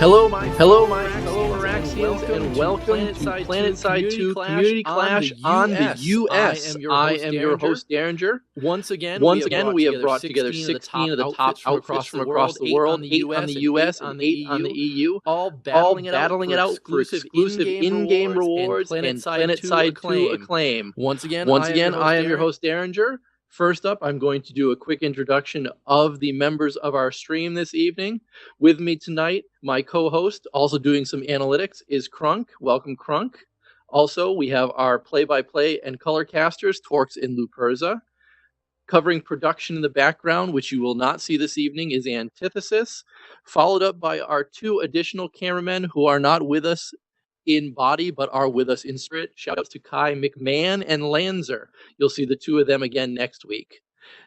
Hello, my fellow Araxians, and welcome to PlanetSide 2 Community Clash on the US. I am your host, Deringer. Once again, we have brought together 16 of the top outfits from across the world, 8 on the US and 8 on the EU, all battling it out for exclusive in-game rewards and PlanetSide 2 acclaim. Once again, I am your host, Deringer. First up, I'm going to do a quick introduction of the members of our stream this evening. With me tonight, my co-host, also doing some analytics, is Krunk. Welcome, Krunk. Also, we have our play-by-play and color casters, Torkz and Luperza. Covering production in the background, which you will not see this evening, is Antithasys, followed up by our two additional cameramen who are not with us in body, but are with us in spirit. Shout outs to KyMcMan and Lanzer. You'll see the two of them again next week.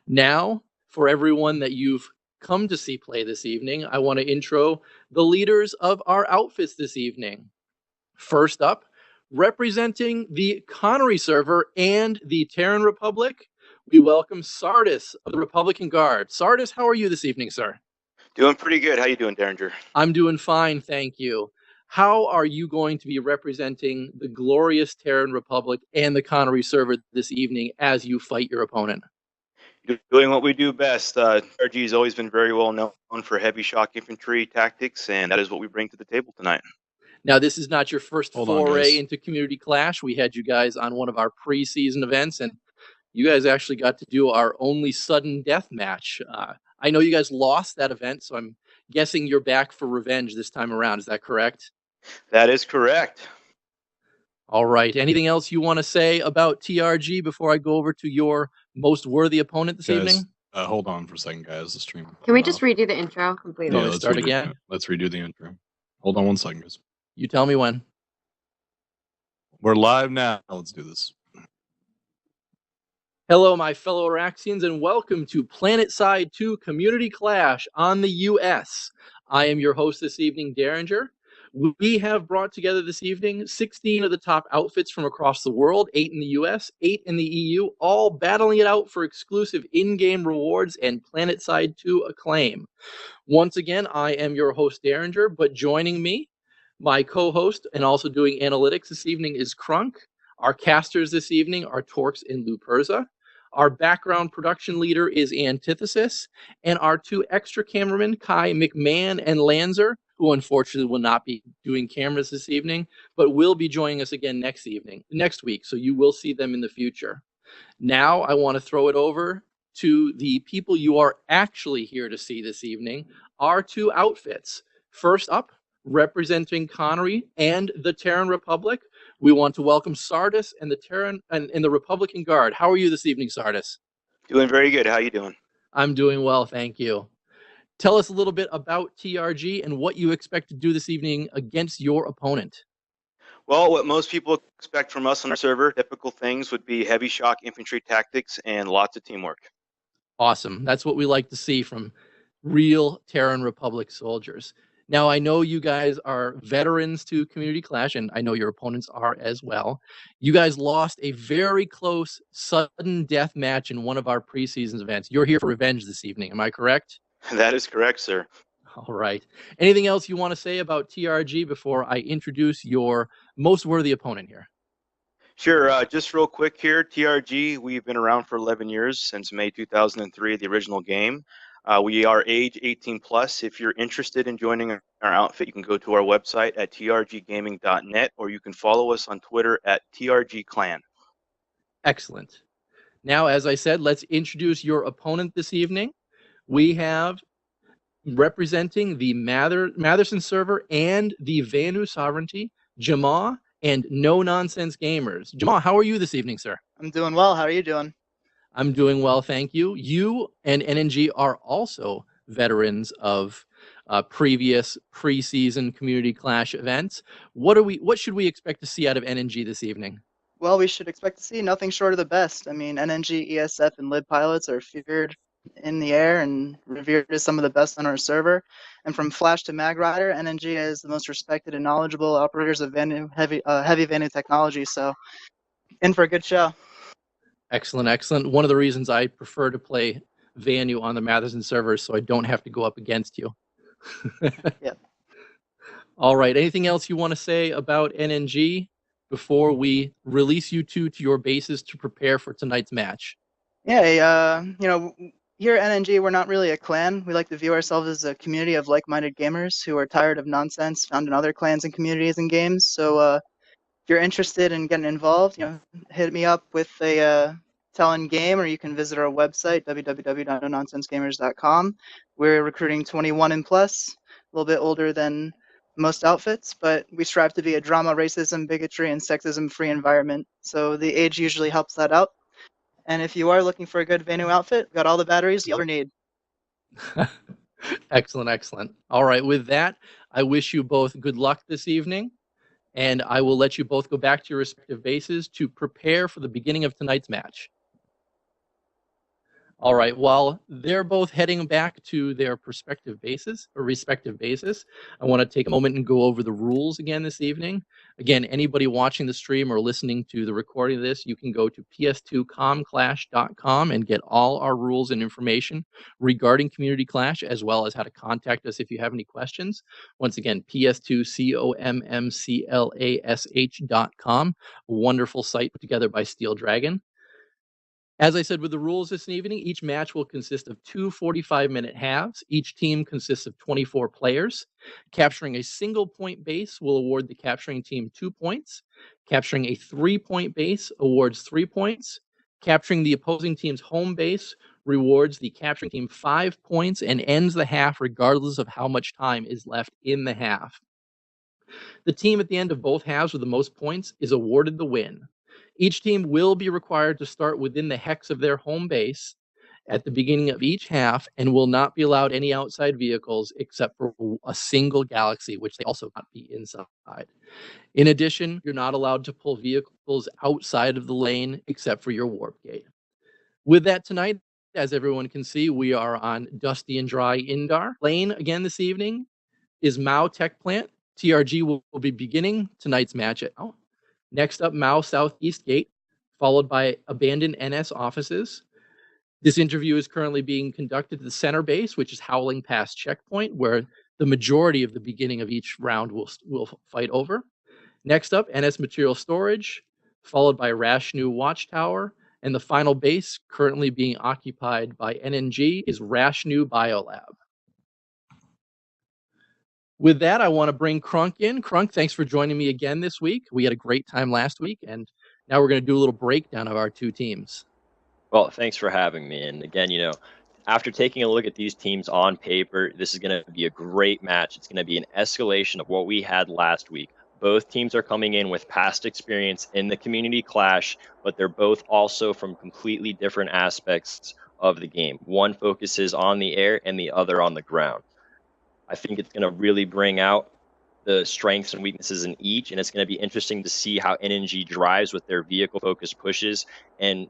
Now, for everyone that you've come to see play this evening, I want to intro the leaders of our outfits this evening. First up, representing the Connery server and the Terran Republic, we welcome Sardis of the Republican Guard. Sardis, how are you this evening, sir? Doing pretty good. How you doing, Deringer? I'm doing fine, thank you. How are you going to be representing the glorious Terran Republic and the Connery server this evening as you fight your opponent? Doing what we do best. TRG has always been very well known for heavy shock infantry tactics, and that is what we bring to the table tonight. Now, this is not your first foray into Community Clash. We had you guys on one of our preseason events, and you guys actually got to do our only sudden death match. I know you guys lost that event, so I'm guessing you're back for revenge this time around. Is that correct? That is correct. All right. Anything else you want to say about TRG before I go over to your most worthy opponent this evening? Hold on for a second, guys. The stream. Can we just redo the intro completely? Yeah, let's start again. Let's redo the intro. Hold on 1 second, guys. You tell me when. We're live now. Let's do this. Hello, my fellow Araxians, and welcome to PlanetSide 2 Community Clash on the US. I am your host this evening, Deringer. We have brought together this evening 16 of the top outfits from across the world, 8 in the US, 8 in the EU, all battling it out for exclusive in-game rewards and PlanetSide 2 acclaim. Once again, I am your host, Deringer, but joining me, my co-host and also doing analytics this evening is Krunk. Our casters this evening are Torkz and Luperza. Our background production leader is Antithasys, and our two extra cameramen, KyMcMan and Lanzer, who unfortunately will not be doing cameras this evening, but will be joining us again next week, so you will see them in the future. Now I want to throw it over to the people you are actually here to see this evening, our two outfits. First up, representing Connery and the Terran Republic, we want to welcome Sardis and the Terran and the Republican Guard. How are you this evening, Sardis? Doing very good. How you doing? I'm doing well, thank you. Tell us a little bit about TRG and what you expect to do this evening against your opponent. Well, what most people expect from us on our server, typical things would be heavy shock infantry tactics and lots of teamwork. Awesome. That's what we like to see from real Terran Republic soldiers. Now, I know you guys are veterans to Community Clash, and I know your opponents are as well. You guys lost a very close sudden death match in one of our preseason events. You're here for revenge this evening, am I correct? That is correct, sir. All right. Anything else you want to say about TRG before I introduce your most worthy opponent here? Sure. Just real quick here, TRG, we've been around for 11 years, since May 2003, the original game. We are age 18 plus. If you're interested in joining our outfit, you can go to our website at trggaming.net, or you can follow us on Twitter at trgclan. Excellent. Now, as I said, let's introduce your opponent this evening. We have, representing the Matherson server and the Vanu sovereignty, Jamal and No Nonsense Gamers. Jamal, how are you this evening, sir? I'm doing well. How are you doing? I'm doing well, thank you. You and NNG are also veterans of previous preseason Community Clash events. What should we expect to see out of NNG this evening? Well, we should expect to see nothing short of the best. I mean, NNG, ESF, and LIB pilots are feared in the air and revered as some of the best on our server. And from Flash to Mag Rider, NNG is the most respected and knowledgeable operators of heavy Vanu technology. So, in for a good show. Excellent, excellent. One of the reasons I prefer to play Vanu on the Matherson servers, so I don't have to go up against you. Yeah. All right. Anything else you want to say about NNG before we release you two to your bases to prepare for tonight's match? Yeah, here at NNG, we're not really a clan. We like to view ourselves as a community of like-minded gamers who are tired of nonsense found in other clans and communities and games. So if you're interested in getting involved, hit me up with a Talon game, or you can visit our website, www.nononsensegamers.com. We're recruiting 21 and plus, a little bit older than most outfits, but we strive to be a drama, racism, bigotry, and sexism-free environment. So the age usually helps that out. And if you are looking for a good Venu outfit, we've got all the batteries you'll ever need. Excellent, excellent. All right, with that, I wish you both good luck this evening, and I will let you both go back to your respective bases to prepare for the beginning of tonight's match. All right, while they're both heading back to their respective bases, I want to take a moment and go over the rules again this evening. Again, anybody watching the stream or listening to the recording of this, you can go to ps2comclash.com and get all our rules and information regarding Community Clash, as well as how to contact us if you have any questions. Once again, ps2commclash.com, a wonderful site put together by SteelDragon. As I said with the rules this evening, each match will consist of two 45-minute halves. Each team consists of 24 players. Capturing a single point base will award the capturing team 2 points. Capturing a 3-point base awards 3 points. Capturing the opposing team's home base rewards the capturing team 5 points and ends the half regardless of how much time is left in the half. The team at the end of both halves with the most points is awarded the win. Each team will be required to start within the hex of their home base at the beginning of each half and will not be allowed any outside vehicles except for a single galaxy, which they also cannot be inside. In addition, you're not allowed to pull vehicles outside of the lane except for your warp gate. With that tonight, as everyone can see, we are on Dusty and Dry Indar. Lane again this evening is Mao Tech Plant. TRG will be beginning tonight's match at next up, Mao Southeast Gate, followed by abandoned NS offices. This interview is currently being conducted at the center base, which is Howling Pass checkpoint, where the majority of the beginning of each round will fight over. Next up, NS Material Storage, followed by Rashnu Watchtower, and the final base currently being occupied by NNG is Rashnu Biolab. With that, I want to bring Krunk in. Krunk, thanks for joining me again this week. We had a great time last week, and now we're going to do a little breakdown of our two teams. Well, thanks for having me. And again, after taking a look at these teams on paper, this is going to be a great match. It's going to be an escalation of what we had last week. Both teams are coming in with past experience in the Community Clash, but they're both also from completely different aspects of the game. One focuses on the air and the other on the ground. I think it's going to really bring out the strengths and weaknesses in each, and it's going to be interesting to see how NNG drives with their vehicle-focused pushes, and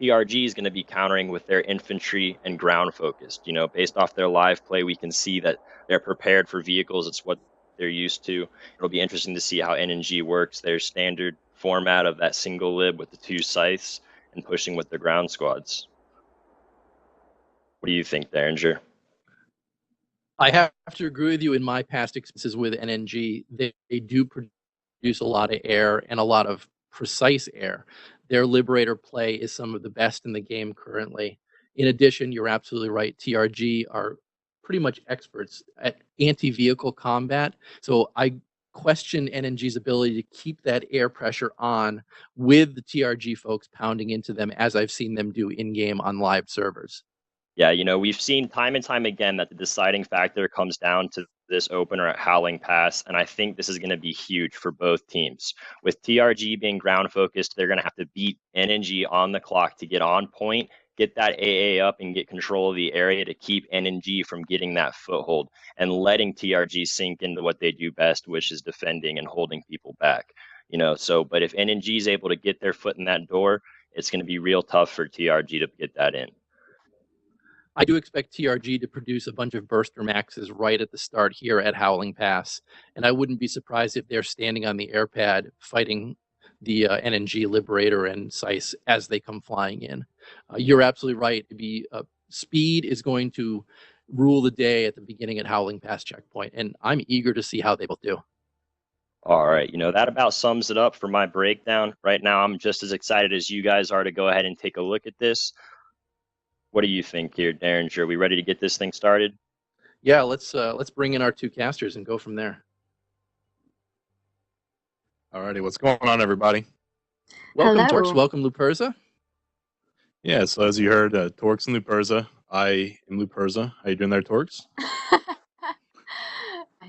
PRG is going to be countering with their infantry and ground-focused. Based off their live play, we can see that they're prepared for vehicles. It's what they're used to. It'll be interesting to see how NNG works their standard format of that single lib with the 2 scythes and pushing with the ground squads. What do you think, Deringer? I have to agree with you. In my past experiences with NNG, they do produce a lot of air and a lot of precise air. Their Liberator play is some of the best in the game currently. In addition, you're absolutely right. TRG are pretty much experts at anti-vehicle combat. So I question NNG's ability to keep that air pressure on with the TRG folks pounding into them, as I've seen them do in-game on live servers. Yeah, we've seen time and time again that the deciding factor comes down to this opener at Howling Pass, and I think this is going to be huge for both teams. With TRG being ground focused, they're going to have to beat NNG on the clock to get on point, get that AA up, and get control of the area to keep NNG from getting that foothold and letting TRG sink into what they do best, which is defending and holding people back. But if NNG is able to get their foot in that door, it's going to be real tough for TRG to get that in. I do expect TRG to produce a bunch of Burster Maxes right at the start here at Howling Pass, and I wouldn't be surprised if they're standing on the air pad fighting the NNG Liberator and Scythe as they come flying in. You're absolutely right. Speed is going to rule the day at the beginning at Howling Pass checkpoint, and I'm eager to see how they both do. All right, that about sums it up for my breakdown. Right now, I'm just as excited as you guys are to go ahead and take a look at this. What do you think here, Deringer? Are we ready to get this thing started? Yeah, let's bring in our two casters and go from there. Alrighty, what's going on, everybody? Welcome, Hello. Torkz. Welcome, Luperza. Yeah, so as you heard, Torkz and Luperza. I am Luperza. How you doing there, Torkz?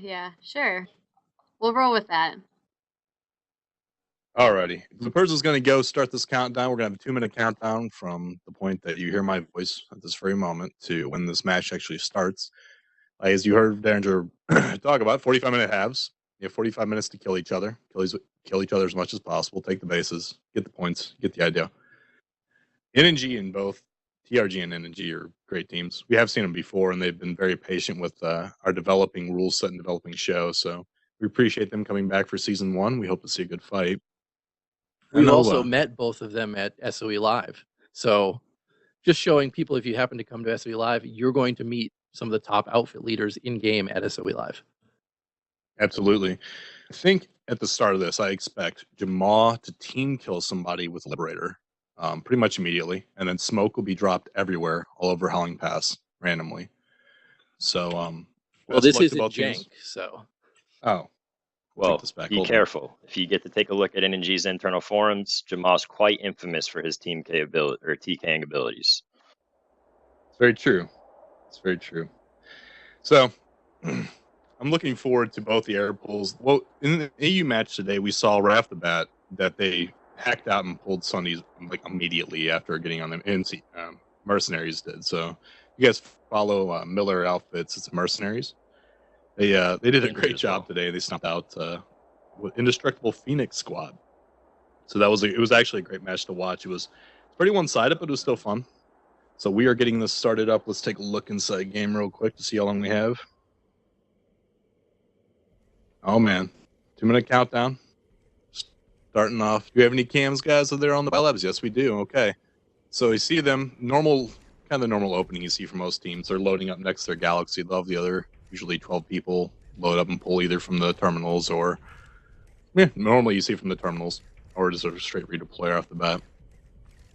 Yeah, sure. We'll roll with that. Alrighty. Luperza's going to go start this countdown. We're going to have a 2-minute countdown from the point that you hear my voice at this very moment to when this match actually starts. As you heard Deringer talk about, 45-minute halves. You have 45 minutes to kill each other. Kill each other as much as possible. Take the bases. Get the points. Get the idea. NNG and both TRG and NNG are great teams. We have seen them before, and they've been very patient with our developing rule set and developing show. So we appreciate them coming back for Season 1. We hope to see a good fight. We've also met both of them at SOE Live. So just showing people, if you happen to come to SOE Live, you're going to meet some of the top outfit leaders in-game at SOE Live. Absolutely. I think at the start of this, I expect Jamal to team kill somebody with Liberator pretty much immediately, and then smoke will be dropped everywhere, all over Howling Pass, randomly. So, well, this isn't jank, so. Oh. Well, be careful. If you get to take a look at NNG's internal forums, Jamal's quite infamous for his team K ability or TKing abilities. It's very true. It's very true. So, I'm looking forward to both the air pulls. Well, in the AU match today, we saw right off the bat that they hacked out and pulled Sunny's like immediately after getting on them. Mercenaries did. So, you guys follow Miller Outfits. It's Mercenaries. They did a great job today. They stomped out Indestructible Phoenix Squad. So it was actually a great match to watch. It's pretty one-sided, but it was still fun. So we are getting this started up. Let's take a look inside game real quick to see how long we have. Oh man, 2-minute countdown. Starting off. Do you have any cams, guys, that are on the labs? Yes, we do. Okay. So you see them kind of the normal opening you see for most teams. They're loading up next to their Galaxy. They'll have the other, usually 12 people, load up and pull either from the terminals or, normally you see from the terminals or just sort of straight redeploy off the bat.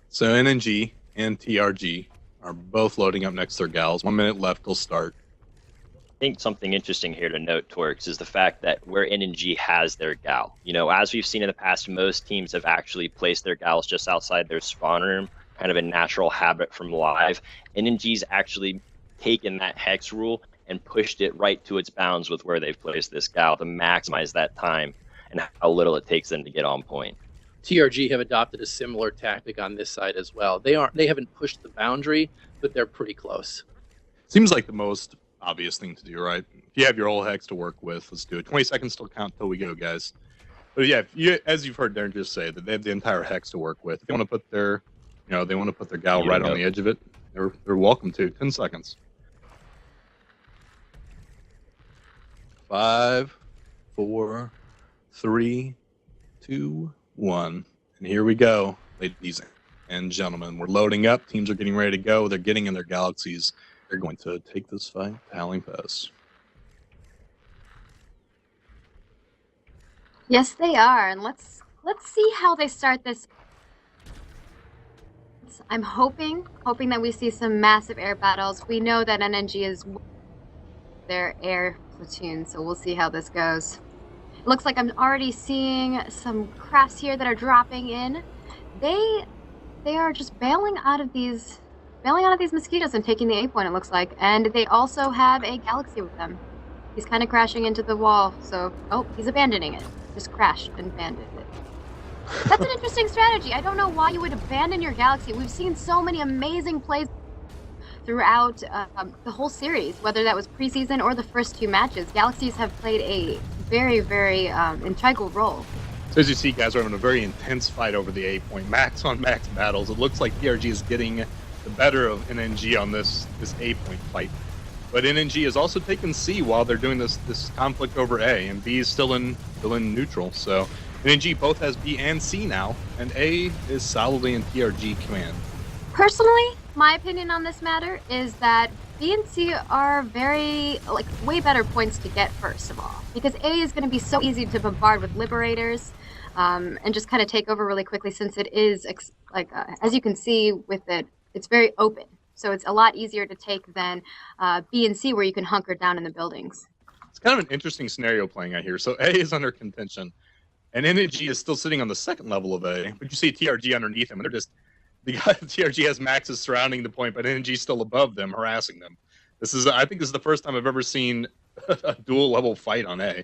So NNG and TRG are both loading up next to their gals. 1 minute left till start. I think something interesting here to note, Torkz, is the fact that where NNG has their gal. As we've seen in the past, most teams have actually placed their gals just outside their spawn room, kind of a natural habit from live. NNG's actually taken that hex rule and pushed it right to its bounds with where they've placed this gal to maximize that time and how little it takes them to get on point. TRG have adopted a similar tactic on this side as well. They haven't pushed the boundary, but they're pretty close. Seems like the most obvious thing to do, right? If you have your old hex to work with, let's do it. 20 seconds till count till we go, guys. But yeah, as you've heard Darren just say, that they have the entire hex to work with. If they want to put their, gal right on the edge of it, they're welcome to. 10 seconds. 5, 4, 3, 2, 1. And here we go, ladies and gentlemen. We're loading up. Teams are getting ready to go. They're getting in their galaxies. They're going to take this fight to Howling Pass. Yes, they are, and let's see how they start this. I'm hoping that we see some massive air battles. We know that NNG is their air platoon, so we'll see how this goes. It looks like I'm already seeing some crafts here that are dropping in. They are just bailing out of these mosquitoes and taking the A point, it looks like. And they also have a galaxy with them. He's kind of crashing into the wall, so he's abandoning it. Just crashed and abandoned it. That's an interesting strategy. I don't know why you would abandon your galaxy. We've seen so many amazing plays throughout the whole series, whether that was preseason or the first 2 matches. Galaxies have played a very, very integral role. So as you see, guys, we're having a very intense fight over the A point, max on max battles. It looks like TRG is getting the better of NNG on this A point fight. But NNG is also taking C while they're doing this conflict over A, and B is still in neutral. So NNG both has B and C now, and A is solidly in TRG command. Personally, my opinion on this matter is that B and C are way better points to get first of all, because A is going to be so easy to bombard with Liberators, and just kind of take over really quickly, since it is as you can see with it, it's very open, so it's a lot easier to take than B and C, where you can hunker down in the buildings. It's kind of an interesting scenario playing out here. So A is under contention, and NNG is still sitting on the second level of A, but you see TRG underneath him, and they're just, the guy TRG has maxes surrounding the point, but NNG is still above them, harassing them. I think this is the first time I've ever seen a dual level fight on A.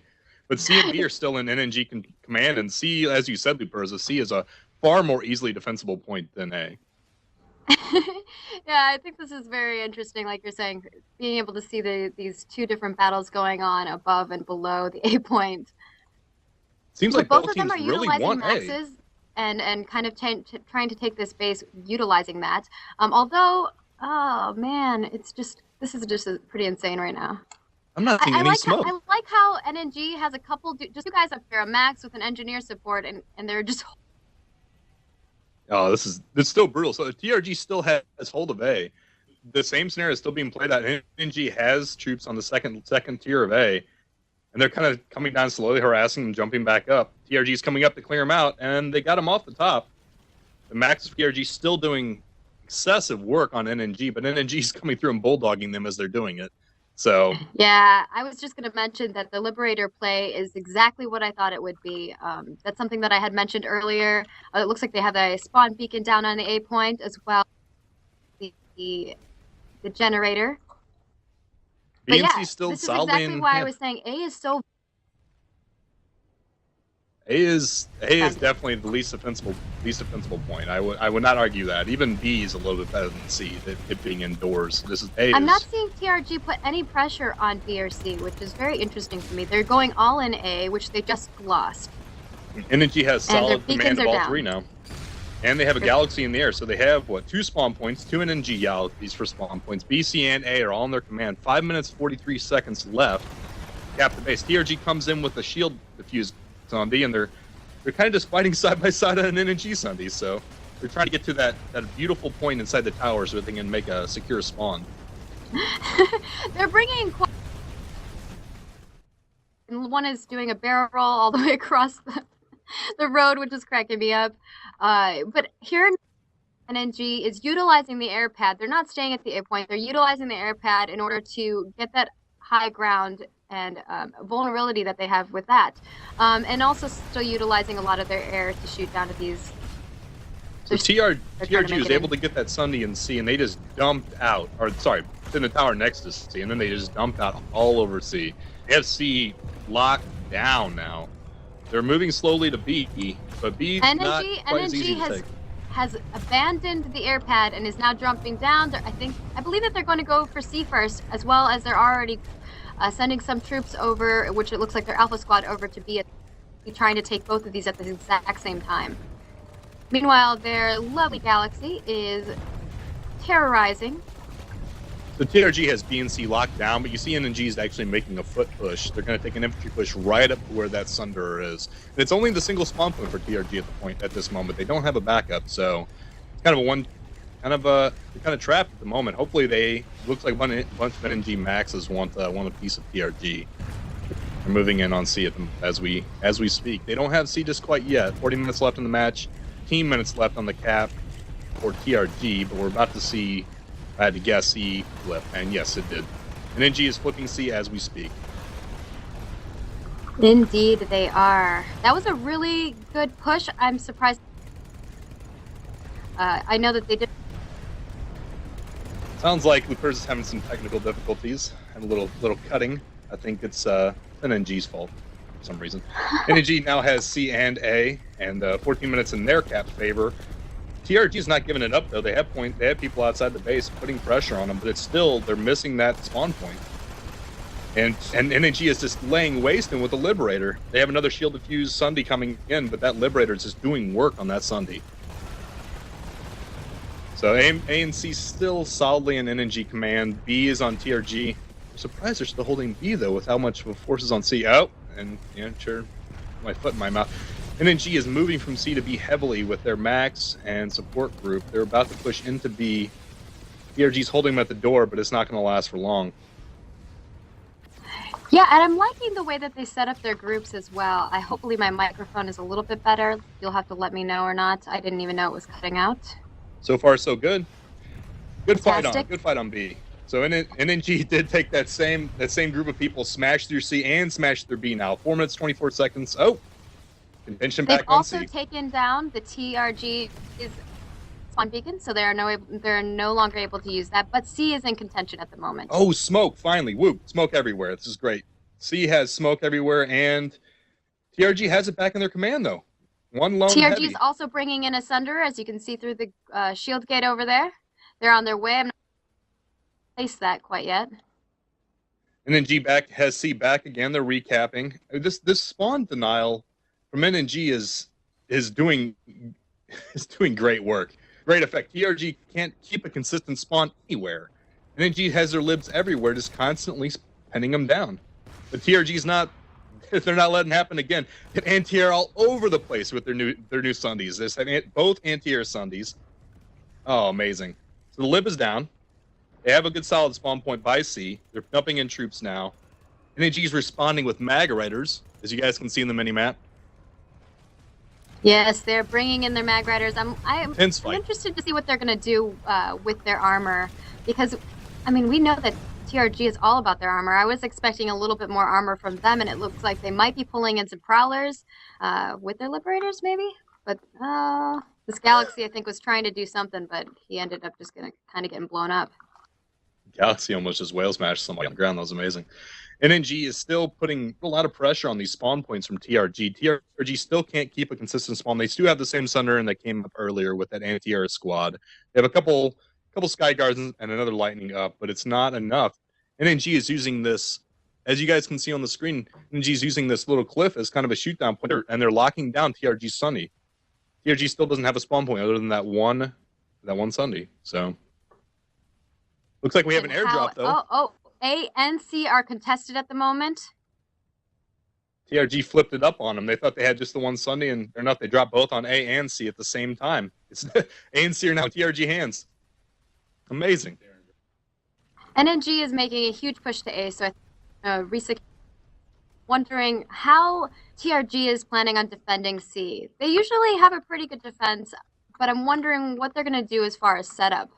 But C and B are still in NNG command, and C, as you said, Luperza, C is a far more easily defensible point than A. Yeah, I think this is very interesting, like you're saying, being able to see these two different battles going on above and below the A point. Seems like both both of them teams are really utilizing want maxes and kind of trying to take this base, utilizing that. Although, oh man, this is just pretty insane right now. I'm not seeing any smoke. I like how NNG has a couple, just two guys up there, a max with an engineer support, and they're just. Oh, it's still brutal. So TRG still has hold of A. The same scenario is still being played out. NNG has troops on the second tier of A, and they're kind of coming down slowly, harassing and jumping back up. TRG is coming up to clear them out, and they got them off the top. The max of TRG still doing excessive work on NNG, but NNG is coming through and bulldogging them as they're doing it. So yeah, I was just going to mention that the Liberator play is exactly what I thought it would be. That's something that I had mentioned earlier. It looks like they have a spawn beacon down on the A point as well. The generator. BNC yeah, still this is solidly exactly why I was saying A is so. A is definitely the least defensible point. I would not argue that. Even B is a little bit better than C. It being indoors. I'm not seeing TRG put any pressure on B or C, which is very interesting to me. They're going all in A, which they just lost. NNG has solid command of all down. three now, and they have a galaxy in the air. So they have 2 spawn points, 2 NNG galaxies for spawn points. B, C, and A are all in their command. 5 minutes 43 seconds left. Cap the base. TRG comes in with a shield diffused Sunday, and they're kind of just fighting side by side on an NNG Sunday, so they're trying to get to that beautiful point inside the tower so they can make a secure spawn. They're bringing one is doing a barrel roll all the way across the road, which is cracking me up. But here NNG is utilizing the air pad. They're not staying at the A point. They're utilizing the air pad in order to get that high ground and vulnerability that they have with that, and also still utilizing a lot of their air to shoot down at these. So TRG was able to get that Sunday in C, and they just dumped out, in the tower next to C, and then they just dumped out all over C. They have C locked down now. They're moving slowly to B, but B not quite as easy to take. Has abandoned the air pad and is now jumping down. I believe that they're going to go for C first, as well as they're already sending some troops over, which it looks like their Alpha Squad over to be trying to take both of these at the exact same time. Meanwhile, their lovely galaxy is terrorizing. So TRG has B and C locked down, but you see NNG is actually making a foot push. They're going to take an infantry push right up to where that Sunderer is. And it's only the single spawn point for TRG at this moment. They don't have a backup, so it's kind of they're kind of trapped at the moment. Hopefully looks like a bunch of NNG maxes want a piece of TRG. They're moving in on C as we speak. They don't have C just quite yet. 40 minutes left in the match, 15 minutes left on the cap for TRG, but we're about to see. I had to guess C flip, and yes, it did. NNG is flipping C as we speak. Indeed, they are. That was a really good push. I'm surprised. I know that they did. Sounds like Luperza's having some technical difficulties and a little cutting. I think it's NNG's fault for some reason. NNG now has C and A, and 14 minutes in their cap's favor. TRG is not giving it up though. They have people outside the base putting pressure on them, but it's still they're missing that spawn point. And NNG is just laying waste in with the Liberator. They have another shield diffused Sunday coming in, but that Liberator is just doing work on that Sunday. So A and C still solidly in NNG command. B is on TRG. I'm surprised they're still holding B though, with how much force is on C. Oh, and yeah, sure, my foot in my mouth. NNG is moving from C to B heavily with their max and support group. They're about to push into B. TRG's holding them at the door, but it's not going to last for long. Yeah, and I'm liking the way that they set up their groups as well. Hopefully my microphone is a little bit better. You'll have to let me know or not. I didn't even know it was cutting out. So far, so good. Good Fantastic. fight on B. So NNG did take that same group of people, smash through C and smash through B now. 4 minutes, 24 seconds. Oh, contention back on C. They've also taken down the TRG spawn beacon, so they're no longer able to use that. But C is in contention at the moment. Oh, smoke! Finally, woo! Smoke everywhere. This is great. C has smoke everywhere, and TRG has it back in their command though. One lone TRG heavy. is also bringing in a Sunder, as you can see through the shield gate over there. They're on their way. I'm not placed that quite yet. NNG has C back again. They're recapping. This spawn denial from NNG is doing great work. Great effect. TRG can't keep a consistent spawn anywhere. NNG has their libs everywhere, just constantly pinning them down. But TRG's not. They're not letting it happen again. Hit anti-air all over the place with their new Sundies. There's both anti-air Sundies. Oh, amazing. So the lib is down. They have a good solid spawn point by C. They're dumping in troops now. NNG is responding with Maga Riders, as you guys can see in the mini-map. Yes, they're bringing in their Mag Riders. I'm Intense fight. interested to see what they're going to do with their armor, because, I mean, we know that TRG is all about their armor. I was expecting a little bit more armor from them, and it looks like they might be pulling in some Prowlers with their Liberators, maybe? But this Galaxy, I think, was trying to do something, but he ended up just kind of getting blown up. Galaxy almost just whale smashed somebody on the ground. That was amazing. NNG is still putting a lot of pressure on these spawn points from TRG. TRG still can't keep a consistent spawn. They still have the same Sunder that came up earlier with that anti-air squad. They have a couple Sky Guards and another Lightning up, but it's not enough. NNG is using this, as you guys can see on the screen, NNG is using this little cliff as kind of a shoot-down point, and they're locking down TRG Sunny. TRG still doesn't have a spawn point other than that one Sunny. So looks like we have an airdrop though. Oh, A and C are contested at the moment. TRG flipped it up on them. They thought they had just the one Sunday, and they're not. They dropped both on A and C at the same time. It's A and C are now in TRG hands. Amazing. NNG is making a huge push to A, so Risa wondering how TRG is planning on defending C. They usually have a pretty good defense, but I'm wondering what they're going to do as far as setup.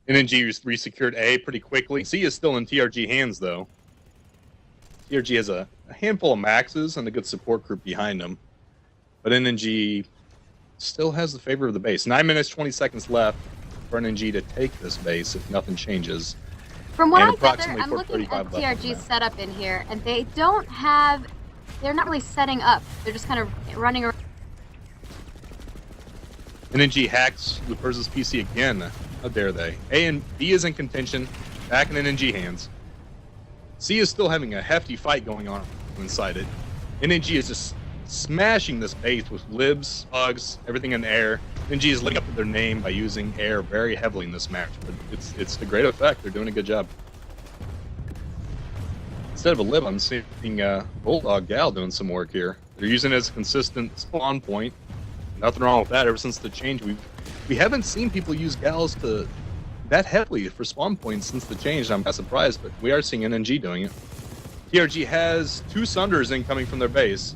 NNG resecured A pretty quickly. C is still in TRG hands, though. TRG has a handful of maxes and a good support group behind them. But NNG still has the favor of the base. 9 minutes, 20 seconds left for NNG to take this base if nothing changes. From what I gather, I'm looking at TRG's setup in here, and they're not really setting up. They're just kind of running around. NNG hacks Luperza's PC again. How dare they? A and B is in contention, back in NNG hands. C is still having a hefty fight going on inside it. NNG is just smashing this base with libs, bugs, everything in the air. NNG is living up to their name by using air very heavily in this match, but it's a great effect. They're doing a good job. Instead of a lib, I'm seeing Bulldog Gal doing some work here. They're using it as a consistent spawn point. Nothing wrong with that. Ever since the change, we haven't seen people use Gals that heavily for spawn points since the change. I'm not surprised, but we are seeing NNG doing it. TRG has 2 Sunders incoming from their base.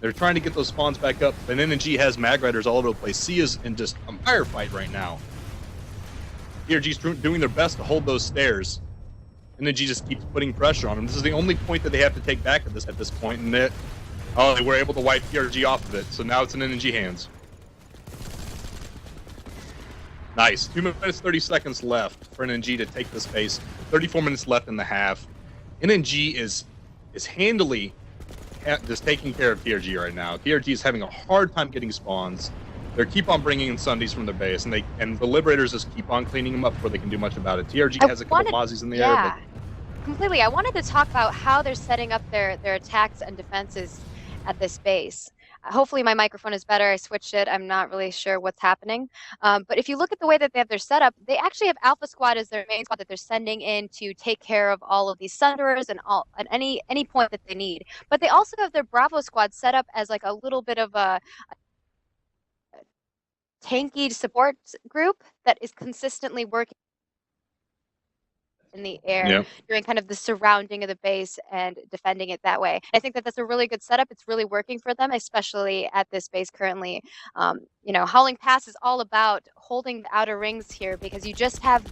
They're trying to get those spawns back up, but NNG has Mag Riders all over the place. C is in just a firefight right now. TRG's doing their best to hold those stairs. NNG just keeps putting pressure on them. This is the only point that they have to take back at this point, and they were able to wipe TRG off of it, so now it's in NNG hands. Nice. 2 minutes, 30 seconds left for NNG to take this base. 34 minutes left in the half. NNG is handily just taking care of TRG right now. TRG is having a hard time getting spawns. They keep on bringing in Sundays from their base, and the Liberators just keep on cleaning them up before they can do much about it. TRG has a couple Mozzies in the air. Yeah, completely. I wanted to talk about how they're setting up their attacks and defenses at this base. Hopefully my microphone is better. I switched it. I'm not really sure what's happening. But if you look at the way that they have their setup, they actually have Alpha Squad as their main squad that they're sending in to take care of all of these Sunderers and at any point that they need. But they also have their Bravo Squad set up as like a little bit of a tanky support group that is consistently working in the air, doing kind of the surrounding of the base and defending it that way. I think that that's a really good setup. It's really working for them, especially at this base currently. Howling Pass is all about holding the outer rings here because you just have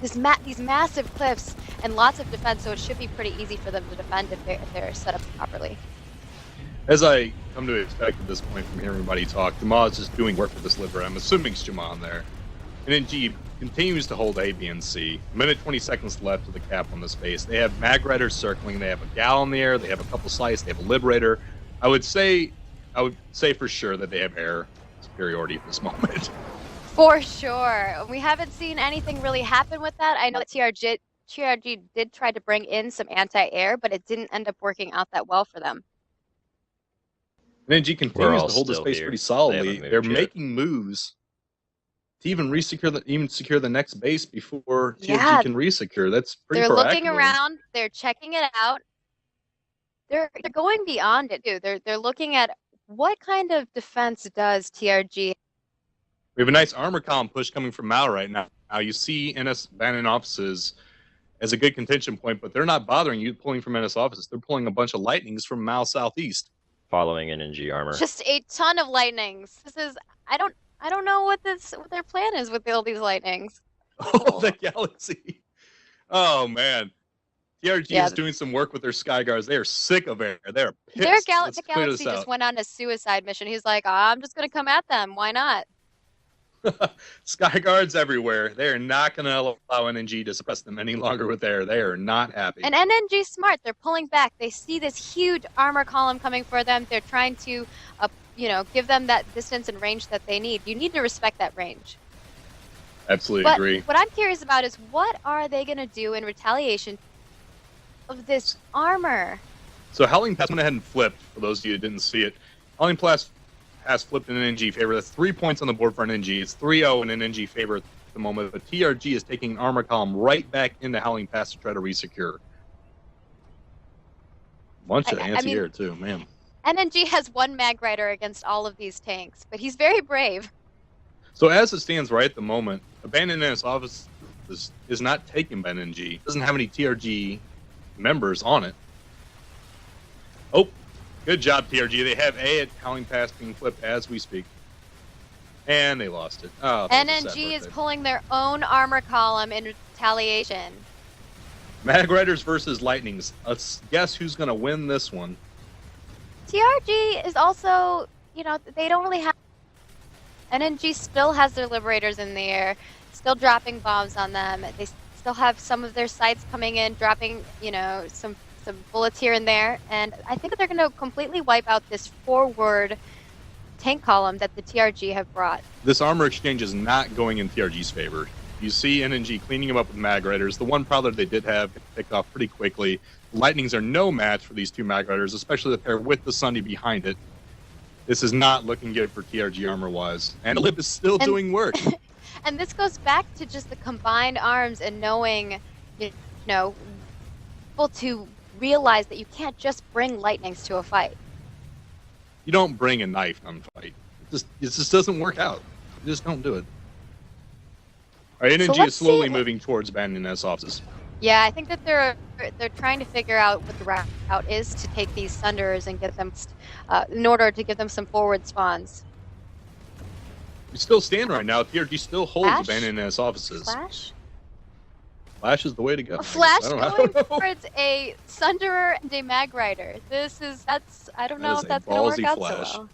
these massive cliffs and lots of defense, so it should be pretty easy for them to defend if they're set up properly. As I come to expect at this point from hearing everybody talk, Jamal is just doing work for this liver. I'm assuming it's Jamal in there. And then G continues to hold A, B, and C. A minute 20 seconds left to the cap on this base. They have Mag Riders circling. They have a Gal in the air. They have a couple Slice. They have a Liberator. I would say for sure that they have air superiority at this moment. For sure. We haven't seen anything really happen with that. I know that TRG did try to bring in some anti-air, but it didn't end up working out that well for them. And NG continues to hold the space pretty solidly. They're making moves to even secure the next base before TRG can resecure. That's pretty They're proactive. looking around. They're checking it out. They're going beyond it too. They're looking at what kind of defense does TRG. We have a nice armor column push coming from Mal right now. Now you see NS Bannon offices as a good contention point, but they're not bothering you pulling from NS offices. They're pulling a bunch of lightnings from Mal southeast. Following NG armor. Just a ton of lightnings. I don't know what their plan is with all these lightnings. Oh, the galaxy. Oh man. TRG is doing some work with their Sky Guards. They are sick of air. They're pissed. The galaxy just went on a suicide mission. He's like, I'm just gonna come at them. Why not? Sky Guards everywhere. They are not going to allow NNG to suppress them any longer with air. They are not happy. And NNG's smart. They're pulling back. They see this huge armor column coming for them. They're trying to, give them that distance and range that they need. You need to respect that range. Absolutely agree. What I'm curious about is what are they going to do in retaliation of this armor? So Howling Pass went ahead and flipped, for those of you who didn't see it. Howling Pass has flipped in NNG favor. That's 3 points on the board for NNG. It's 3-0 in NNG favor at the moment. But TRG is taking an armor column right back into Howling Pass to try to resecure. Bunch of anti-air too, man. NNG has one Mag Rider against all of these tanks, but he's very brave. So as it stands right at the moment, Abandoned NS office is not taken by NNG. It doesn't have any TRG members on it. Oh, good job, TRG. They have A at Howling Pass being flipped as we speak. And they lost it. Oh, NNG is pulling their own armor column in retaliation. Mag Riders versus Lightnings. Let's guess who's going to win this one. TRG is also, they don't really have... NNG still has their Liberators in the air, still dropping bombs on them. They still have some of their sites coming in, dropping, some bullets here and there. And I think they're going to completely wipe out this forward tank column that the TRG have brought. This armor exchange is not going in TRG's favor. You see NNG cleaning them up with Mag Riders. The one Prowler they did have picked off pretty quickly. Lightnings are no match for these two Mag Riders, especially the pair with the Sunday behind it. This is not looking good for TRG armor-wise. And Lip is still doing work. And this goes back to just the combined arms and knowing, able to realize that you can't just bring Lightnings to a fight. You don't bring a knife on a fight. It just doesn't work out. You just don't do it. All right, NNG is slowly moving towards abandoning NS offices. Yeah, I think that they're trying to figure out what the route is to take these Thunders and get them, in order to give them some forward spawns. We still stand right now. TRG still holds abandoned NS offices. Flash? Flash is the way to go. A Flash going towards a Thunderer and a Mag Rider. I don't know if that's going to work out so well.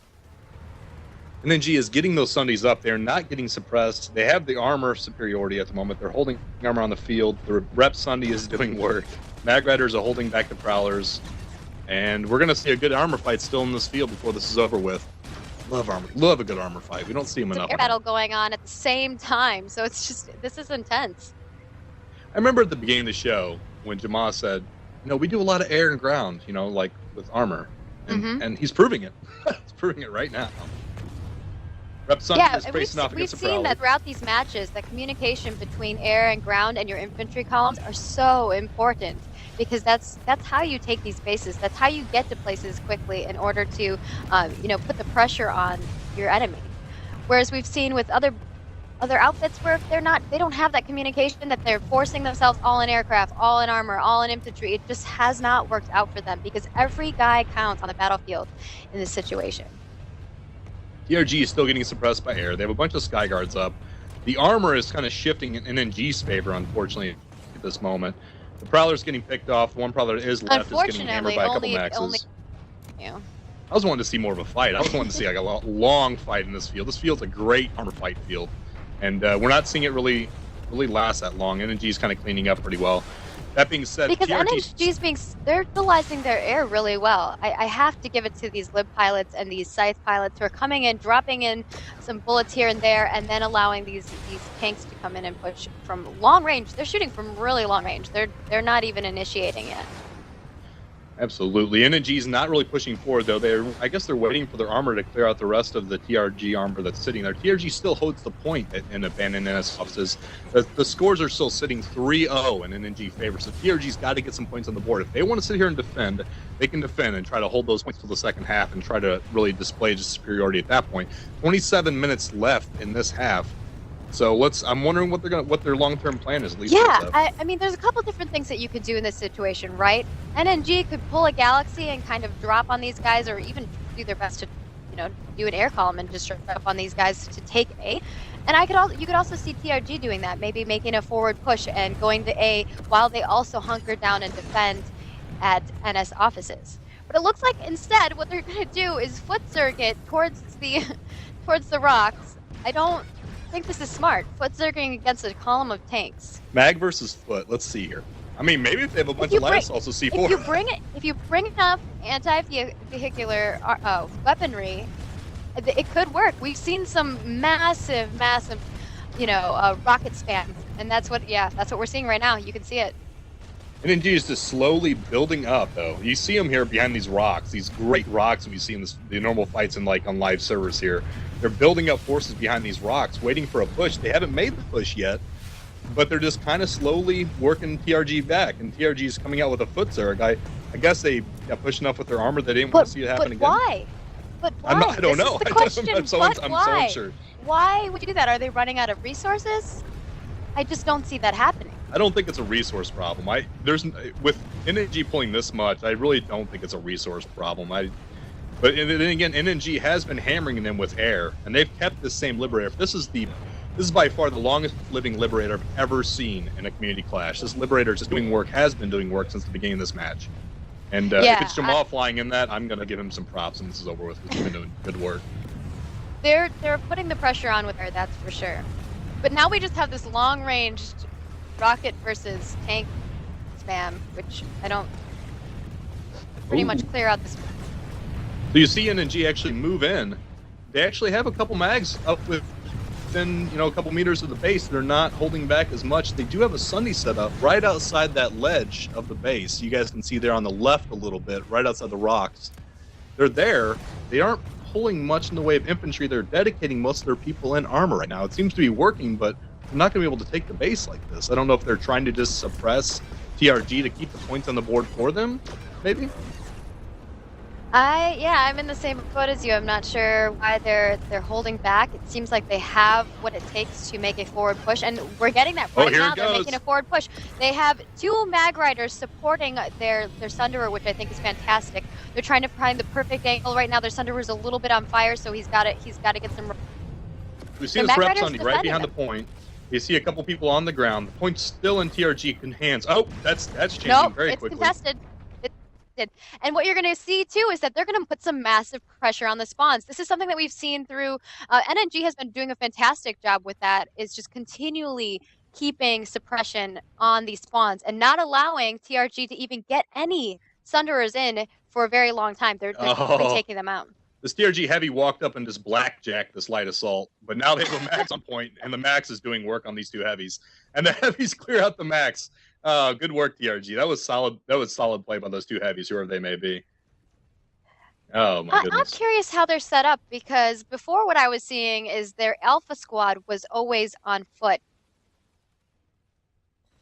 NNG is getting those Sundays up. They're not getting suppressed. They have the armor superiority at the moment. They're holding armor on the field. The Rep Sunday is doing work. Mag Riders are holding back the Prowlers. And we're going to see a good armor fight still in this field before this is over with. Love armor. Love a good armor fight. We don't see them enough. There's an air battle going on at the same time, so it's just, this is intense. I remember at the beginning of the show when Jamal said, we do a lot of air and ground, like with armor. And he's proving it. He's proving it right now. Yeah, we've seen that throughout these matches, that communication between air and ground and your infantry columns are so important, because that's how you take these bases. That's how you get to places quickly in order to, put the pressure on your enemy. Whereas we've seen with other outfits where they don't have that communication, that they're forcing themselves all in aircraft, all in armor, all in infantry. It just has not worked out for them because every guy counts on the battlefield in this situation. TRG is still getting suppressed by air. They have a bunch of sky guards up. The armor is kind of shifting in NNG's favor, unfortunately, at this moment. The Prowler's getting picked off. The one Prowler is left is getting hammered by a couple maxes. Yeah. I was wanting to see more of a fight. I was wanting to see like a long fight in this field. This field's a great armor fight field. And we're not seeing it really last that long. NNG's kind of cleaning up pretty well. That being said, because NNG's they're utilizing their air really well. I have to give it to these lib pilots and these scythe pilots who are coming in, dropping in some bullets here and there, and then allowing these tanks to come in and push from long range. They're shooting from really long range. They're not even initiating yet. Absolutely. NNG's not really pushing forward, though. I guess they're waiting for their armor to clear out the rest of the TRG armor that's sitting there. TRG still holds the point in abandoned NS offices. The scores are still sitting 3-0 in NNG favor, so TRG's got to get some points on the board. If they want to sit here and defend, they can defend and try to hold those points till the second half and try to really display just superiority at that point. 27 minutes left in this half. So I'm wondering what their long-term plan is. At least yeah, I mean, there's a couple different things that you could do in this situation, right? NNG could pull a Galaxy and kind of drop on these guys, or even do their best to, do an air column and just drop on these guys to take A. And you could also see TRG doing that, maybe making a forward push and going to A while they also hunker down and defend at NS offices. But it looks like instead what they're going to do is foot circuit towards the rocks. I don't think this is smart. Foot circling against a column of tanks. Mag versus foot. Let's see here. I mean, maybe if they have a bunch of light assaults with C4. If you bring enough anti-vehicular weaponry, it could work. We've seen some massive, rocket spam, and that's what we're seeing right now. You can see it. NNG is just slowly building up, though. You see them here behind these rocks, these great rocks we see in the normal fights on live servers here. They're building up forces behind these rocks, waiting for a push. They haven't made the push yet, but they're just kind of slowly working TRG back, and TRG is coming out with a foot zerg. I guess they got pushed enough with their armor they didn't want to see it happen again. Why? But why? I don't know. I'm so unsure. Why would you do that? Are they running out of resources? I just don't see that happening. I don't think it's a resource problem. With NNG pulling this much, I really don't think it's a resource problem. But then again, NNG has been hammering them with air, and they've kept this same Liberator. This is by far the longest living Liberator I've ever seen in a community clash. This Liberator is just has been doing work since the beginning of this match. And if it's Jamal flying in that, I'm going to give him some props, and this is over with. He's been doing good work. They're putting the pressure on with her, that's for sure. But now we just have this long-ranged rocket versus tank spam, which I don't pretty much clear out this. So you see NNG actually move in. They actually have a couple mags up within a couple meters of the base. They're not holding back as much. They do have a Sunday set up right outside that ledge of the base. You guys can see there on the left a little bit, right outside the rocks. They're there. They aren't pulling much in the way of infantry. They're dedicating most of their people in armor right now. It seems to be working, but they're not going to be able to take the base like this. I don't know if they're trying to just suppress TRG to keep the points on the board for them, maybe? I'm in the same boat as you. I'm not sure why they're holding back. It seems like they have what it takes to make a forward push, and we're getting that right now. They're making a forward push. They have 2 mag riders supporting their Sunderer, which I think is fantastic. They're trying to find the perfect angle right now. Their Sunderer is a little bit on fire, so he's got to get some. We see this rep Sunday right behind the point. You see a couple people on the ground. The point's still in TRG hands. Oh, that's changing very quickly. It's contested. And what you're going to see too is that they're going to put some massive pressure on the spawns. This is something that we've seen through NNG has been doing a fantastic job with that, is just continually keeping suppression on these spawns and not allowing TRG to even get any Sunderers in for a very long time. They're taking them out. This TRG heavy walked up and just blackjacked this light assault, but now they have a max on point, and the max is doing work on these 2 heavies, and the heavies clear out the max. Good work, TRG. That was solid. That was solid play by those 2 heavies, whoever they may be. Oh my goodness. I'm curious how they're set up, because before what I was seeing is their alpha squad was always on foot.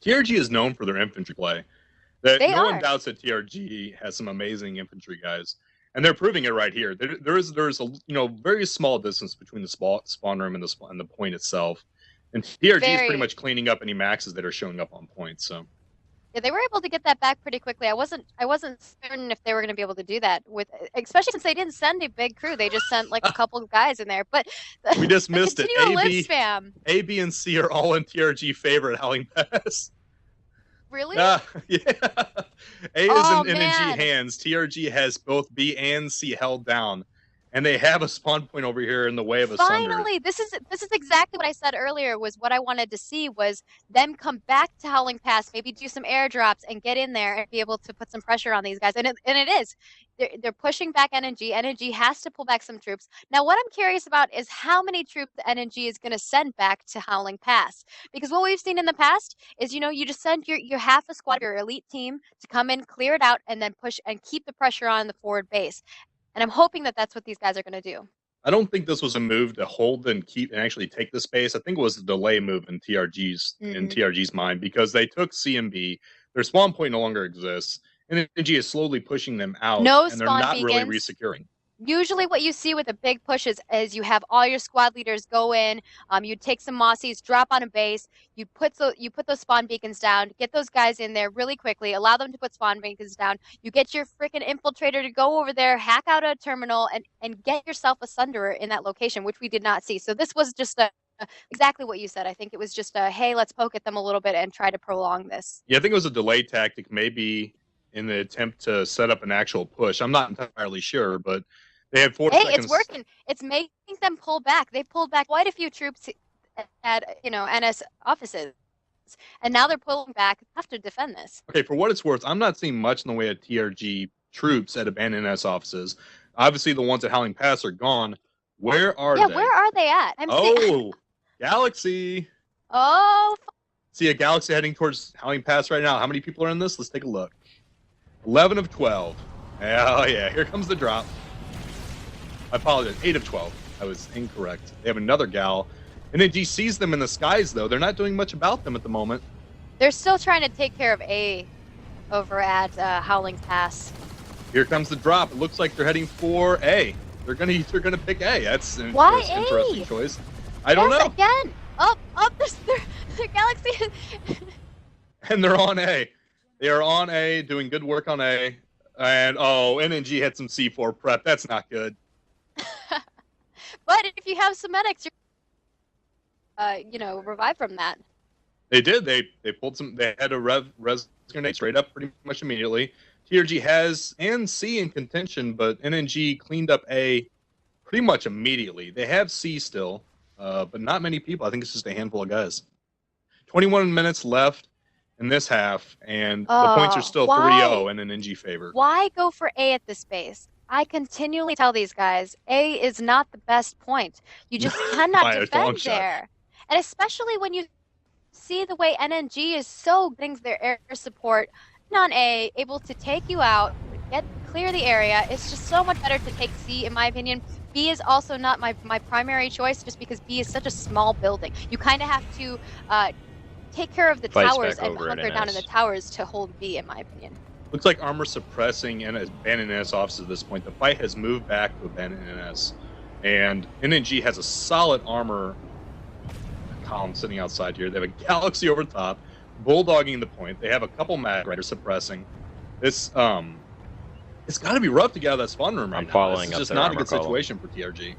TRG is known for their infantry play. No one doubts that TRG has some amazing infantry guys. And they're proving it right here. There's a very small distance between the spawn room and the point itself. And TRG is pretty much cleaning up any maxes that are showing up on point. So yeah, they were able to get that back pretty quickly. I wasn't certain if they were going to be able to do that especially since they didn't send a big crew. They just sent like a couple of guys in there. But we just missed it. Spam. A, B, and C are all in TRG favor at Howling Pass. Really? Yeah. A is in NNG hands. TRG has both B and C held down. And they have a spawn point over here in the way of a Finally, this is exactly what I said earlier. Was what I wanted to see was them come back to Howling Pass, maybe do some airdrops and get in there and be able to put some pressure on these guys. And it is. They're pushing back NNG. NNG has to pull back some troops. Now, what I'm curious about is how many troops NNG is going to send back to Howling Pass. Because what we've seen in the past is, you just send your half a squad, your elite team, to come in, clear it out, and then push and keep the pressure on the forward base. And I'm hoping that that's what these guys are going to do. I don't think this was a move to hold and keep and actually take the space. I think it was a delay move in TRG's mind, because they took C and B. Their spawn point no longer exists, and NG is slowly pushing them out, and they're not really resecuring. Usually what you see with a big push is you have all your squad leaders go in, you take some Mossies, drop on a base, you put those spawn beacons down, get those guys in there really quickly, allow them to put spawn beacons down, you get your freaking infiltrator to go over there, hack out a terminal, and get yourself a Sunderer in that location, which we did not see. So this was just exactly what you said. I think it was just hey, let's poke at them a little bit and try to prolong this. Yeah, I think it was a delay tactic, maybe in the attempt to set up an actual push. I'm not entirely sure, but they had 4 seconds. Hey, it's working. It's making them pull back. They pulled back quite a few troops at NS offices, and now they're pulling back. They have to defend this. Okay, for what it's worth, I'm not seeing much in the way of TRG troops at abandoned NS offices. Obviously, the ones at Howling Pass are gone. Where are they? Yeah, where are they at? Galaxy. Oh. See a Galaxy heading towards Howling Pass right now. How many people are in this? Let's take a look. 11 of 12. Oh yeah, here comes the drop. I apologize. 8 of 12. I was incorrect. They have another gal. NNG sees them in the skies, though. They're not doing much about them at the moment. They're still trying to take care of A over at Howling Pass. Here comes the drop. It looks like they're heading for A. They're gonna pick A. That's an interesting choice. I don't know. Again. Up. Their Galaxy. And they're on A. They are on A, doing good work on A. And NNG had some C4 prep. That's not good. But if you have some medics, revive from that. They did. They pulled some. They had a res grenade straight up pretty much immediately. TRG has and C in contention, but NNG cleaned up A pretty much immediately. They have C still, but not many people. I think it's just a handful of guys. 21 minutes left in this half, and the points are still 3-0 in NNG favor. Why go for A at this base? I continually tell these guys, A is not the best point. You just cannot defend there. And especially when you see the way NNG is so getting their air support on A, able to take you out, clear the area. It's just so much better to take C, in my opinion. B is also not my primary choice, just because B is such a small building. You kind of have to take care of the towers and hunker down in the towers to hold B, in my opinion. Looks like armor suppressing and abandoned NS officers at this point. The fight has moved back to abandoned NS. And NNG has a solid armor column sitting outside here. They have a Galaxy over top, bulldogging the point. They have a couple mag riders suppressing. This it's got to be rough to get out of that spawn room right now. It's just not a good situation for TRG.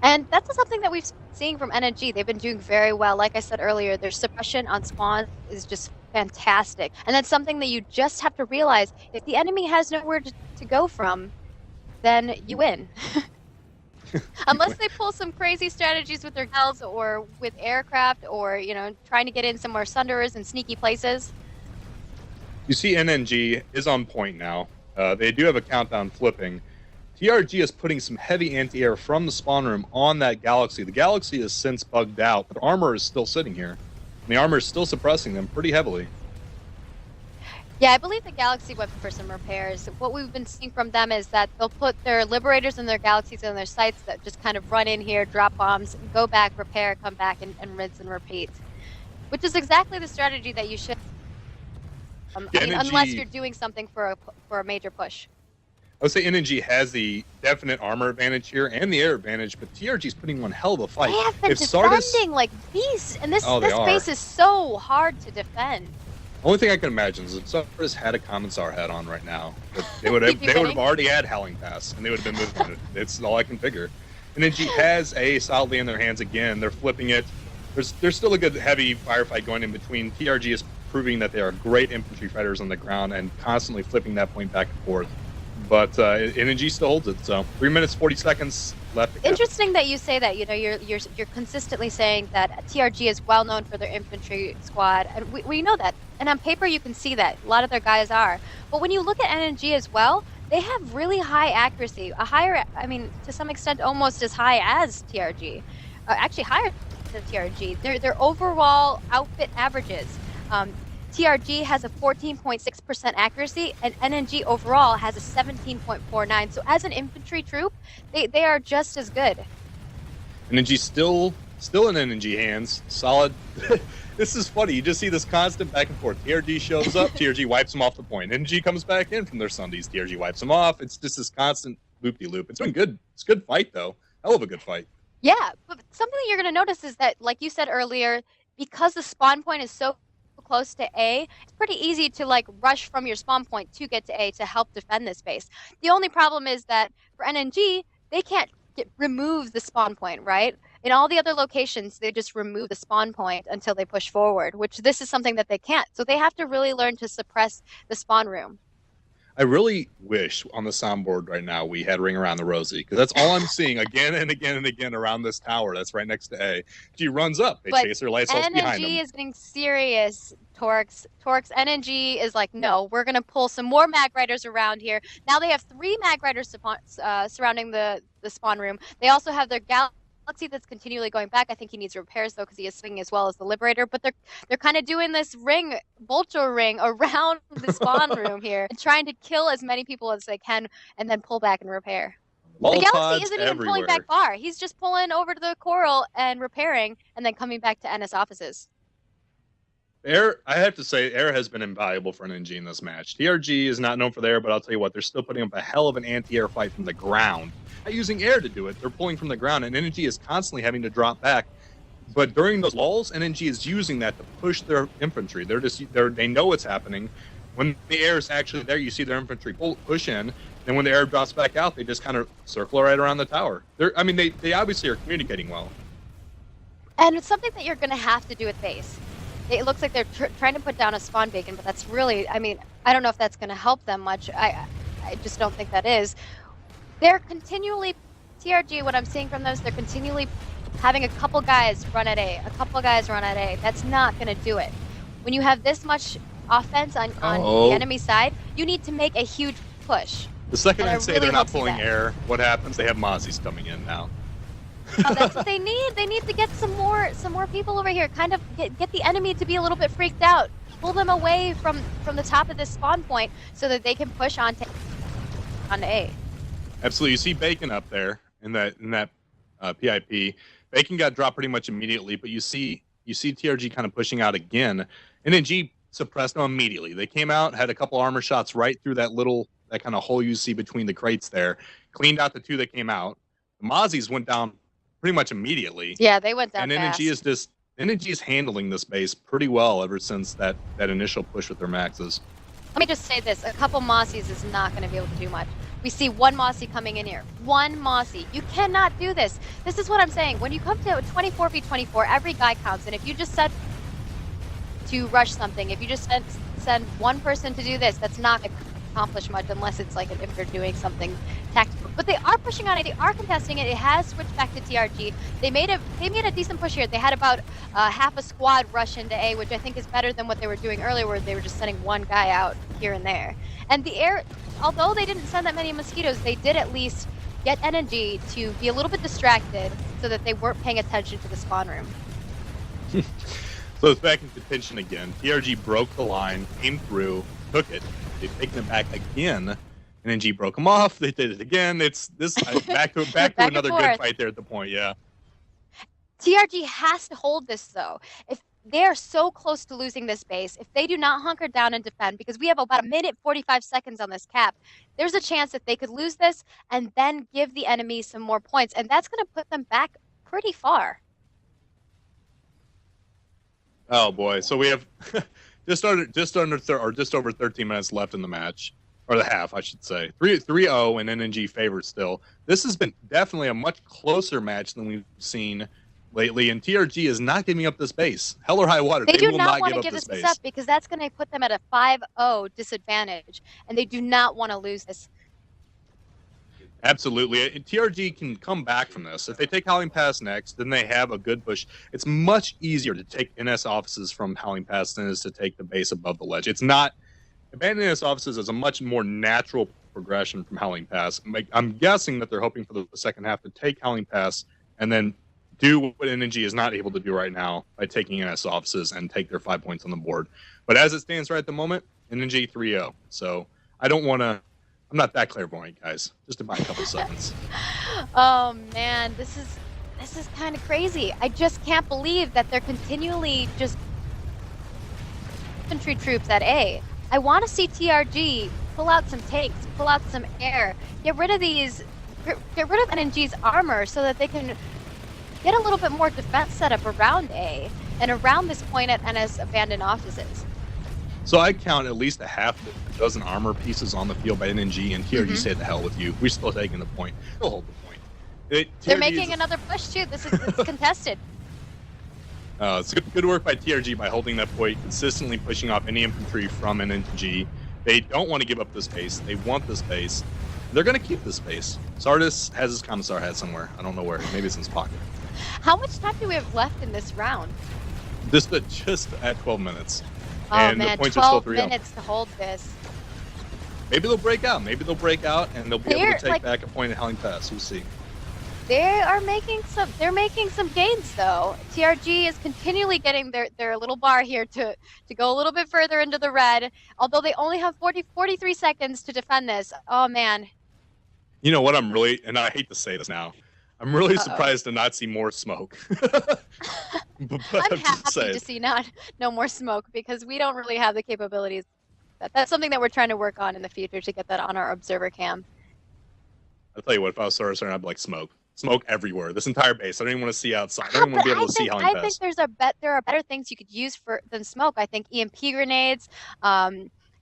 And that's something that we've seen from NNG. They've been doing very well. Like I said earlier, their suppression on spawn is just fantastic. And that's something that you just have to realize. If the enemy has nowhere to go from, then you win. Unless they pull some crazy strategies with their gals or with aircraft or, trying to get in some more Sunderers in sneaky places. You see NNG is on point now. They do have a countdown flipping. TRG is putting some heavy anti-air from the spawn room on that Galaxy. The Galaxy is since bugged out, but armor is still sitting here. And the armor is still suppressing them pretty heavily. Yeah, I believe the Galaxy went for some repairs. What we've been seeing from them is that they'll put their Liberators and their Galaxies on their sites that just kind of run in here, drop bombs, go back, repair, come back, and rinse and repeat. Which is exactly the strategy that you should... unless you're doing something for a major push. would say NNG has the definite armor advantage here and the air advantage, but TRG's putting one hell of a fight. They have been If defending like beasts, and this base is so hard to defend. Only thing I can imagine is if Sardis had a Commissar hat on right now, they would have already had Howling Pass, and they would have been moving it. It's all I can figure. NNG has A solidly in their hands again. They're flipping it. There's still a good heavy firefight going in between. TRG is proving that they are great infantry fighters on the ground and constantly flipping that point back and forth. But NNG still holds it. So 3 minutes 40 seconds left. Interesting that you say that. You know, you're consistently saying that TRG is well known for their infantry squad, and we know that. And on paper, you can see that a lot of their guys are. But when you look at NNG as well, they have really high accuracy, to some extent, almost as high as TRG, actually higher than TRG. Their overall outfit averages. TRG has a 14.6% accuracy, and NNG overall has a 17.49. So as an infantry troop, they are just as good. NNG still in NNG hands. Solid. This is funny. You just see this constant back and forth. TRG shows up. TRG wipes them off the point. NNG comes back in from their Sundays. TRG wipes them off. It's just this constant loop-de-loop. It's been good. It's a good fight, though. Hell of a good fight. Yeah, but something that you're going to notice is that, like you said earlier, because the spawn point is so close to A, it's pretty easy to like rush from your spawn point to get to A to help defend this base. The only problem is that for NNG, they can't remove the spawn point, right? In all the other locations, they just remove the spawn point until they push forward, which this is something that they can't. So they have to really learn to suppress the spawn room. I really wish on the soundboard right now we had Ring Around the Rosie, because that's all I'm seeing again and again and again around this tower that's right next to A. She runs up. They chase her light source behind them. NNG is getting serious, Torkz. NNG is like, no, we're going to pull some more Mag Riders around here. Now they have 3 Mag Riders surrounding the spawn room. They also have their Galaxy that's continually going back. I think he needs repairs, though, because he is swinging as well as the Liberator. But they're kind of doing this vulture ring around the spawn room here, and trying to kill as many people as they can, and then pull back and repair. The Galaxy isn't even pulling back far. He's just pulling over to the Coral and repairing, and then coming back to NS offices. Air, I have to say, Air has been invaluable for NNG in this match. TRG is not known for the air, but I'll tell you what, they're still putting up a hell of an anti-air fight from the ground. Not using air to do it, they're pulling from the ground, and NNG is constantly having to drop back. But during those lulls, NNG is using that to push their infantry. They know what's happening. When the air is actually there, you see their infantry push in. Then when the air drops back out, they just kind of circle right around the tower. They obviously are communicating well. And it's something that you're going to have to do at base. It looks like they're trying to put down a spawn beacon, but that's really, I don't know if that's going to help them much. I just don't think that is. They're continually, TRG, what I'm seeing from those, they're continually having a couple guys run at A, That's not going to do it. When you have this much offense on the enemy side, you need to make a huge push. The second I say they're not pulling air, what happens? They have Mozzies coming in now. That's what they need. They need to get some more people over here. Kind of get the enemy to be a little bit freaked out. Pull them away from the top of this spawn point so that they can push on A. Absolutely. You see Bacon up there in that PIP. Bacon got dropped pretty much immediately, but you see TRG kind of pushing out again. NNG suppressed them immediately. They came out, had a couple armor shots right through that kind of hole you see between the crates there, cleaned out the 2 that came out. The Mozzies went down pretty much immediately. Yeah, they went down and fast. NNG is handling this base pretty well ever since that initial push with their maxes. Let me just say this. A couple Mossies is not going to be able to do much. We see one Mossie coming in here. One Mossie. You cannot do this. This is what I'm saying. When you come to 24v24, every guy counts. And if you just said to rush something, if you just send one person to do this, that's not going to accomplish much unless it's like if they're doing something tactical. But they are pushing on it. They are contesting it. It has switched back to TRG. They made a decent push here. They had about half a squad rush into A, which I think is better than what they were doing earlier, where they were just sending one guy out here and there. And the air, although they didn't send that many mosquitoes, they did at least get NNG to be a little bit distracted so that they weren't paying attention to the spawn room. So it's back in contention again. TRG broke the line, came through, took it. They've taken it back again. NNG broke them off. They did it again. It's this back to another good fight there at the point. Yeah. TRG has to hold this though. they are so close to losing this base. If they do not hunker down and defend, because we have about 1:45 seconds on this cap, there's a chance that they could lose this and then give the enemy some more points, and that's going to put them back pretty far. Oh boy! So we have just over 13 minutes left in the match, or the half, I should say. 3-0 and NNG favored still. This has been definitely a much closer match than we've seen lately, and TRG is not giving up this base. Hell or high water, They do will not want give to give up this base. up because that's going to put them at a 5-0 disadvantage, and they do not want to lose this. Absolutely. TRG can come back from this. If they take Howling Pass next, then they have a good push. It's much easier to take NS offices from Howling Pass than it is to take the base above the ledge. It's not... Abandoning NS offices is a much more natural progression from Howling Pass. I'm guessing that they're hoping for the second half to take Howling Pass and then do what NNG is not able to do right now by taking NS offices and take their 5 points on the board. But as it stands right at the moment, NNG 3-0. So I don't want to... I'm not that clairvoyant, guys. Just to buy a couple seconds. Oh man, this is kind of crazy. I just can't believe that they're continually just infantry troops at A. I want to see TRG pull out some tanks, pull out some air, get rid of NNG's armor so that they can get a little bit more defense set up around A and around this point at NS abandoned offices. So I count at least a half a dozen armor pieces on the field by NNG, and TRG say the hell with you. We're still taking the point. They'll hold the point. They're making another push too. It's contested. It's good work by TRG by holding that point, consistently pushing off any infantry from NNG. They don't want to give up this base. They want this base. They're going to keep this base. Sardis has his commissar hat somewhere. I don't know where. Maybe it's in his pocket. How much time do we have left in this round? Just at 12 minutes. Oh and man, the points 12 are still 3-0. minutes to hold this. Maybe they'll break out. Maybe they'll break out and they'll be able to take back a point at Howling Pass. We'll see. They're making some gains though. TRG is continually getting their little bar here to go a little bit further into the red. Although they only have 43 seconds to defend this. Oh man. You know what I'm really, and I hate to say this now, I'm really surprised to not see more smoke. I'm happy to see no more smoke because we don't really have the capabilities. That's something that we're trying to work on in the future to get that on our observer cam. I'll tell you what, if I was Sardis, I'd be like smoke everywhere. This entire base. I don't even want to see outside. I don't even want to be able to see Howling Pass. I think there are better things you could use than smoke. I think EMP grenades,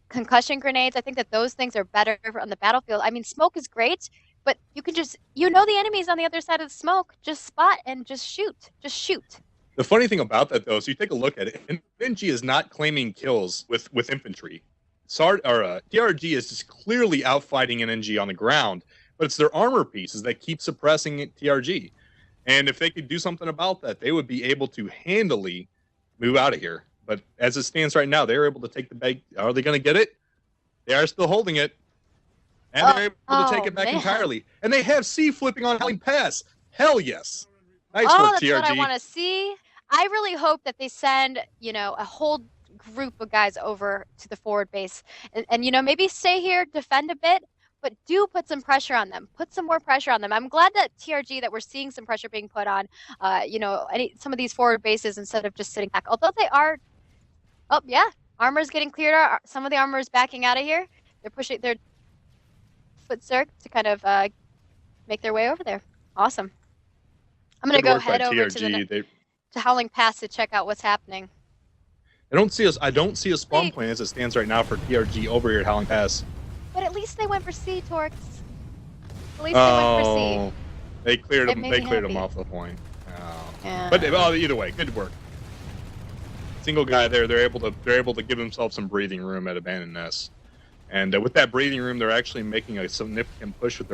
concussion grenades. I think that those things are better on the battlefield. I mean, smoke is great, but you can just, the enemy's on the other side of the smoke. Just spot and just shoot. Just shoot. The funny thing about that, though, is you take a look at it, NG is not claiming kills with infantry. TRG is just clearly outfighting NG on the ground, but it's their armor pieces that keep suppressing TRG. And if they could do something about that, they would be able to handily move out of here. But as it stands right now, they're able to take the bag. Are they going to get it? They are still holding it. And they're able to take it back entirely. And they have C flipping on Howling Pass. Hell yes. Nice work, that's TRG. What I want to see. I really hope that they send, a whole group of guys over to the forward base and maybe stay here, defend a bit, but do put some pressure on them. Put some more pressure on them. I'm glad that TRG, that we're seeing some pressure being put on, some of these forward bases instead of just sitting back. Although they are, armor's getting cleared out. Some of the armor is backing out of here. They're pushing their foot circ to kind of make their way over there. Awesome. I'm going to go head over to Howling Pass to check out what's happening. I don't see a spawn point as it stands right now for TRG over here at Howling Pass. But at least they went for C, Torkz. At least they went for C. They cleared him off the point. Oh. Yeah. But either way, good work. Single guy there, they're able to give themselves some breathing room at Abandoned Nest. And with that breathing room, they're actually making a significant push with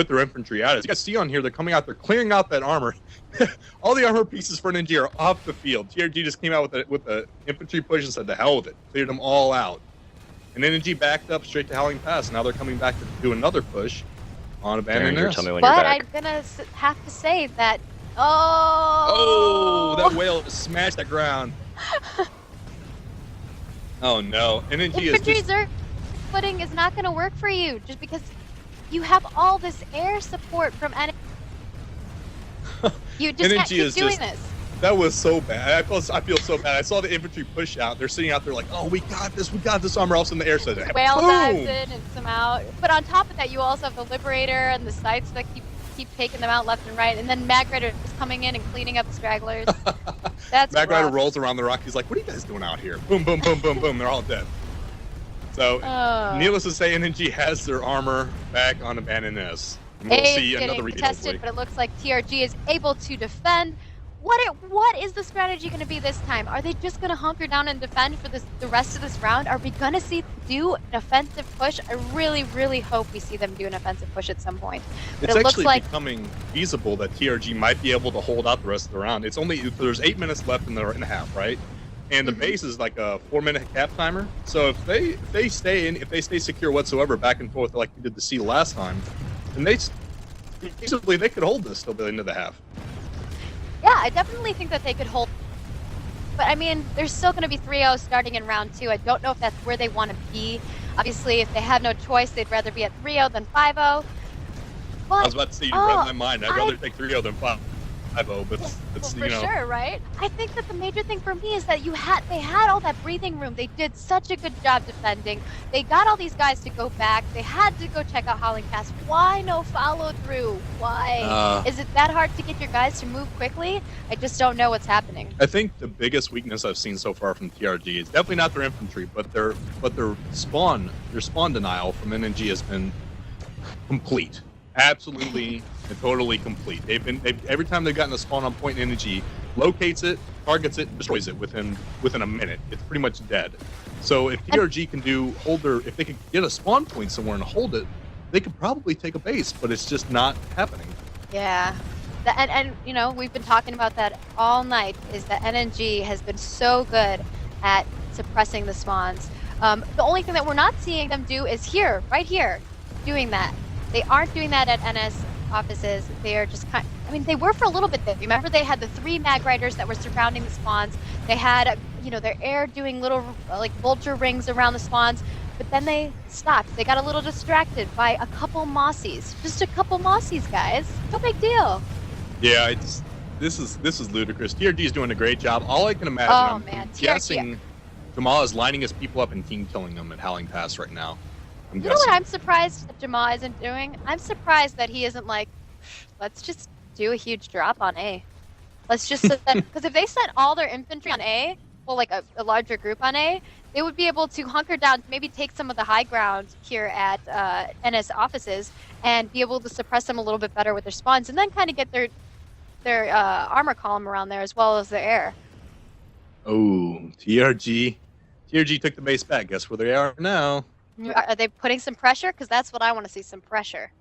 their infantry out. As you can see on here, they're coming out, they're clearing out that armor. All the armor pieces for NG are off the field. TRG just came out with the infantry push and said, the hell with it. Cleared them all out. And NG backed up straight to Howling Pass. Now they're coming back to do another push on Abandoned Nest. Tell me when you're back. I'm going to have to say that, that whale just smashed the ground. Oh no. Infantry's footing is not going to work for you just because you have all this air support from enemy. You just can't keep doing this. That was so bad. I feel so bad. I saw the infantry push out. They're sitting out there like, oh, we got this armor. Else in the air says, Whale boom! dives in and some out. But on top of that, you also have the Liberator and the sites that keep taking them out left and right. And then Mag Rider is coming in and cleaning up the stragglers. That's Mag Rider rough. rolls around the rock. He's like, what are you guys doing out here? Boom, boom, boom, boom, boom. They're all dead. So, needless to say, NNG has their armor back on Abandoned S. And we'll see another repeat, contested, but it looks like TRG is able to defend. What is the strategy going to be this time? Are they just going to hunker down and defend for the rest of this round? Are we going to see them do an offensive push? I really, really hope we see them do an offensive push at some point. But it's it actually looks like becoming feasible that TRG might be able to hold out the rest of the round. It's only there's 8 minutes left in the half, right? And the base is like a 4-minute cap timer. So if they stay secure whatsoever back and forth like we did the C last time, then feasibly they could hold this till the end of the half. yeah, I definitely think that they could hold. But I mean, there's still going to be 3-0 starting in round 2. I don't know if that's where they want to be. Obviously, if they have no choice, they'd rather be at 3-0 than 5-0. But, I was about to say, you read my mind. I'd rather take 3-0 than 5-0, but it's for sure, right? I think that the major thing for me is that they had all that breathing room. They did such a good job defending. They got all these guys to go back. They had to go check out Howling Pass. Why no follow through? Why? Is it that hard to get your guys to move quickly? I just don't know what's happening. I think the biggest weakness I've seen so far from TRG is definitely not their infantry, but their spawn denial from NNG has been complete. Absolutely and totally complete. Every time they've gotten a spawn on point, energy locates it, targets it, destroys it within a minute. It's pretty much dead. So if TRG can if they could get a spawn point somewhere and hold it, they could probably take a base, but it's just not happening. Yeah. And you know, we've been talking about that all night, is that NNG has been so good at suppressing the spawns. The only thing that we're not seeing them do is right here, doing that. They aren't doing that at NS offices. They are just they were for a little bit there. Remember, they had the 3 Mag Riders that were surrounding the spawns. They had, their air doing little, vulture rings around the spawns. But then they stopped. They got a little distracted by a couple Mossies. Just a couple Mossies, guys. No big deal. Yeah, this is ludicrous. TRG is doing a great job. All I can imagine, I'm guessing Jamal is lining his people up and team killing them at Howling Pass right now. You know what I'm surprised that Jamal isn't doing? I'm surprised that he isn't like, let's just do a huge drop on A. Let's just because if they sent all their infantry on A, well, like a larger group on A, they would be able to hunker down, maybe take some of the high ground here at NS offices, and be able to suppress them a little bit better with their spawns, and then kind of get their armor column around there as well as their air. Oh, TRG took the base back. Guess where they are now? Are they putting some pressure? Because that's what I want to see, some pressure.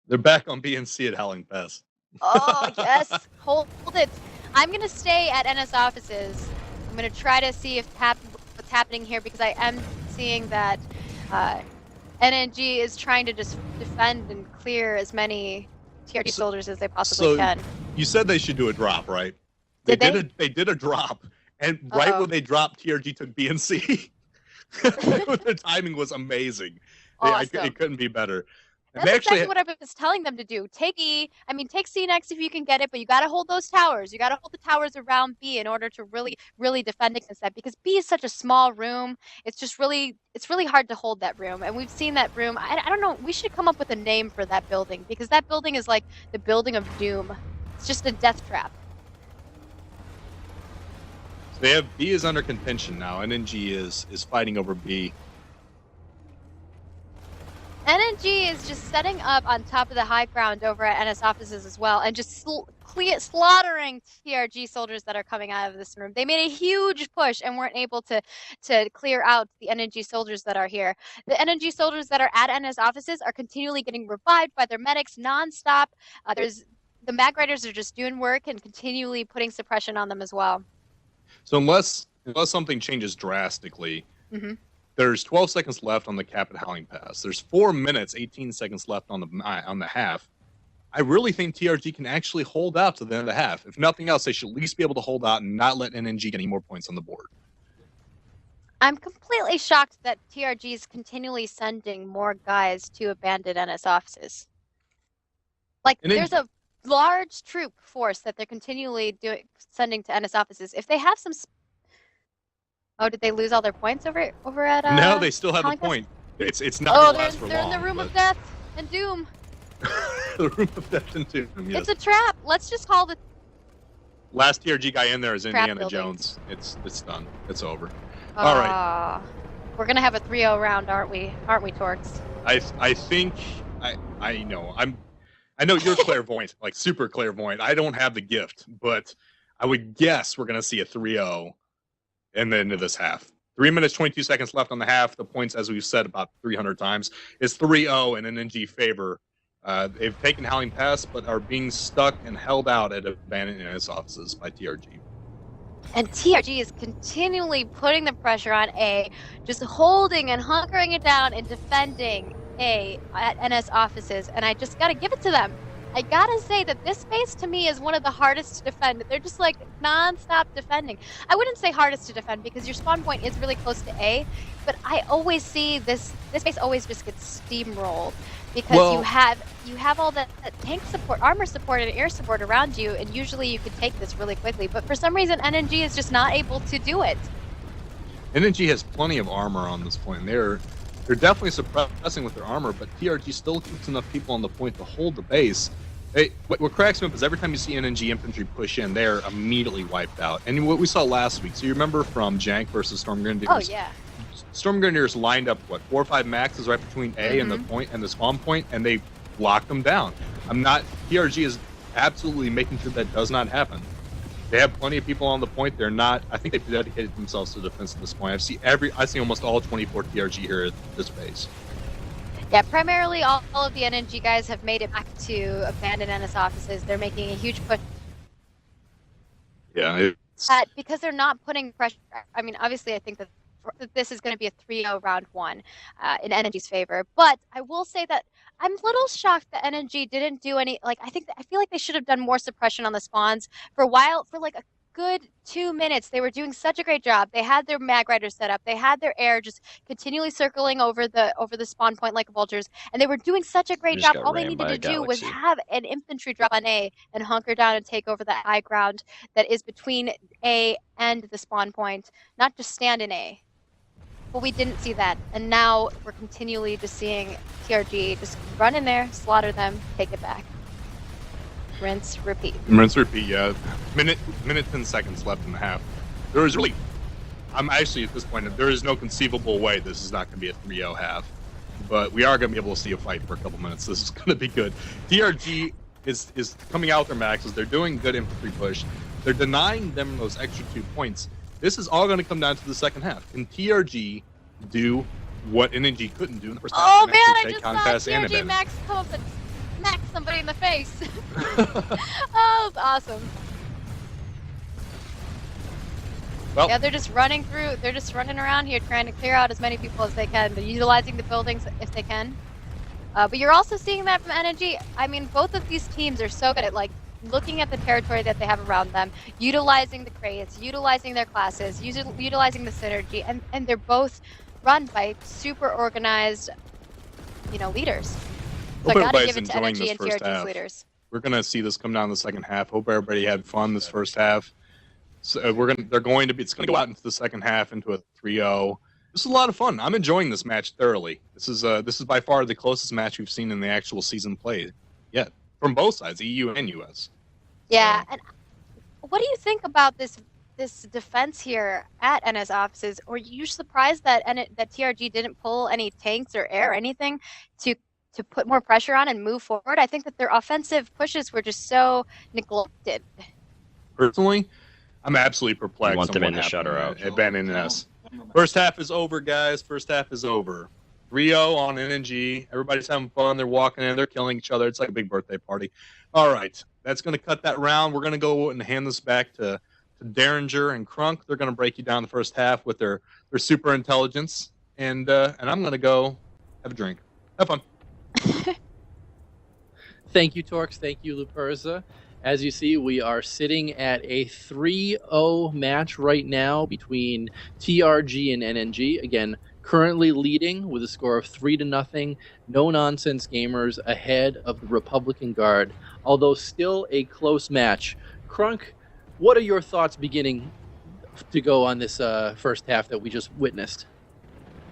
They're back on B and C at Howling Pass. Oh, yes. Hold it. I'm going to stay at NS offices. I'm going to try to see what's happening here, because I am seeing that NNG is trying to just defend and clear as many TRG soldiers as they possibly can. You said they should do a drop, right? They did a drop, and right when they dropped, TRG took B and C. The timing was amazing. Awesome. It couldn't be better. That's exactly what I was telling them to do. Take E. Take C next if you can get it, but you got to hold those towers. You got to hold the towers around B in order to really, really defend against that, because B is such a small room. It's really hard to hold that room, and we've seen that room. I don't know. We should come up with a name for that building, because that building is like the building of doom. It's just a death trap. They have B is under contention now. NNG is fighting over B. NNG is just setting up on top of the high ground over at NS offices as well, and just slaughtering TRG soldiers that are coming out of this room. They made a huge push and weren't able to clear out the NNG soldiers that are here. The NNG soldiers that are at NS offices are continually getting revived by their medics nonstop. The Mag Riders are just doing work and continually putting suppression on them as well. So unless something changes drastically, there's 12 seconds left on the cap at Howling Pass. There's 4 minutes, 18 seconds left on the half. I really think TRG can actually hold out to the end of the half. If nothing else, they should at least be able to hold out and not let NNG get any more points on the board. I'm completely shocked that TRG is continually sending more guys to abandoned NS offices. Like, large troop force that they're continually sending to NS offices. If they have some, oh, did they lose all their points over at? No, they still have a Klyka? point. It's not gonna last for they're long. in the room but... of death and doom. The room of death and doom. Yes. It's a trap. Let's just call the Last TRG guy in there is trap Indiana building. Jones. It's done. It's over. All right. We're gonna have a 3-0 round, aren't we? Aren't we, Torkz? I think I know. I know you're clairvoyant, like super clairvoyant. I don't have the gift, but I would guess we're gonna see a 3-0 in the end of this half. 3 minutes 22 seconds left on the half. The points, as we've said about 300 times, is 3-0 in NNG favor. They've taken Howling Pass, but are being stuck and held out at abandoned NS offices by TRG. And TRG is continually putting the pressure on A, just holding and hunkering it down and defending A at NS offices. And I just gotta give it to them. I gotta say that this space to me is one of the hardest to defend. They're just like non-stop defending. I wouldn't say hardest to defend because your spawn point is really close to A, but I always see this space always just gets steamrolled because you have all that tank support, armor support, and air support around you, and usually you could take this really quickly. But for some reason, NNG is just not able to do it. NNG has plenty of armor on this point. They're definitely suppressing with their armor, but TRG still keeps enough people on the point to hold the base. What cracks me up is every time you see NNG infantry push in, they're immediately wiped out. And what we saw last week, so you remember from Jank versus Storm Grenadiers? Oh, yeah. Storm Grenadiers lined up, 4 or 5 maxes right between A and the point and the spawn point, and they locked them down. TRG is absolutely making sure that does not happen. They have plenty of people on the point. They're not. I think they've dedicated themselves to defense at this point. I see almost all 24 TRG here at this base. Yeah, primarily all of the NNG guys have made it back to abandoned NS offices. They're making a huge push. Yeah. Because they're not putting pressure. I mean, obviously, I think that this is going to be a 3-0 round 1 in NNG's favor. But I will say that I'm a little shocked that NNG didn't do any. I feel like they should have done more suppression on the spawns for a while. For like a good 2 minutes, they were doing such a great job. They had their mag riders set up. They had their air just continually circling over the spawn point like vultures, and they were doing such a great job. All they needed to do was have an infantry drop on A and hunker down and take over that high ground that is between A and the spawn point, not just stand in A. But we didn't see that, and now we're continually just seeing TRG just run in there, slaughter them, take it back. Rinse, repeat. Rinse, repeat, yeah. Minute 10 seconds left in the half. I'm actually at this point, there is no conceivable way this is not going to be a 3-0 half. But we are going to be able to see a fight for a couple minutes. This is going to be good. TRG is coming out with their maxes. They're doing good infantry push. They're denying them those extra 2 points. This is all going to come down to the second half. Can TRG do what NNG couldn't do in the first half? Oh man, I just saw TRG Max come up and smack somebody in the face. Oh, it's awesome. Well, yeah, they're just running around here trying to clear out as many people as they can. They're utilizing the buildings if they can. But you're also seeing that from NNG. I mean, both of these teams are so good at looking at the territory that they have around them, utilizing the crates, utilizing their classes, utilizing the synergy, and they're both run by super organized, leaders. So I gotta give it to NNG and TRG's leaders. We're gonna see this come down in the second half. Hope everybody had fun this first half. So it's gonna go out into the second half into a 3-0. This is a lot of fun. I'm enjoying this match thoroughly. This is by far the closest match we've seen in the actual season played yet. From both sides, EU and US. Yeah, and what do you think about this defense here at NS offices? Were you surprised that TRG didn't pull any tanks or air or anything to put more pressure on and move forward? I think that their offensive pushes were just so neglected. Personally, I'm absolutely perplexed. You want them in the shutter out. Abandoned NS. First half is over, guys. First half is over. 3-0 on NNG. Everybody's having fun. They're walking in. They're killing each other. It's like a big birthday party. All right. That's going to cut that round. We're going to go and hand this back to Deringer and Krunk. They're going to break you down the first half with their super intelligence. And I'm going to go have a drink. Have fun. Thank you, Torkz. Thank you, Luperza. As you see, we are sitting at a 3-0 match right now between TRG and NNG. Again, currently leading with a score of 3-0. No nonsense gamers ahead of the Republican Guard although still a close match. Krunk, what are your thoughts beginning to go on this first half that we just witnessed?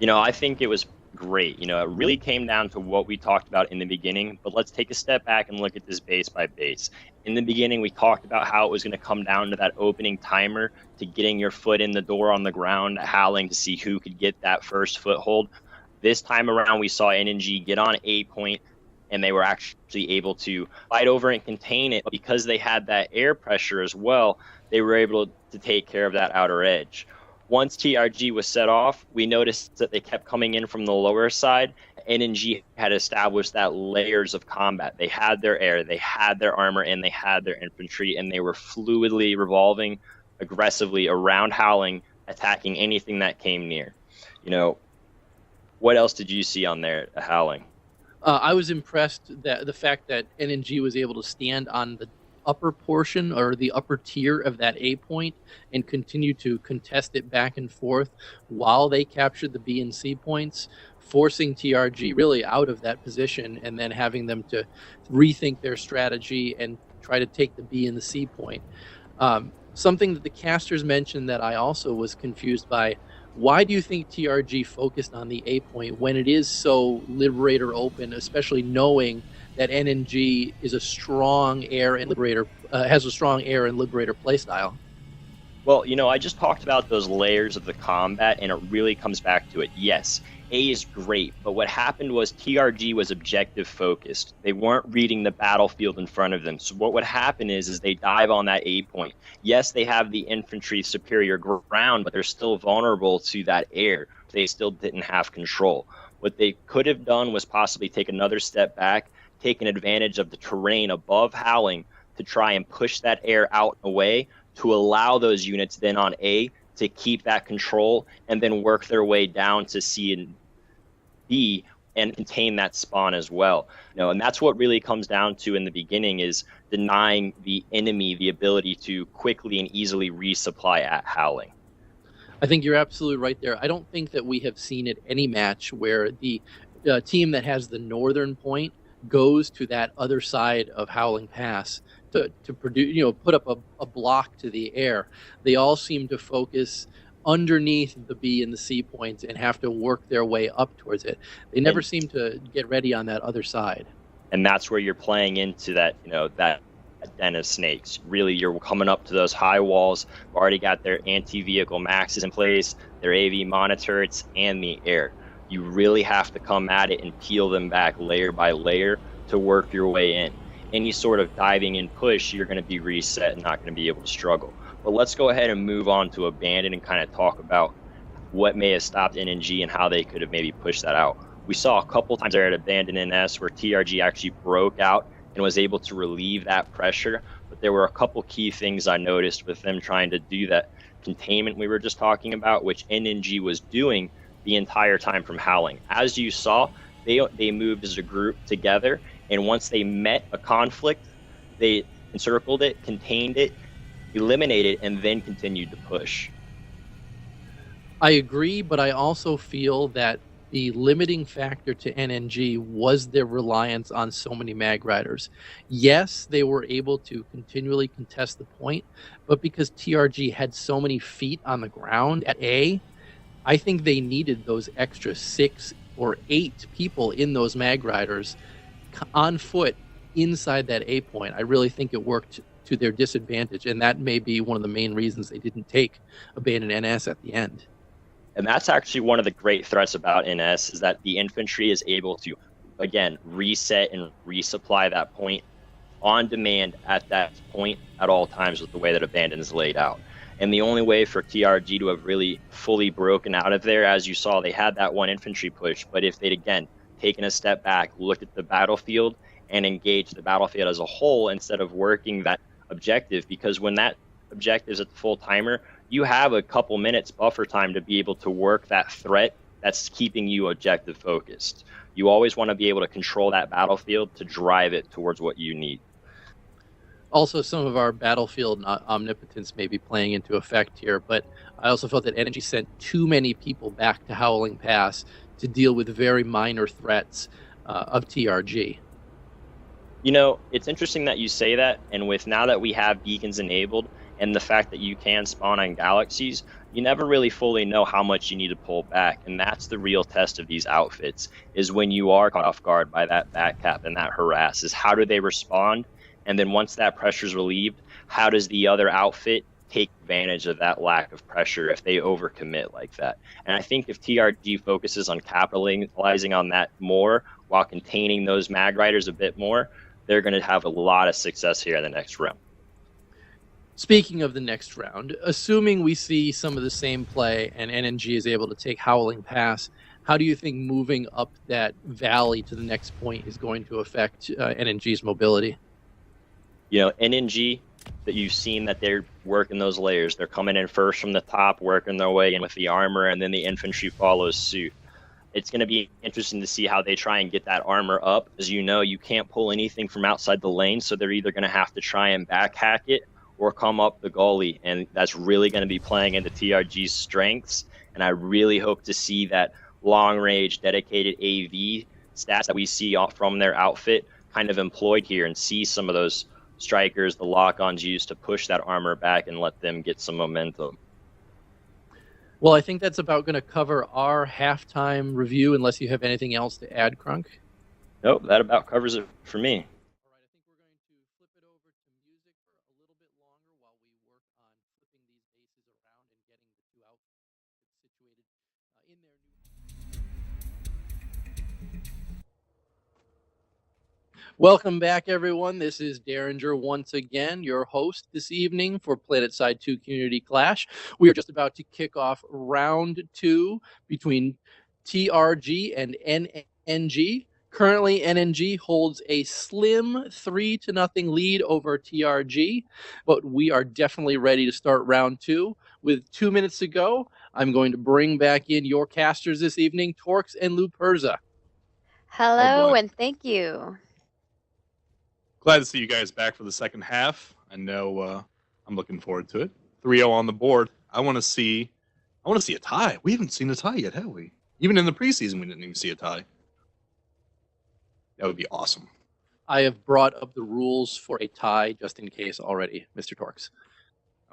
I think it was great. It really came down to what we talked about in the beginning, but let's take a step back and look at this base by base. In the beginning, we talked about how it was going to come down to that opening timer, to getting your foot in the door on the ground, howling to see who could get that first foothold. This time around, we saw NNG get on A point, and they were actually able to fight over and contain it. But because they had that air pressure as well, they were able to take care of that outer edge. Once TRG was set off, we noticed that they kept coming in from the lower side. NNG had established that layers of combat. They had their air, they had their armor, and they had their infantry, and they were fluidly revolving aggressively around Howling, attacking anything that came near. What else did you see on there, Howling? I was impressed that the fact that NNG was able to stand on the upper portion or the upper tier of that A point and continue to contest it back and forth while they captured the B and C points, forcing TRG really out of that position and then having them to rethink their strategy and try to take the B and the C point. Something that the casters mentioned that I also was confused by: why do you think TRG focused on the A point when it is so Liberator open, especially knowing that NNG is a strong air and Liberator, has a strong air and Liberator playstyle? Well, I just talked about those layers of the combat, and it really comes back to it. Yes, A is great, but what happened was TRG was objective focused. They weren't reading the battlefield in front of them. So what would happen is they dive on that A point. Yes, they have the infantry superior ground, but they're still vulnerable to that air. They still didn't have control. What they could have done was possibly take another step back, taken advantage of the terrain above Howling to try and push that air out away to allow those units then on A to keep that control and then work their way down to C and B and contain that spawn as well. And that's what really comes down to in the beginning, is denying the enemy the ability to quickly and easily resupply at Howling. I think you're absolutely right there. I don't think that we have seen at any match where the team that has the northern point goes to that other side of Howling Pass to produce, put up a block to the air. They all seem to focus underneath the B and the C points and have to work their way up towards it. They never seem to get ready on that other side. And that's where you're playing into that, that den of snakes. Really, you're coming up to those high walls. They've already got their anti-vehicle maxes in place, their AV monitors, and the air. You really have to come at it and peel them back layer by layer to work your way in. Any sort of diving in push, you're going to be reset and not going to be able to struggle. But let's go ahead and move on to Abandon and kind of talk about what may have stopped NNG and how they could have maybe pushed that out. We saw a couple times there at Abandon NS where TRG actually broke out and was able to relieve that pressure. But there were a couple key things I noticed with them trying to do that containment we were just talking about, which NNG was doing the entire time from Howling. As you saw, they moved as a group together, and once they met a conflict, they encircled it, contained it, eliminated it, and then continued to push. I agree, but I also feel that the limiting factor to NNG was their reliance on so many mag riders. Yes, they were able to continually contest the point, but because TRG had so many feet on the ground at A, I think they needed those extra 6 or 8 people in those mag riders on foot inside that A point. I really think it worked to their disadvantage, and that may be one of the main reasons they didn't take Abandon NS at the end. And that's actually one of the great threats about NS, is that the infantry is able to, again, reset and resupply that point on demand at that point at all times with the way that Abandon is laid out. And the only way for TRG to have really fully broken out of there, as you saw, they had that one infantry push, but if they'd, again, taken a step back, looked at the battlefield, and engaged the battlefield as a whole instead of working that objective, because when that objective is at the full timer, you have a couple minutes buffer time to be able to work that threat that's keeping you objective focused. You always want to be able to control that battlefield to drive it towards what you need. Also, some of our battlefield omnipotence may be playing into effect here, but I also felt that NNG sent too many people back to Howling Pass to deal with very minor threats of TRG. You know, it's interesting that you say that, and with now that we have beacons enabled and the fact that you can spawn on galaxies, you never really fully know how much you need to pull back, and that's the real test of these outfits, is when you are caught off guard by that back cap and that harass, is how do they respond, and then once that pressure is relieved, how does the other outfit take advantage of that lack of pressure if they overcommit like that. And I think if TRG focuses on capitalizing on that more while containing those mag riders a bit more, they're going to have a lot of success here in the next round. Speaking of the next round, assuming we see some of the same play and NNG is able to take Howling Pass, how do you think moving up that valley to the next point is going to affect NNG's mobility? You know, NNG, that you've seen that they're working those layers. They're coming in first from the top, working their way in with the armor, and then the infantry follows suit. It's going to be interesting to see how they try and get that armor up. As you know, you can't pull anything from outside the lane, so they're either going to have to try and backhack it or come up the gully, and that's really going to be playing into TRG's strengths. And I really hope to see that long-range dedicated AV stats that we see from their outfit kind of employed here, and see some of those strikers, the lock-ons used to push that armor back and let them get some momentum. Well, I think that's about going to cover our halftime review, unless you have anything else to add, Krunk. Nope, that about covers it for me. All right, I think we're going to flip it over to music for a little bit longer while we work on flipping these bases around and getting the two outfits situated in their new... Welcome back, everyone. This is Deringer once again, your host this evening for PlanetSide 2 Community Clash. We are just about to kick off round 2 between TRG and NNG. Currently, NNG holds a slim 3-0 lead over TRG, but we are definitely ready to start round 2. With 2 minutes to go, I'm going to bring back in your casters this evening, Torkz and Luperza. Hello, and thank you. Glad to see you guys back for the second half. I know I'm looking forward to it. 3-0 on the board. I want to see a tie. We haven't seen a tie yet, have we? Even in the preseason, we didn't even see a tie. That would be awesome. I have brought up the rules for a tie just in case already, Mr. Torkz.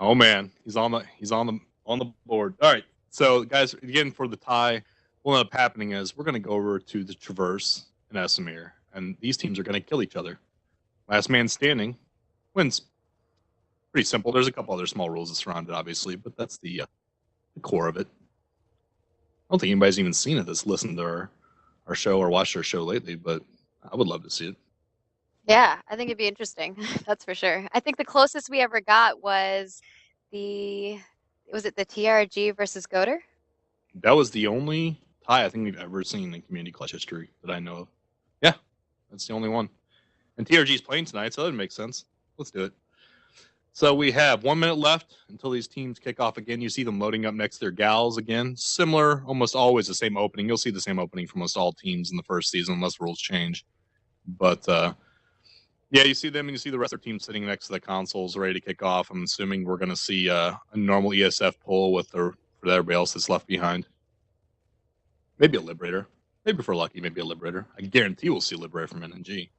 Oh man, he's on the board. All right, so guys, again for the tie, what will end up happening is we're going to go over to the Traverse and Esamir, and these teams are going to kill each other. Last man standing wins. Pretty simple. There's a couple other small rules that surround it, obviously, but that's the core of it. I don't think anybody's even seen it that's listened to our show or watched our show lately, but I would love to see it. Yeah, I think it'd be interesting. That's for sure. I think the closest we ever got was the TRG versus Goater? That was the only tie I think we've ever seen in Community Clash history that I know of. Yeah, that's the only one. And TRG's playing tonight, so that would make sense. Let's do it. So we have 1 minute left until these teams kick off again. You see them loading up next to their gals again. Similar, almost always the same opening. You'll see the same opening from almost all teams in the first season unless rules change. But, yeah, you see them and you see the rest of their team sitting next to the consoles ready to kick off. I'm assuming we're going to see a normal ESF pull for everybody else that's left behind. Maybe a Liberator. Maybe if we're lucky, maybe a Liberator. I guarantee we'll see a Liberator from NNG.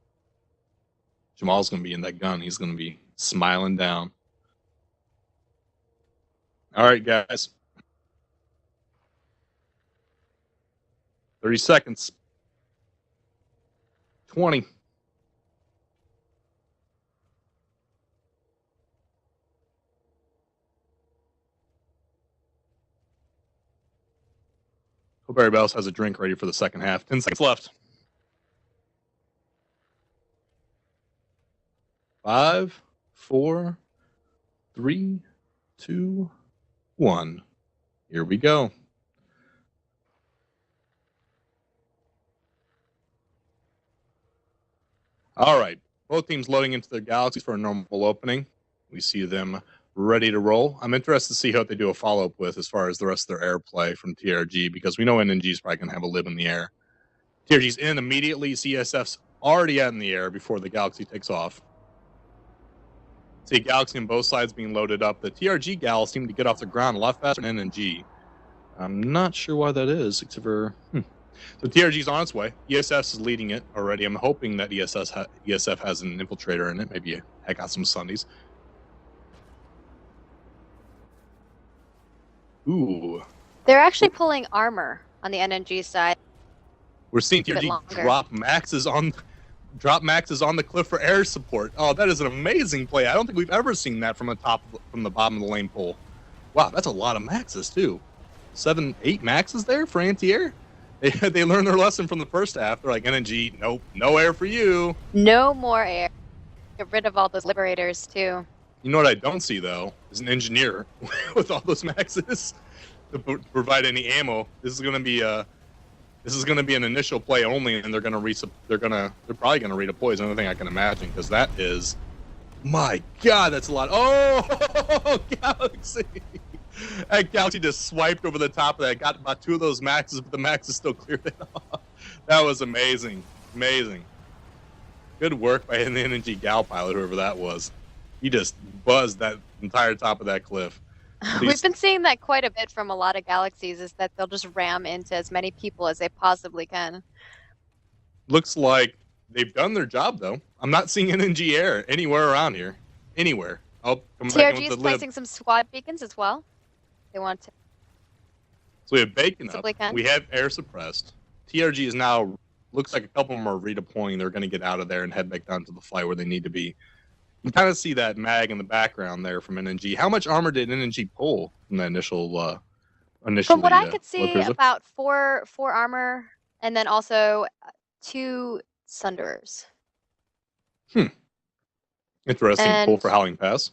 Jamal's going to be in that gun. He's going to be smiling down. All right, guys. 30 seconds. 20. Hope everybody else has a drink ready for the second half. 10 seconds left. 5, 4, 3, 2, 1. Here we go. All right. Both teams loading into their galaxies for a normal opening. We see them ready to roll. I'm interested to see what they do a follow-up with as far as the rest of their airplay from TRG, because we know NNG is probably going to have a lib in the air. TRG's in immediately. CSF's already out in the air before the galaxy takes off. See Galaxy on both sides being loaded up. The TRG gals seem to get off the ground a lot faster than NNG. I'm not sure why that is, except for So TRG's on its way. ESS is leading it already. I'm hoping that ESF has an infiltrator in it. Maybe heck out some Sundays. Ooh. They're actually pulling armor on the NNG side. We're seeing TRG drop maxes on the cliff for air support. Oh, that is an amazing play. I don't think we've ever seen that from the bottom of the lane pull. Wow, that's a lot of maxes too. 7, 8 maxes there for anti-air. They learned their lesson from the first half. They're like, NNG, nope, no air for you. No more air. Get rid of all those liberators too. You know what I don't see though is an engineer with all those maxes to provide any ammo. This is gonna be an initial play only, and they're probably gonna redeploy. Is the only thing I can imagine, because that is, my God, that's a lot. Oh, Galaxy! That Galaxy just swiped over the top of that. Got about 2 of those maxes, but the maxes still cleared it off. That was amazing, amazing. Good work by the NNG Gal pilot, whoever that was. He just buzzed that entire top of that cliff. We've been seeing that quite a bit from a lot of Galaxies, is that they'll just ram into as many people as they possibly can. Looks like they've done their job, though. I'm not seeing NNG air anywhere around here. Anywhere. I'll come back TRG with is placing some squad beacons as well. They want to. So we have bacon up. Can. We have air suppressed. TRG is now, looks like a couple of them are redeploying. They're going to get out of there and head back down to the flight where they need to be. You can kind of see that mag in the background there from NNG. How much armor did NNG pull from the initial? From what I could see, about 4 armor, and then also 2 Sunderers. Interesting pull for Howling Pass.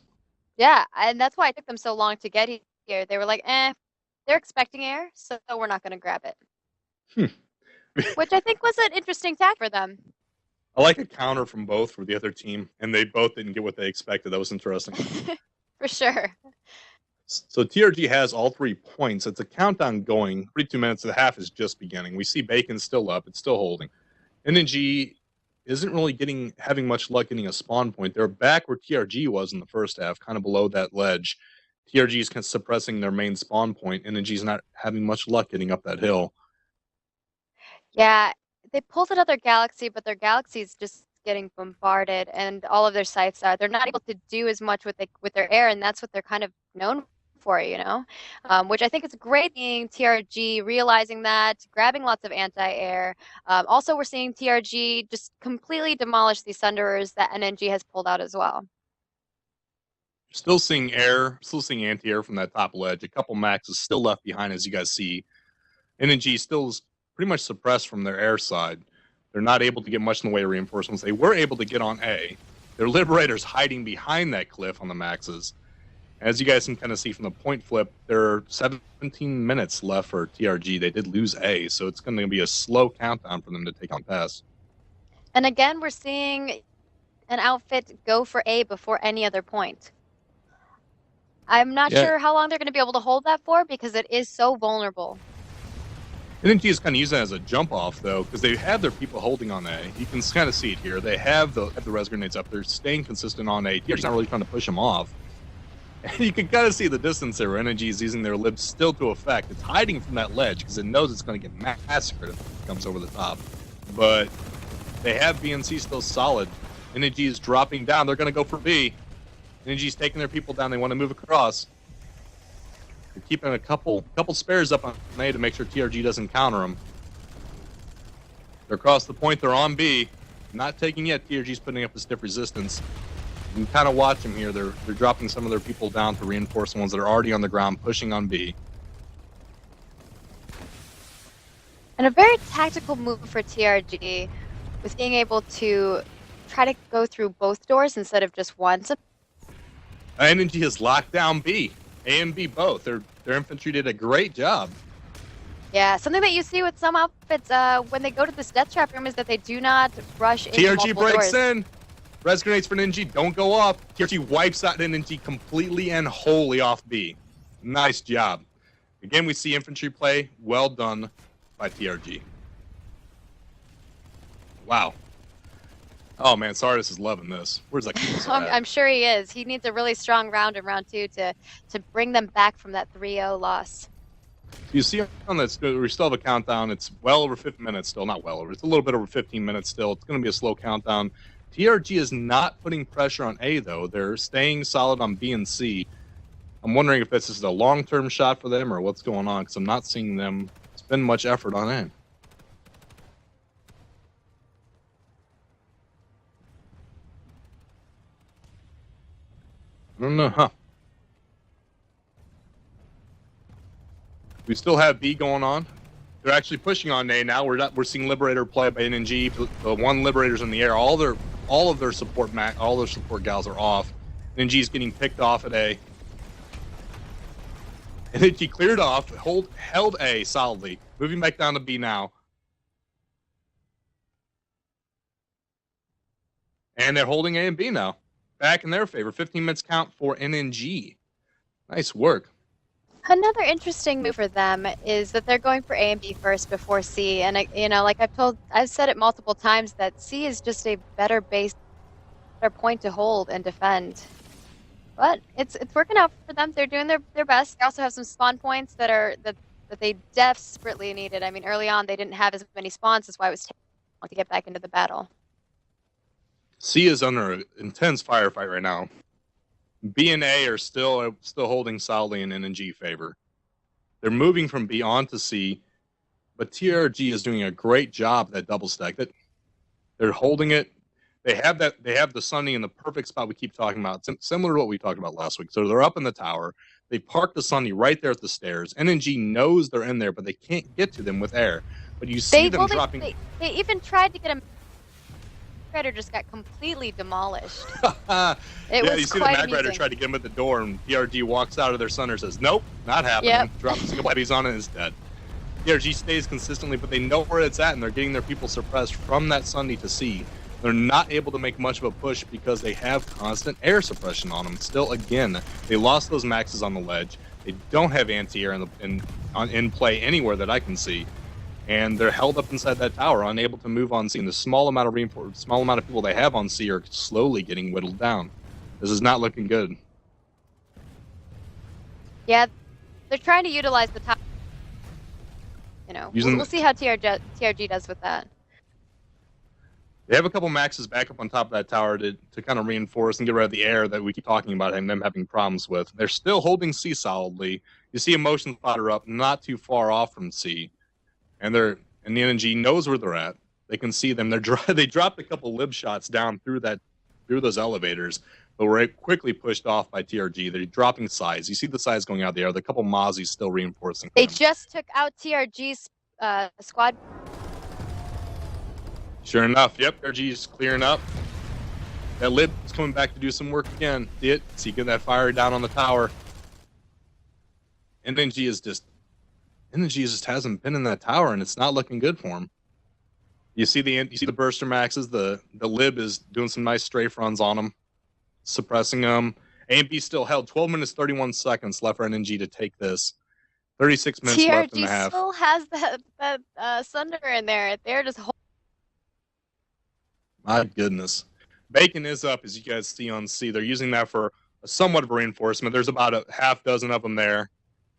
Yeah, and that's why it took them so long to get here. They were like, they're expecting air, so we're not going to grab it. Which I think was an interesting tack for them. I like a counter from both for the other team, and they both didn't get what they expected. That was interesting. For sure. So TRG has all 3 points. It's a countdown going. 32 minutes of the half is just beginning. We see Bacon still up. It's still holding. NNG isn't really having much luck getting a spawn point. They're back where TRG was in the first half, kind of below that ledge. TRG is kind of suppressing their main spawn point. NNG's not having much luck getting up that hill. Yeah, they pulled another Galaxy, but their Galaxy's just getting bombarded, and all of their sites they're not able to do as much with their air, and that's what they're kind of known for, which I think is great, being TRG realizing that, grabbing lots of anti-air. Also, we're seeing TRG just completely demolish these Sunderers that NNG has pulled out as well. Still seeing air, still seeing anti-air from that top ledge. A couple maxes still left behind, as you guys see. NNG still is pretty much suppressed from their air side. They're not able to get much in the way of reinforcements. They were able to get on A. Their Liberators hiding behind that cliff on the maxes. As you guys can kind of see from the point flip, there are 17 minutes left for TRG. They did lose A, so it's going to be a slow countdown for them to take on pass. And again, we're seeing an outfit go for A before any other point. I'm not sure how long they're going to be able to hold that for, because it is so vulnerable. NNG is kind of using that as a jump off, though, because they have their people holding on A. You can kind of see it here. They have the res grenades up. They're staying consistent on A. TRG's not really trying to push them off. And you can kind of see the distance there where NNG is using their libs still to effect. It's hiding from that ledge because it knows it's going to get massacred if it comes over the top. But they have BNC still solid. NNG is dropping down. They're going to go for B. NNG's taking their people down. They want to move across. They're keeping a couple spares up on A to make sure TRG doesn't counter them. They're across the point. They're on B. Not taking yet. TRG's putting up a stiff resistance. You can kind of watch them here. They're dropping some of their people down to reinforce the ones that are already on the ground, pushing on B. And a very tactical move for TRG with being able to try to go through both doors instead of just one. NNG has locked down B. A and B both. Their infantry did a great job. Yeah, something that you see with some outfits when they go to this death trap room is that they do not rush into TRG breaks doors. in. Res grenades for NNG don't go off. TRG wipes out NNG completely and wholly off B. Nice job. Again, we see infantry play. Well done by TRG. Wow. Oh man, Sardis is loving this. Where's that? I'm sure he is. He needs a really strong round in round 2 to bring them back from that 3-0 loss. You see on this, we still have a countdown. It's well over 50 minutes still. Not well over. It's a little bit over 15 minutes still. It's going to be a slow countdown. TRG is not putting pressure on A, though. They're staying solid on B and C. I'm wondering if this is a long-term shot for them or what's going on, because I'm not seeing them spend much effort on A. I don't know, huh? We still have B going on. They're actually pushing on A now. We're seeing Liberator play by NNG. The one Liberator's in the air. All of their support gals are off. NNG's getting picked off at A. NNG cleared off, held A solidly. Moving back down to B now. And they're holding A and B now. Back in their favor. 15 minutes count for NNG. Nice work. Another interesting move for them is that they're going for A and B first before C, and like I've said it multiple times that C is just a better base, better point to hold and defend. But it's working out for them. They're doing their best. They also have some spawn points that they desperately needed. I mean, early on they didn't have as many spawns. That's why it was taking long to get back into the battle. C is under an intense firefight right now. B and A are still holding solidly in NNG favor. They're moving from B on to C, but TRG is doing a great job at that double stack. That they're holding it. They have the Sunny in the perfect spot we keep talking about, similar to what we talked about last week. So they're up in the tower. They park the Sunny right there at the stairs. NNG knows they're in there, but they can't get to them with air. But you see them dropping. They even tried to get a Rider just got completely demolished. You see the Mag Rider try to get him at the door, and TRG walks out of their Sunner and says, nope, not happening. Yep. Drops a single heavies on it and is dead. TRG stays consistently, but they know where it's at, and they're getting their people suppressed from that Sunday to C. They're not able to make much of a push because they have constant air suppression on them. Still, again, they lost those maxes on the ledge. They don't have anti-air in play anywhere that I can see. And they're held up inside that tower, unable to move on C. And the small amount of people they have on C are slowly getting whittled down. This is not looking good. Yeah, they're trying to utilize the top. We'll see how TRG does with that. They have a couple maxes back up on top of that tower to kind of reinforce and get rid of the air that we keep talking about them having problems with. They're still holding C solidly. You see a motion spotter up not too far off from C. And the NNG knows where they're at. They can see them. They dropped a couple lib shots down through those elevators, but were quickly pushed off by TRG. They're dropping size. You see the size going out there. The couple Mozzies still reinforcing. They just took out TRG's squad. Sure enough, yep, TRG's clearing up. That lib is coming back to do some work again. See it? See, get that fire down on the tower. NNG just hasn't been in that tower, and it's not looking good for him. You see the burster maxes. The lib is doing some nice strafe runs on them, suppressing them. A and B still held. 12 minutes 31 seconds left for NNG to take this. 36 minutes left in the half. TRG still has that Sunder in there. They're just. My goodness, Bacon is up, as you guys see on C. They're using that for somewhat of a reinforcement. There's about a half dozen of them there.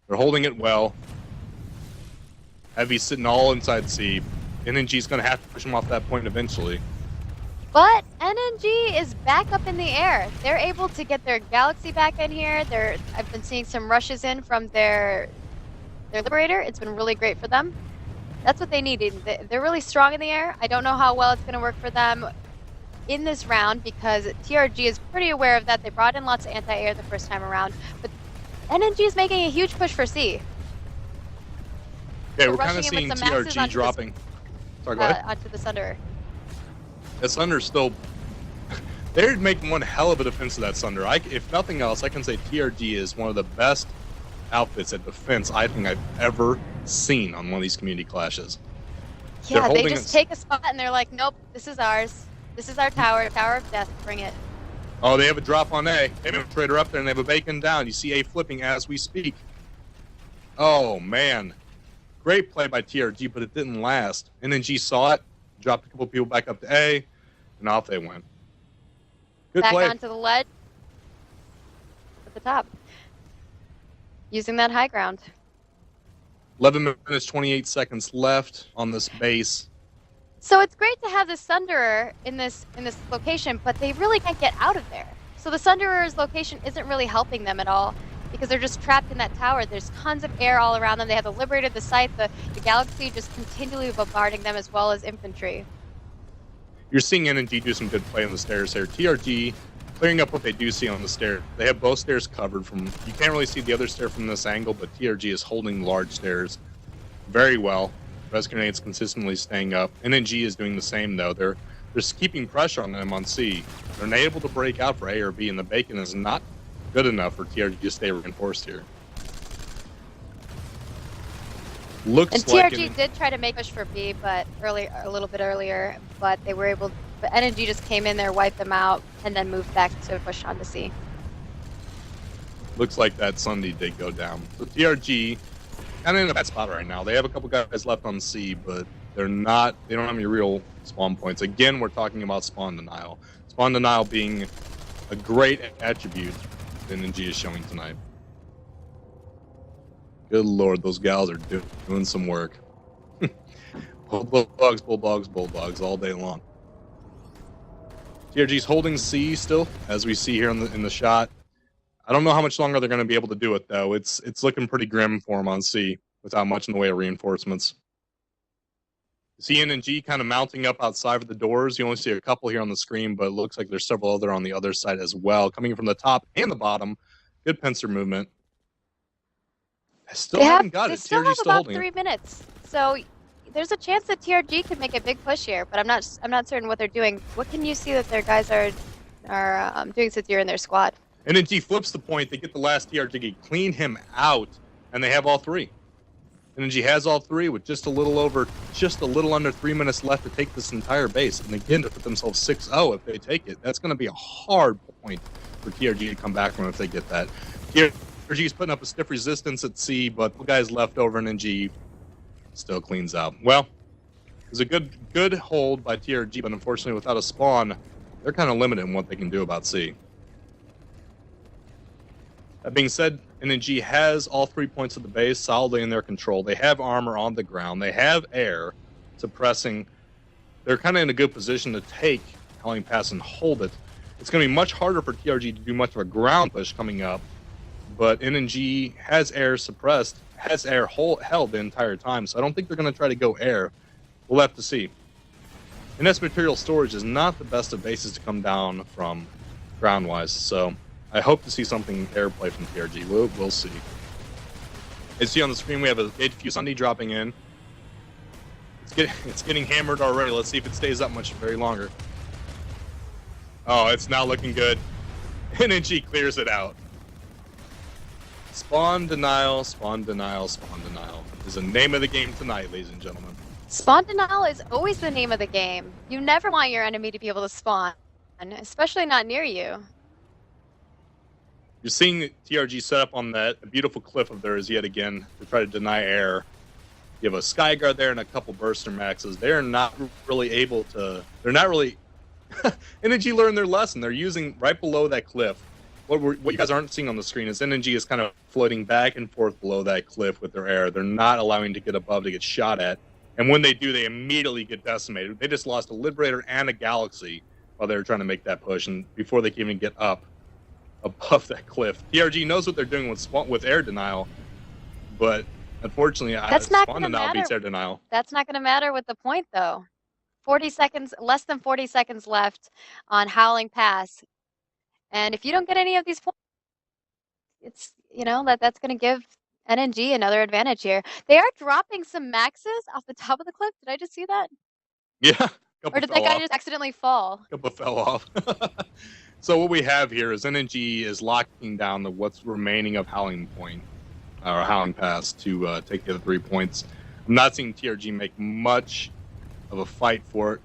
They're holding it well. Heavy sitting all inside C. NNG's going to have to push them off that point eventually. But NNG is back up in the air. They're able to get their Galaxy back in here. I've been seeing some rushes in from their Liberator. It's been really great for them. That's what they needed. They're really strong in the air. I don't know how well it's going to work for them in this round because TRG is pretty aware of that. They brought in lots of anti-air the first time around. But NNG is making a huge push for C. Yeah, we're kind of seeing TRG dropping. Sorry, go ahead. Onto the Sunder. That Sunder's still... They're making one hell of a defense of that Sunder. If nothing else, I can say TRG is one of the best outfits at defense I think I've ever seen on one of these community clashes. Yeah, they just take a spot and they're like, nope, this is ours. This is our tower, Tower of Death, bring it. Oh, they have a drop on A. They have a trader up there and they have a Bacon down. You see A flipping as we speak. Oh, man. Great play by TRG, but it didn't last. NNG saw it, dropped a couple people back up to A, and off they went. Good back play. Onto the ledge at the top. Using that high ground. 11 minutes, 28 seconds left on this base. So it's great to have the Sunderer in this location, but they really can't get out of there. So the Sunderer's location isn't really helping them at all because they're just trapped in that tower. There's tons of air all around them. They have liberated the site. The Galaxy just continually bombarding them as well as infantry. You're seeing NNG do some good play on the stairs here. TRG clearing up what they do see on the stair. They have both stairs covered from. You can't really see the other stair from this angle, but TRG is holding large stairs very well. Res grenades consistently staying up. NNG is doing the same though. They're keeping pressure on them on C. They're not able to break out for A or B, and the bacon is not good enough for TRG to stay reinforced here. Looks and like TRG did try to make push for B, but a little bit earlier, but they were able. But NNG just came in there, wiped them out, and then moved back to push on to C. Looks like that Sunday did go down. So TRG kind of in a bad spot right now. They have a couple guys left on C, but they don't have any real spawn points. Again, we're talking about spawn denial. Spawn denial being a great attribute that NNG is showing tonight. Good lord, those gals are doing some work. Bulldogs all day long. TRG's holding C still, as we see here in the shot. I don't know how much longer they're going to be able to do it, though. It's looking pretty grim for them on C without much in the way of reinforcements. See NNG kind of mounting up outside of the doors. You only see a couple here on the screen, but it looks like there's several other on the other side as well, coming from the top and the bottom. Good pincer movement. I still haven't got it. They still TRG's have still about holding 3 it. minutes, so there's a chance that TRG could make a big push here. But I'm not certain what they're doing. What can you see that their guys are doing since you're in their squad? NNG flips the point. They get the last TRG, clean him out, and they have all three. NNG has all three with just a little under 3 minutes left to take this entire base. And again, to put themselves 6-0 if they take it. That's going to be a hard point for TRG to come back from if they get that. TRG is putting up a stiff resistance at C, but the guys left over, and NNG still cleans out. Well, it was a good hold by TRG, but unfortunately without a spawn, they're kind of limited in what they can do about C. That being said, NNG has all 3 points of the base solidly in their control. They have armor on the ground. They have air suppressing. They're kind of in a good position to take Howling Pass and hold it. It's going to be much harder for TRG to do much of a ground push coming up, but NNG has air suppressed, has air held the entire time, so I don't think they're going to try to go air. We'll have to see. NS material storage is not the best of bases to come down from ground-wise, so I hope to see something airplay from TRG. We'll see. As you see on the screen, we have a Gauge Fuse Sunday dropping in. It's getting hammered already. Let's see if it stays up much very longer. Oh, it's not looking good. NNG clears it out. Spawn denial is the name of the game tonight, ladies and gentlemen. Spawn denial is always the name of the game. You never want your enemy to be able to spawn, especially not near you. You're seeing TRG set up on that beautiful cliff of theirs yet again to try to deny air. You have a Skyguard there and a couple Burster Maxes. They're not really able to... They're not really... NNG learned their lesson. They're using right below that cliff. What you guys aren't seeing on the screen is NNG is kind of floating back and forth below that cliff with their air. They're not allowing to get above to get shot at. And when they do, they immediately get decimated. They just lost a Liberator and a Galaxy while they were trying to make that push, and before they can even get up above that cliff. TRG knows what they're doing with air denial, but unfortunately, spawn denial beats air denial. That's not going to matter with the point, though. 40 seconds, less than 40 seconds left on Howling Pass. And if you don't get any of these points, it's, that's going to give NNG another advantage here. They are dropping some maxes off the top of the cliff. Did I just see that? Yeah. Or did that guy just accidentally fall? A couple fell off. So what we have here is NNG is locking down what's remaining of Howling Point, or Howling Pass, to take the other 3 points. I'm not seeing TRG make much of a fight for it.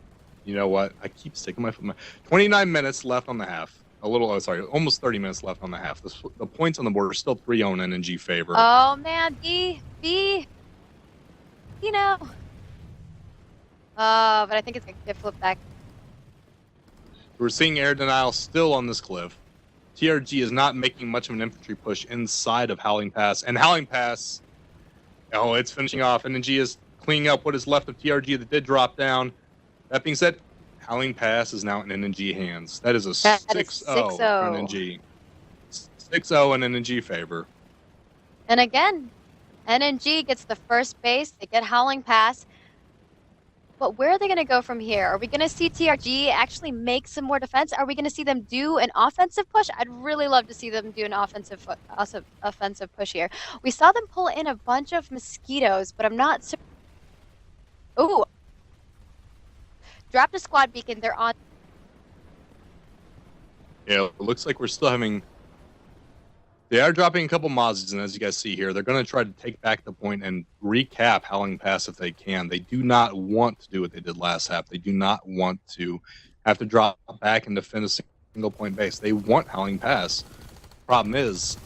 You know what? I keep sticking my foot. 29 minutes left on the half. Almost 30 minutes left on the half. The points on the board are still 3-0 in NNG favor. Oh man, B. But I think it's gonna get flipped back. We're seeing air denial still on this cliff. TRG is not making much of an infantry push inside of Howling Pass. And Howling Pass Oh, it's finishing off. NNG is cleaning up what is left of TRG that did drop down. That being said, Howling Pass is now in NNG hands. That is a 6-0 for NNG. 6-0 in NNG favor. And again, NNG gets the first base. They get Howling Pass. But where are they going to go from here? Are we going to see TRG actually make some more defense? Are we going to see them do an offensive push? I'd really love to see them do an offensive push here. We saw them pull in a bunch of mosquitoes, but I'm not certain. Ooh. Dropped a squad beacon. They're on. Yeah, it looks like we're still having... They are dropping a couple Mozzies, and as you guys see here, they're going to try to take back the point and recap Howling Pass if they can. They do not want to do what they did last half. They do not want to have to drop back and defend a single point base. They want Howling Pass. Problem is,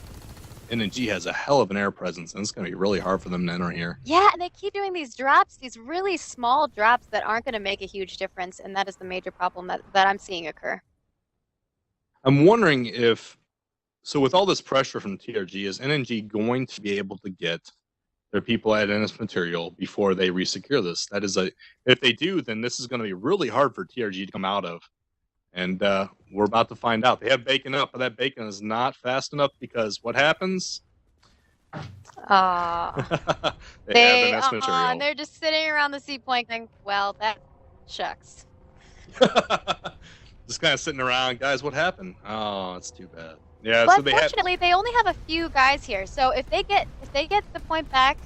NNG has a hell of an air presence, and it's going to be really hard for them to enter here. Yeah, and they keep doing these drops, these really small drops that aren't going to make a huge difference, and that is the major problem that I'm seeing occur. I'm wondering if... So with all this pressure from TRG, is NNG going to be able to get their people at NS Material before they resecure this? That is if they do, then this is going to be really hard for TRG to come out of. And we're about to find out. They have bacon up, but that bacon is not fast enough because what happens? They have NS Material. They're just sitting around the sea point going, well, that shucks. Just kind of sitting around. Guys, what happened? Oh, it's too bad. Yeah, but so unfortunately, they only have a few guys here. So if they get the point back,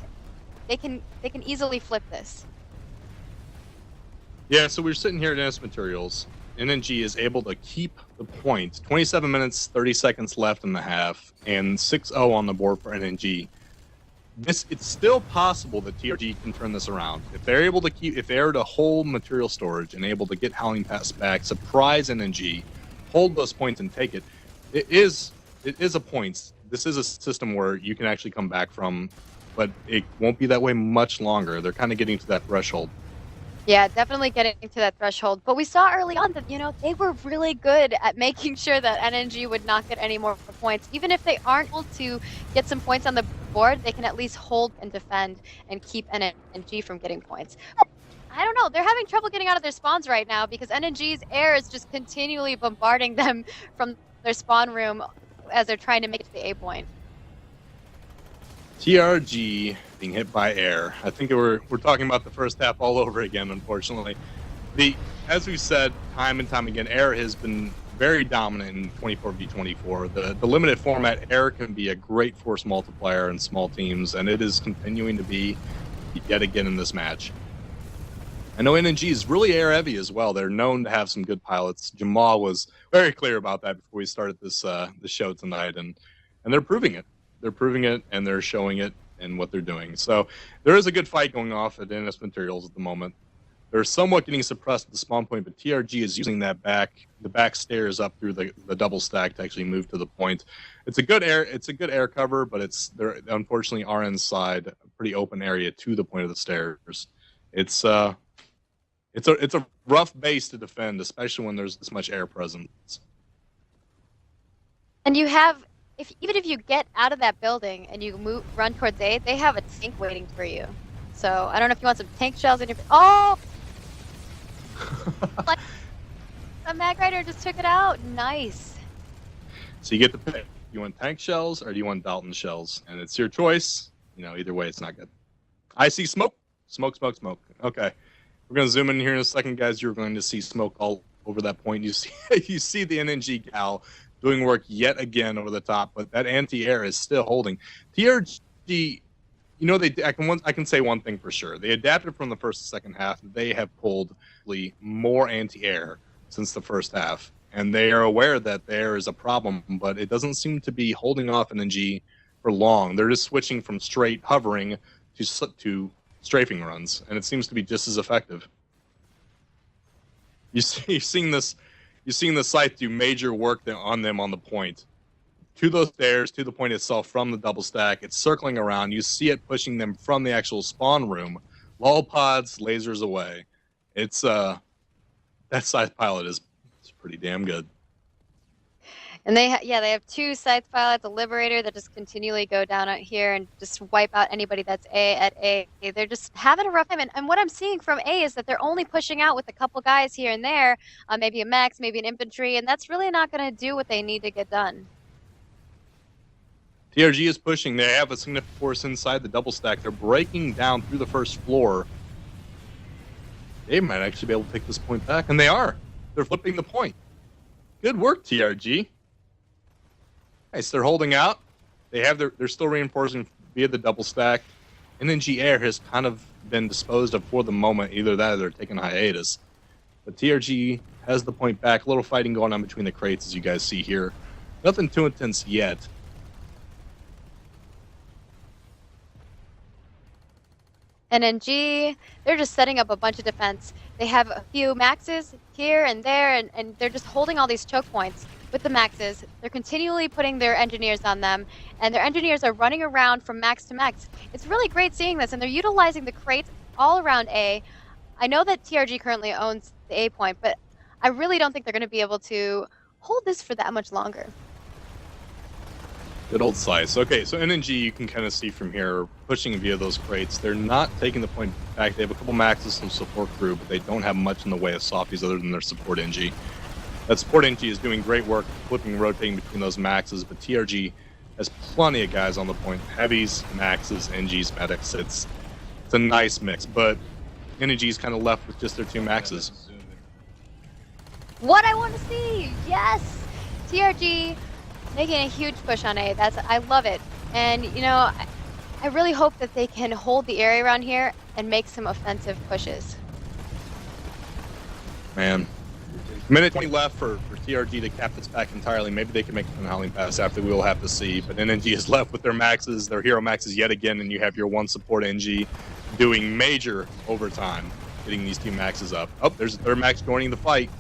they can easily flip this. Yeah, so we're sitting here at NS Materials. NNG is able to keep the point. 27 minutes, 30 seconds left in the half, and 6-0 on the board for NNG. It's still possible that TRG can turn this around. If they're to hold material storage and able to get Howling Pass back, surprise NNG, hold those points and take it. It is a point. This is a system where you can actually come back from, but it won't be that way much longer. They're kind of getting to that threshold. Yeah, definitely getting to that threshold. But we saw early on that, they were really good at making sure that NNG would not get any more points. Even if they aren't able to get some points on the board, they can at least hold and defend and keep NNG from getting points. I don't know. They're having trouble getting out of their spawns right now because NNG's air is just continually bombarding them from their spawn room as they're trying to make it to the A point. TRG being hit by air. I think we're talking about the first half all over again, unfortunately. As we've said time and time again, air has been very dominant in 24v24. The limited format, air can be a great force multiplier in small teams, and it is continuing to be yet again in this match. I know NNG is really air heavy as well. They're known to have some good pilots. Jamal was very clear about that before we started this show tonight, and they're proving it. They're proving it, and they're showing it in what they're doing. So there is a good fight going off at NS Materials at the moment. They're somewhat getting suppressed at the spawn point, but TRG is using the back stairs up through the double stack to actually move to the point. It's a good air cover, but they're unfortunately are inside a pretty open area to the point of the stairs. It's a rough base to defend, especially when there's this much air presence. And you have, even if you get out of that building and you run towards A, they have a tank waiting for you. So I don't know if you want some tank shells in your. Oh! A Mag Rider just took it out. Nice. So you get the pick. You want tank shells or do you want Dalton shells? And it's your choice. Either way, it's not good. I see smoke. Smoke. Okay. We're going to zoom in here in a second, guys. You're going to see smoke all over that point. You see the NNG gal doing work yet again over the top, but that anti-air is still holding. TRG, I can say one thing for sure. They adapted from the first to second half. They have pulled more anti-air since the first half, and they are aware that there is a problem, but it doesn't seem to be holding off NNG for long. They're just switching from straight hovering to strafing runs, and it seems to be just as effective. You're seeing the scythe do major work on them on the point. To those stairs, to the point itself from the double stack. It's circling around. You see it pushing them from the actual spawn room. Lull pods, lasers away. It's that scythe pilot is pretty damn good. And they have 2 scythe pilots, a liberator that just continually go down out here and just wipe out anybody that's at A. They're just having a rough time. And what I'm seeing from A is that they're only pushing out with a couple guys here and there, maybe a max, maybe an infantry, and that's really not going to do what they need to get done. TRG is pushing. They have a significant force inside the double stack. They're breaking down through the first floor. They might actually be able to take this point back, and they are. They're flipping the point. Good work, TRG. Nice. They're holding out. They're still reinforcing via the double stack. NNG Air has kind of been disposed of for the moment. Either that or they're taking a hiatus. But TRG has the point back. A little fighting going on between the crates, as you guys see here. Nothing too intense yet. NNG, they're just setting up a bunch of defense. They have a few maxes here and there, and they're just holding all these choke points with the maxes. They're continually putting their engineers on them, and their engineers are running around from max to max. It's really great seeing this, and they're utilizing the crates all around A. I know that TRG currently owns the A point, but I really don't think they're going to be able to hold this for that much longer. Good old slice. Okay, so NNG, you can kind of see from here, pushing via those crates. They're not taking the point back. They have a couple maxes, some support crew, but they don't have much in the way of softies other than their support NG. That support NG is doing great work, flipping, rotating between those maxes, but TRG has plenty of guys on the point. Heavies, maxes, NGs, medics. It's a nice mix, but NG's kind of left with just their 2 maxes. What I want to see! Yes! TRG making a huge push on A. I love it. And, you know, I really hope that they can hold the area around here and make some offensive pushes. Man. Minute 20 left for TRG to cap this back entirely. Maybe they can make it from the Howling Pass after. We will have to see. But NNG is left with their maxes, their hero maxes yet again, and you have your 1 support NG doing major overtime, getting these 2 maxes up. Oh, there's a 3rd max joining the fight.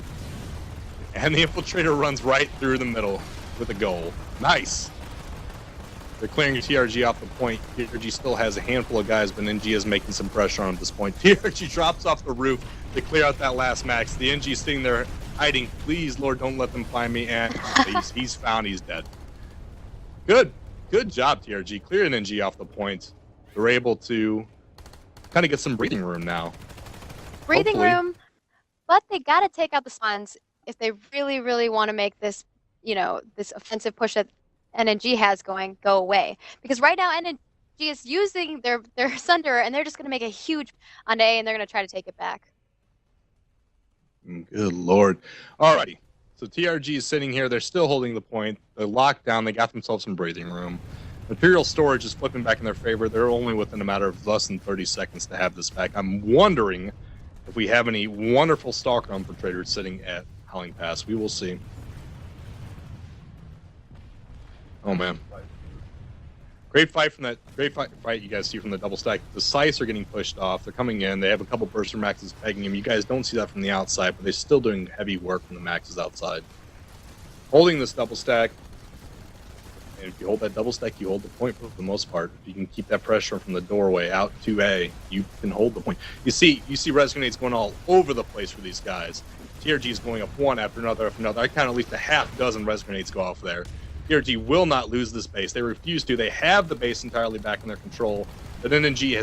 And the Infiltrator runs right through the middle with a goal. Nice. They're clearing TRG off the point. TRG still has a handful of guys, but NG is making some pressure on him at this point. TRG drops off the roof to clear out that last max. The NG is sitting there hiding. Please, Lord, don't let them find me. And he's found. He's dead. Good job, TRG. Clearing NG off the point. They're able to kind of get some breathing room now. Breathing room, but they got to take out the spawns if they really, really want to make this, you know, this offensive push that NNG has go away. Because right now NNG is using their Sunder, and they're just going to make a huge on A, and they're going to try to take it back. Good Lord. Alrighty. So TRG is sitting here. They're still holding the point. They're locked down. They got themselves some breathing room. Material storage is flipping back in their favor. They're only within a matter of less than 30 seconds to have this back. I'm wondering if we have any wonderful Stalker infiltrators sitting at Howling Pass. We will see. Oh man, great fight from that. Great fight you guys see from the double stack. The Scythes are getting pushed off. They're coming in. They have a couple burster maxes pegging him. You guys don't see that from the outside, but they're still doing heavy work from the maxes outside. Holding this double stack, and if you hold that double stack, you hold the point for the most part. If you can keep that pressure from the doorway out to A, you can hold the point. You see res grenades going all over the place for these guys. TRG is going up one after another after another. I count at least a half dozen res grenades go off there. TRG will not lose this base. They refuse to. They have the base entirely back in their control. But NNG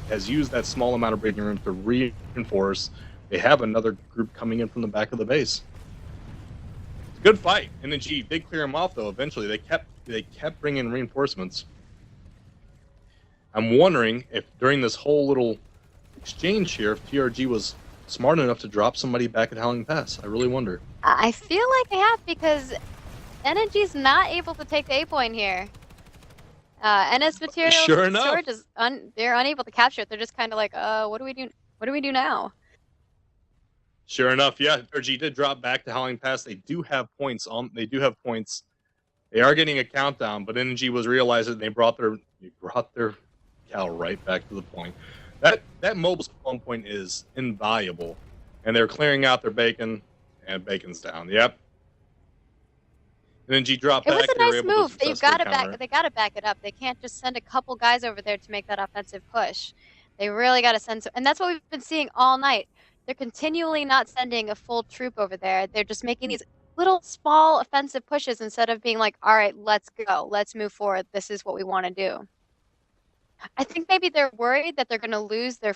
has used that small amount of breathing room to reinforce. They have another group coming in from the back of the base. It's a good fight. NNG did clear them off though. Eventually, they kept bringing reinforcements. I'm wondering if during this whole little exchange here, if TRG was smart enough to drop somebody back at Howling Pass. I really wonder. I feel like they have, because NNG's not able to take the A point here. NS material Sure enough. storage is they're unable to capture it. They're just kind of like, what do we do? What do we do now? Sure enough, yeah. RG did drop back to Howling Pass. They do have points on. They do have points. They are getting a countdown, but NG was realizing they brought their Cal right back to the point. That mobile spawn point is invaluable, and they're clearing out their bacon, and bacon's down. Yep. And NG dropped It back. was a nice move. They gotta back it up. They can't just send a couple guys over there to make that offensive push. They really gotta send and that's what we've been seeing all night. They're continually not sending a full troop over there. They're just making these little small offensive pushes instead of being like, all right, let's go, let's move forward. This is what we want to do. I think maybe they're worried that they're going to lose their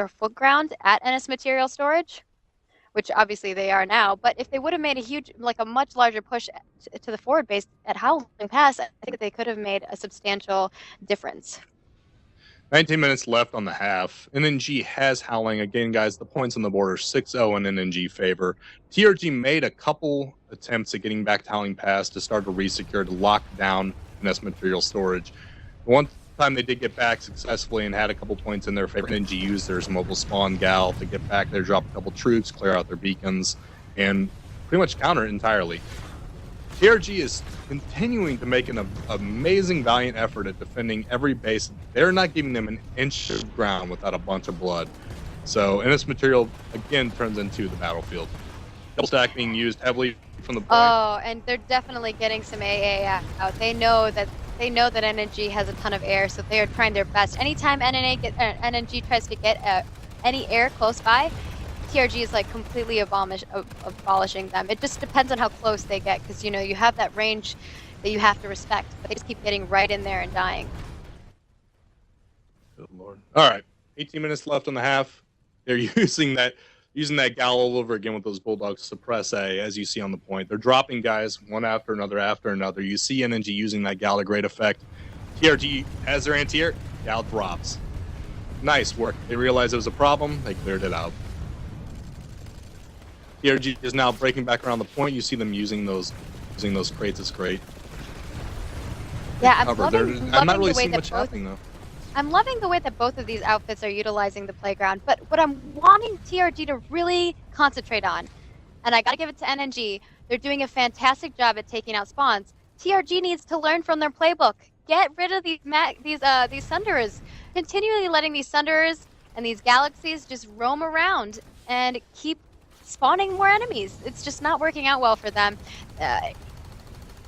foot ground at NS material storage, which obviously they are now. But if they would have made a much larger push to the forward base at Howling Pass, I think they could have made a substantial difference. 19 minutes left on the half. NNG has Howling. Again, guys, the points on the board are 6-0 in NNG favor. TRG made a couple attempts at getting back to Howling Pass to start to resecure, to lock down NS material storage. One time they did get back successfully and had a couple points in their favor. NNG used their mobile spawn gal to get back there, drop a couple troops, clear out their beacons, and pretty much counter it entirely. TRG is continuing to make an amazing, valiant effort at defending every base. They're not giving them an inch of ground without a bunch of blood. So NS material, again, turns into the battlefield. Double stack being used heavily from the point. Oh, and they're definitely getting some AA out. They know that NNG has a ton of air, so they are trying their best. Anytime NNG tries to get any air close by, TRG is like completely abolishing them. It just depends on how close they get, because you have that range that you have to respect, but they just keep getting right in there and dying. Good Lord. All right, 18 minutes left on the half. They're using that gal all over again with those bulldogs to suppress A, as you see on the point. They're dropping guys one after another. You see NNG using that gal to great effect. TRG has their anti-air, gal drops. Nice work. They realized it was a problem. They cleared it out. TRG is now breaking back around the point. You see them using those crates. It's great. Yeah, I'm loving not really the way seeing that much happening though. I'm loving the way that both of these outfits are utilizing the playground, but what I'm wanting TRG to really concentrate on, and I gotta give it to NNG, they're doing a fantastic job at taking out spawns. TRG needs to learn from their playbook. Get rid of these Sunderers. Continually letting these Sunderers and these galaxies just roam around and keep spawning more enemies. It's just not working out well for them.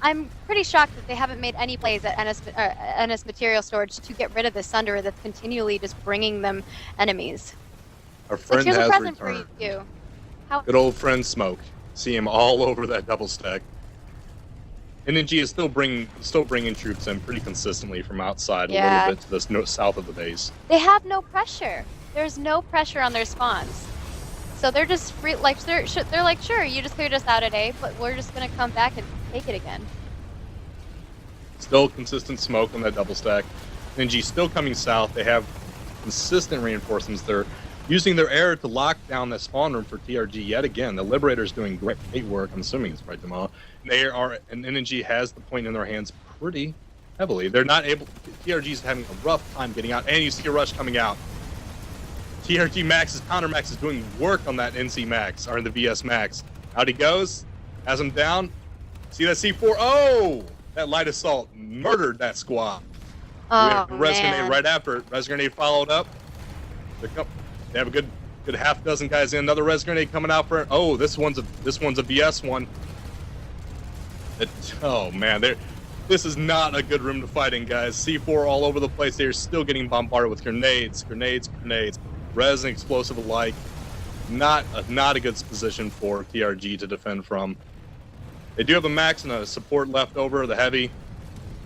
I'm pretty shocked that they haven't made any plays at NS material storage to get rid of this Sunderer that's continually just bringing them enemies. Our friend here's has a present returned. for you. Good old friend Smoke. See him all over that double stack. NNG is still bringing troops in pretty consistently from outside, a little bit to the south of the base. They have no pressure. There's no pressure on their spawns. So they're just free, they're like, sure, you just cleared us out at A, but we're just gonna come back and take it again. Still consistent smoke on that double stack. NG still coming south. They have consistent reinforcements. They're using their air to lock down the spawn room for TRG yet again. The Liberator's doing great work. I'm assuming it's right, Jamal. And NG has the point in their hands pretty heavily. They're not able. TRG's having a rough time getting out, and you see a rush coming out. TRG Max's counter Max is doing work on that NC Max, or the VS Max. Out he goes, has him down. See that C4? Oh, that light assault murdered that squad. Oh, Res man. grenade right after it. Res grenade followed up. They have a good half dozen guys in. Another res grenade coming out for it. Oh, this one's a VS one. Oh man, this is not a good room to fight in, guys. C4 all over the place. They're still getting bombarded with grenades. Res and explosive alike. Not a good position for TRG to defend from. They do have a max and a support left over, the heavy,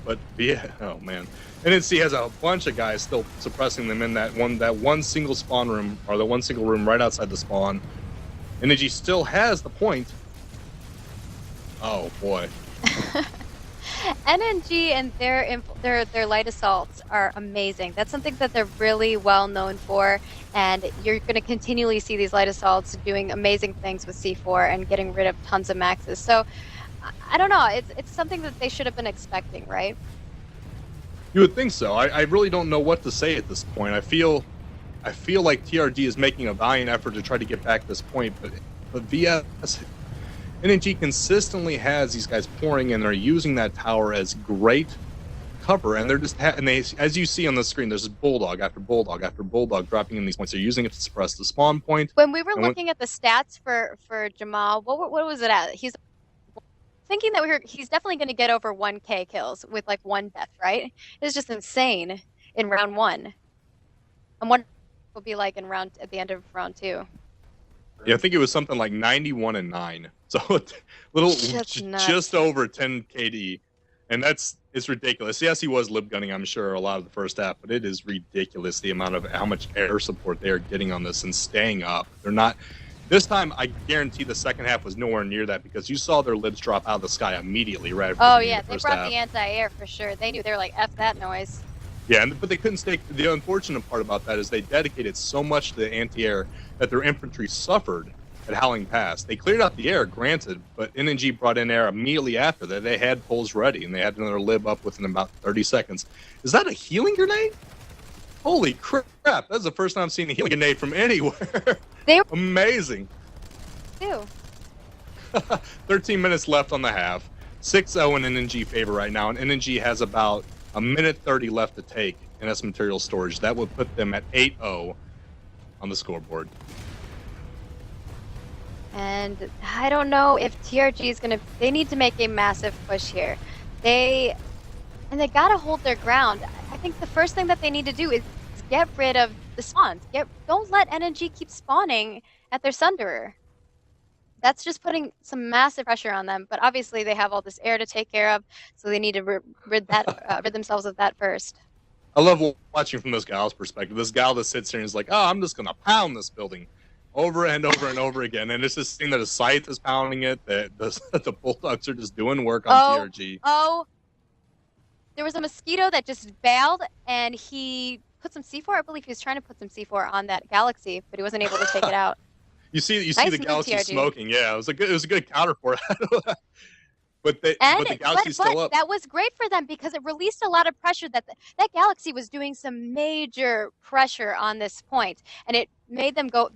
but oh man. NNC has a bunch of guys still suppressing them in that one single spawn room, or the one single room right outside the spawn. NG still has the point. Oh boy. NNG and their light assaults are amazing. That's something that they're really well known for, and you're going to continually see these light assaults doing amazing things with C4 and getting rid of tons of maxes. So I don't know. It's something that they should have been expecting, right? You would think so. I really don't know what to say at this point. I feel like TRG is making a valiant effort to try to get back this point, but VS NNG consistently has these guys pouring in. They're using that tower as great cover, and they're just as you see on the screen, there's bulldog after bulldog after bulldog dropping in these points. They're using it to suppress the spawn point. When we were looking at the stats for Jamal, what was it at? He's thinking that he's definitely going to get over 1K kills with like one death, right? It's just insane in round one. I'm wondering what it'll be like at the end of round two. Yeah, I think it was something like 91-9. So little, That's nuts. just over 10 KD, and it's ridiculous. Yes, he was lib gunning, I'm sure, a lot of the first half, but it is ridiculous the amount of how much air support they are getting on this and staying up. They're not. This time, I guarantee the second half was nowhere near that because you saw their libs drop out of the sky immediately, right? Oh yeah, they brought the anti-air for sure. They knew they were like, F that noise. Yeah, but they couldn't stay. The unfortunate part about that is they dedicated so much to the anti-air that their infantry suffered at Howling Pass. They cleared out the air, granted, but NNG brought in air immediately after that. They had poles ready, and they had another lib up within about 30 seconds. Is that a healing grenade? Holy crap! That's the first time I've seen a healing grenade from anywhere. They Amazing. do. 13 minutes left on the half. 6-0 in NNG favor right now, and NNG has about a minute 30 left to take in S material storage. That would put them at 8-0 on the scoreboard. And I don't know if TRG is gonna. They need to make a massive push here. They gotta hold their ground. I think the first thing that they need to do is get rid of the spawns. Don't let NNG keep spawning at their Sunderer. That's just putting some massive pressure on them. But obviously they have all this air to take care of, so they need to rid themselves of that first. I love watching from this gal's perspective. This gal that sits here and is like, "Oh, I'm just gonna pound this building." Over and over and over again, and it's just seeing that a scythe is pounding it, that the bulldogs are just doing work on TRG. Oh, there was a mosquito that just bailed, and he put some C4. I believe he was trying to put some C4 on that galaxy, but he wasn't able to take it out. You see Nice the move, galaxy TRG. smoking. Yeah, it was a good counter for it. but the galaxy's still up. That was great for them because it released a lot of pressure. That galaxy was doing some major pressure on this point, and it made them go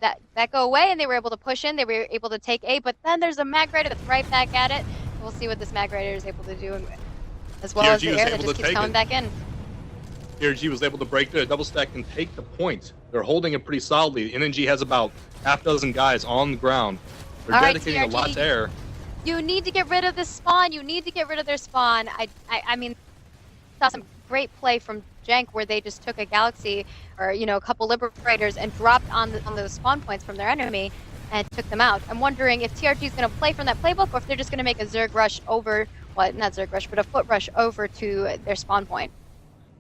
away, and they were able to push in. They were able to take A, but then there's a mag rider that's right back at it. We'll see what this mag rider is able to do, as well as the air that just keeps coming back in. TRG was able to break through a double stack and take the point. They're holding it pretty solidly. NNG has about half dozen guys on the ground. They're dedicating a lot to air. You need to get rid of this spawn. You need to get rid of their spawn. I mean, saw some great play from Jank where they just took a galaxy or a couple liberators and dropped on those spawn points from their enemy and took them out. I'm wondering if TRG is going to play from that playbook or if they're just going to make a Zerg rush over, well, not Zerg rush, but a foot rush over to their spawn point.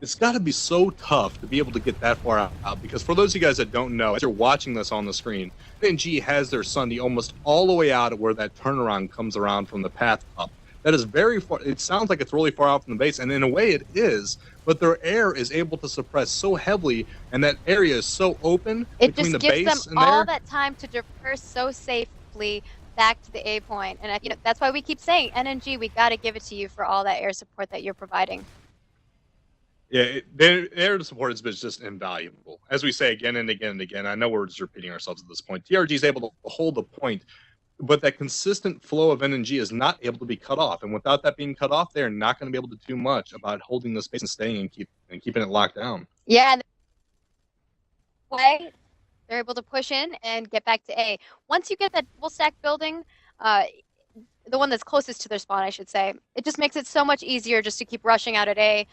It's got to be so tough to be able to get that far out because for those of you guys that don't know, as you're watching this on the screen, NNG has their Sunday almost all the way out at where that turnaround comes around from the path up. That is very far. It sounds like it's really far out from the base, and in a way it is, but their air is able to suppress so heavily, and that area is so open between the base and there. It just gives them all that time to disperse so safely back to the A point. And that's why we keep saying, NNG, we got to give it to you for all that air support that you're providing. Yeah, their air support has been just invaluable. As we say again and again and again, I know we're just repeating ourselves at this point. TRG is able to hold the point, but that consistent flow of NNG is not able to be cut off. And without that being cut off, they're not going to be able to do much about holding the space and staying and keeping it locked down. Yeah, way they're able to push in and get back to A. Once you get that double stack building, the one that's closest to their spawn, I should say, it just makes it so much easier just to keep rushing out at A,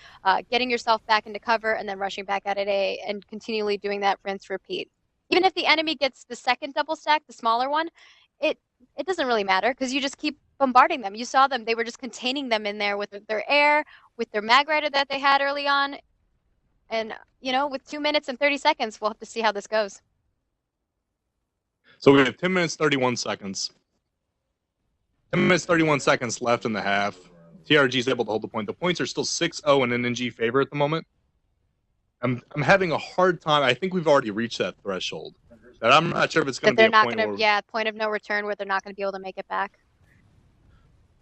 getting yourself back into cover, and then rushing back out at A, and continually doing that rinse repeat. Even if the enemy gets the second double stack, the smaller one, it doesn't really matter because you just keep bombarding them. You saw them; they were just containing them in there with their air, with their mag rider that they had early on, and with 2 minutes and 30 seconds, we'll have to see how this goes. So we have 10 minutes 31 seconds. 10 minutes, 31 seconds left in the half. TRG is able to hold the point. The points are still 6-0 in NNG favor at the moment. I'm having a hard time. I think we've already reached that threshold. That I'm not sure if it's going to be a point where... point of no return where they're not going to be able to make it back.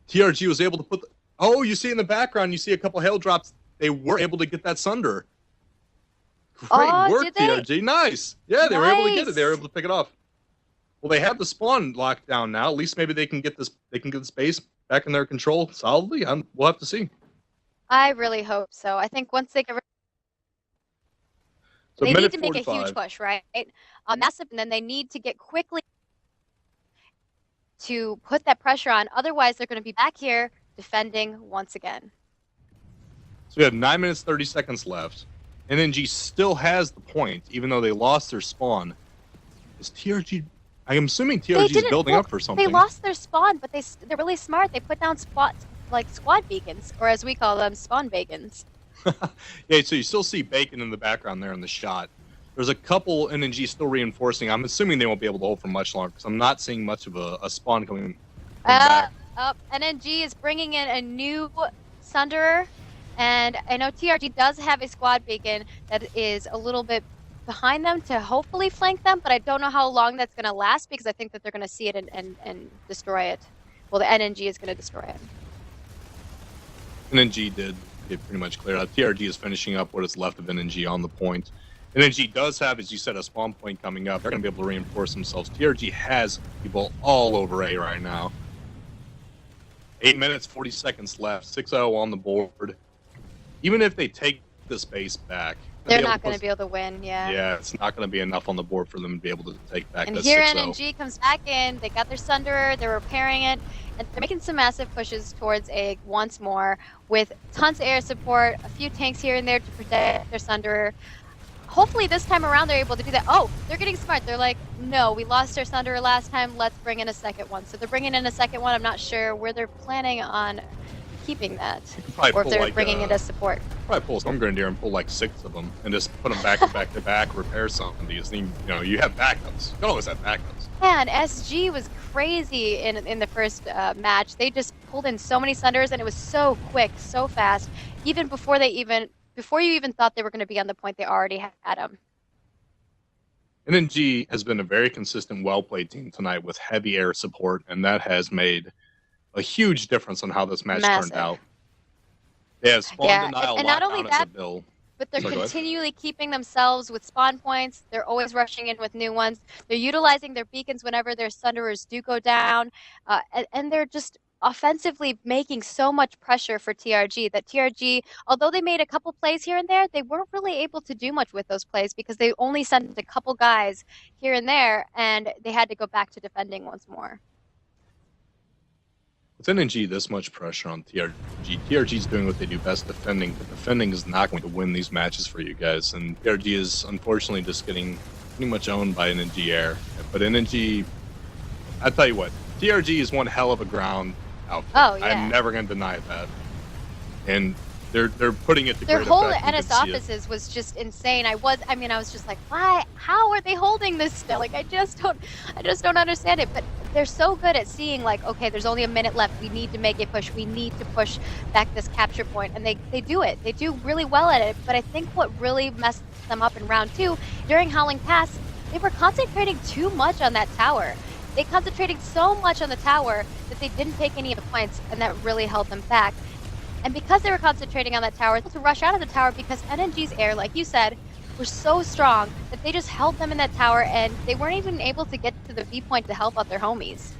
TRG was able to put... Oh, you see in the background, you see a couple hail drops. They were able to get that Sunder. Great work, TRG. Nice. Yeah, they were able to get it. They were able to pick it off. Well, they have the spawn locked down now. At least maybe they can get this. They can get the space back in their control solidly. We'll have to see. I really hope so. I think once they get, they need to make a huge push, right? Massive, and then they need to get quickly to put that pressure on. Otherwise, they're going to be back here defending once again. So we have 9 minutes 30 seconds left. NNG still has the point, even though they lost their spawn. Is TRG I'm assuming TRG is building up for something. They lost their spawn, but they're really smart. They put down squad beacons, or as we call them, spawn bacons. Yeah, so you still see bacon in the background there in the shot. There's a couple NNG still reinforcing. I'm assuming they won't be able to hold for much longer because I'm not seeing much of a spawn coming back. NNG is bringing in a new Sunderer, and I know TRG does have a squad beacon that is a little bit behind them to hopefully flank them, but I don't know how long that's going to last because I think that they're going to see it and destroy it. Well, the NNG is going to destroy it. NNG did get pretty much cleared out. TRG is finishing up what is left of NNG on the point. NNG does have, as you said, a spawn point coming up. They're going to be able to reinforce themselves. TRG has people all over A right now. 8 minutes, 40 seconds left. 6-0 on the board. Even if they take the space back, they're not going to be able to win, Yeah, it's not going to be enough on the board for them to be able to take back and that 6-0. here NNG comes back in. They got their Sunderer. They're repairing it. And they're making some massive pushes towards A once more with tons of air support, a few tanks here and there to protect their Sunderer. Hopefully this time around they're able to do that. Oh, they're getting smart. They're like, no, we lost our Sunderer last time. Let's bring in a second one. So they're bringing in a second one. I'm not sure where they're planning on keeping that, or if they're bringing it as support. Probably pull some Grenadier and pull like 6 of them and just put them back to back to back, repair some of these. You know, you have backups. You always have backups. Man, SG was crazy in the first match. They just pulled in so many Sunderers, and it was so quick, so fast. Even before you even thought they were going to be on the point, they already had them. NNG has been a very consistent, well-played team tonight with heavy air support, and that has made a huge difference on how this match turned out. They have spawn denial and not only as that, a bill. But they're continually keeping themselves with spawn points. They're always rushing in with new ones. They're utilizing their beacons whenever their Sunderers do go down. And they're just offensively making so much pressure for TRG that TRG, although they made a couple plays here and there, they weren't really able to do much with those plays because they only sent a couple guys here and there, and they had to go back to defending once more. With NNG, this much pressure on TRG. TRG is doing what they do best, defending, but defending is not going to win these matches for you guys. And TRG is unfortunately just getting pretty much owned by NNG Air. But NNG, I tell you what, TRG is one hell of a ground outfit. Oh, yeah. I'm never going to deny that. And they're putting it to their great whole effect. NS offices was just insane. I was just like, why? How are they holding this still? Like, I just don't understand it. But they're so good at seeing, like, okay, there's only a minute left. We need to make a push. We need to push back this capture point, and they do it. They do really well at it. But I think what really messed them up in round 2 during Howling Pass, they were concentrating too much on that tower. They concentrated so much on the tower that they didn't take any of the points, and that really held them back. And because they were concentrating on that tower, to rush out of the tower because NNG's air, like you said, were so strong that they just held them in that tower, and they weren't even able to get to the V point to help out their homies.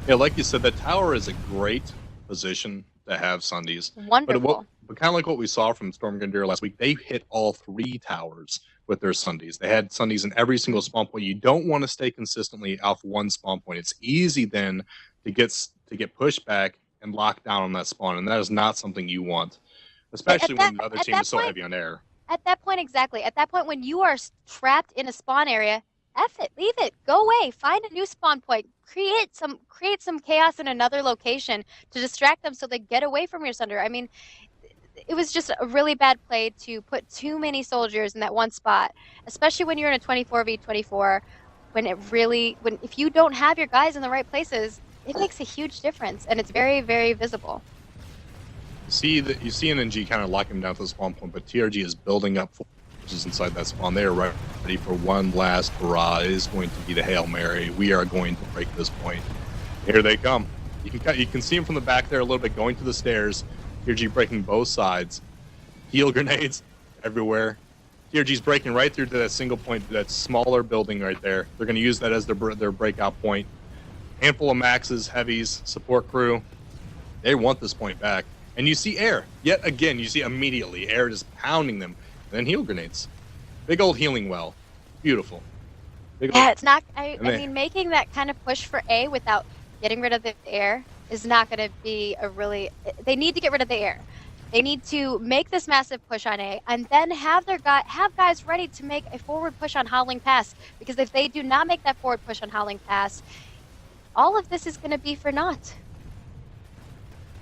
Yeah, like you said, that tower is a great position to have Sundays. Wonderful. But kind of like what we saw from Storm Grenadier last week, they hit all 3 towers with their Sundays. They had Sundays in every single spawn point. You don't want to stay consistently off one spawn point. It's easy then to get pushed back and locked down on that spawn, and that is not something you want, especially when the other team is so heavy on air. At that point, exactly. At that point, when you are trapped in a spawn area, F it, leave it, go away, find a new spawn point, create some chaos in another location to distract them so they get away from your Sunder. I mean, it was just a really bad play to put too many soldiers in that one spot, especially when you're in a 24v24, if you don't have your guys in the right places, it makes a huge difference, and it's very, very visible. You see NNG kind of locking him down to the spawn point, but TRG is building up forces inside that spawn. They are ready for one last hurrah. It is going to be the Hail Mary. We are going to break this point. Here they come. You can see them from the back there a little bit going to the stairs. TRG breaking both sides. Heal grenades everywhere. TRG's breaking right through to that single point, that smaller building right there. They're going to use that as their breakout point. Handful of maxes, heavies, support crew. They want this point back. And you see air. Yet again, you see immediately air just pounding them. And then heal grenades. Big old healing well. Beautiful. It's not... I mean, making that kind of push for A without getting rid of the air is not going to be a really... They need to get rid of the air. They need to make this massive push on A, and then have guys ready to make a forward push on Howling Pass. Because if they do not make that forward push on Howling Pass, all of this is going to be for naught.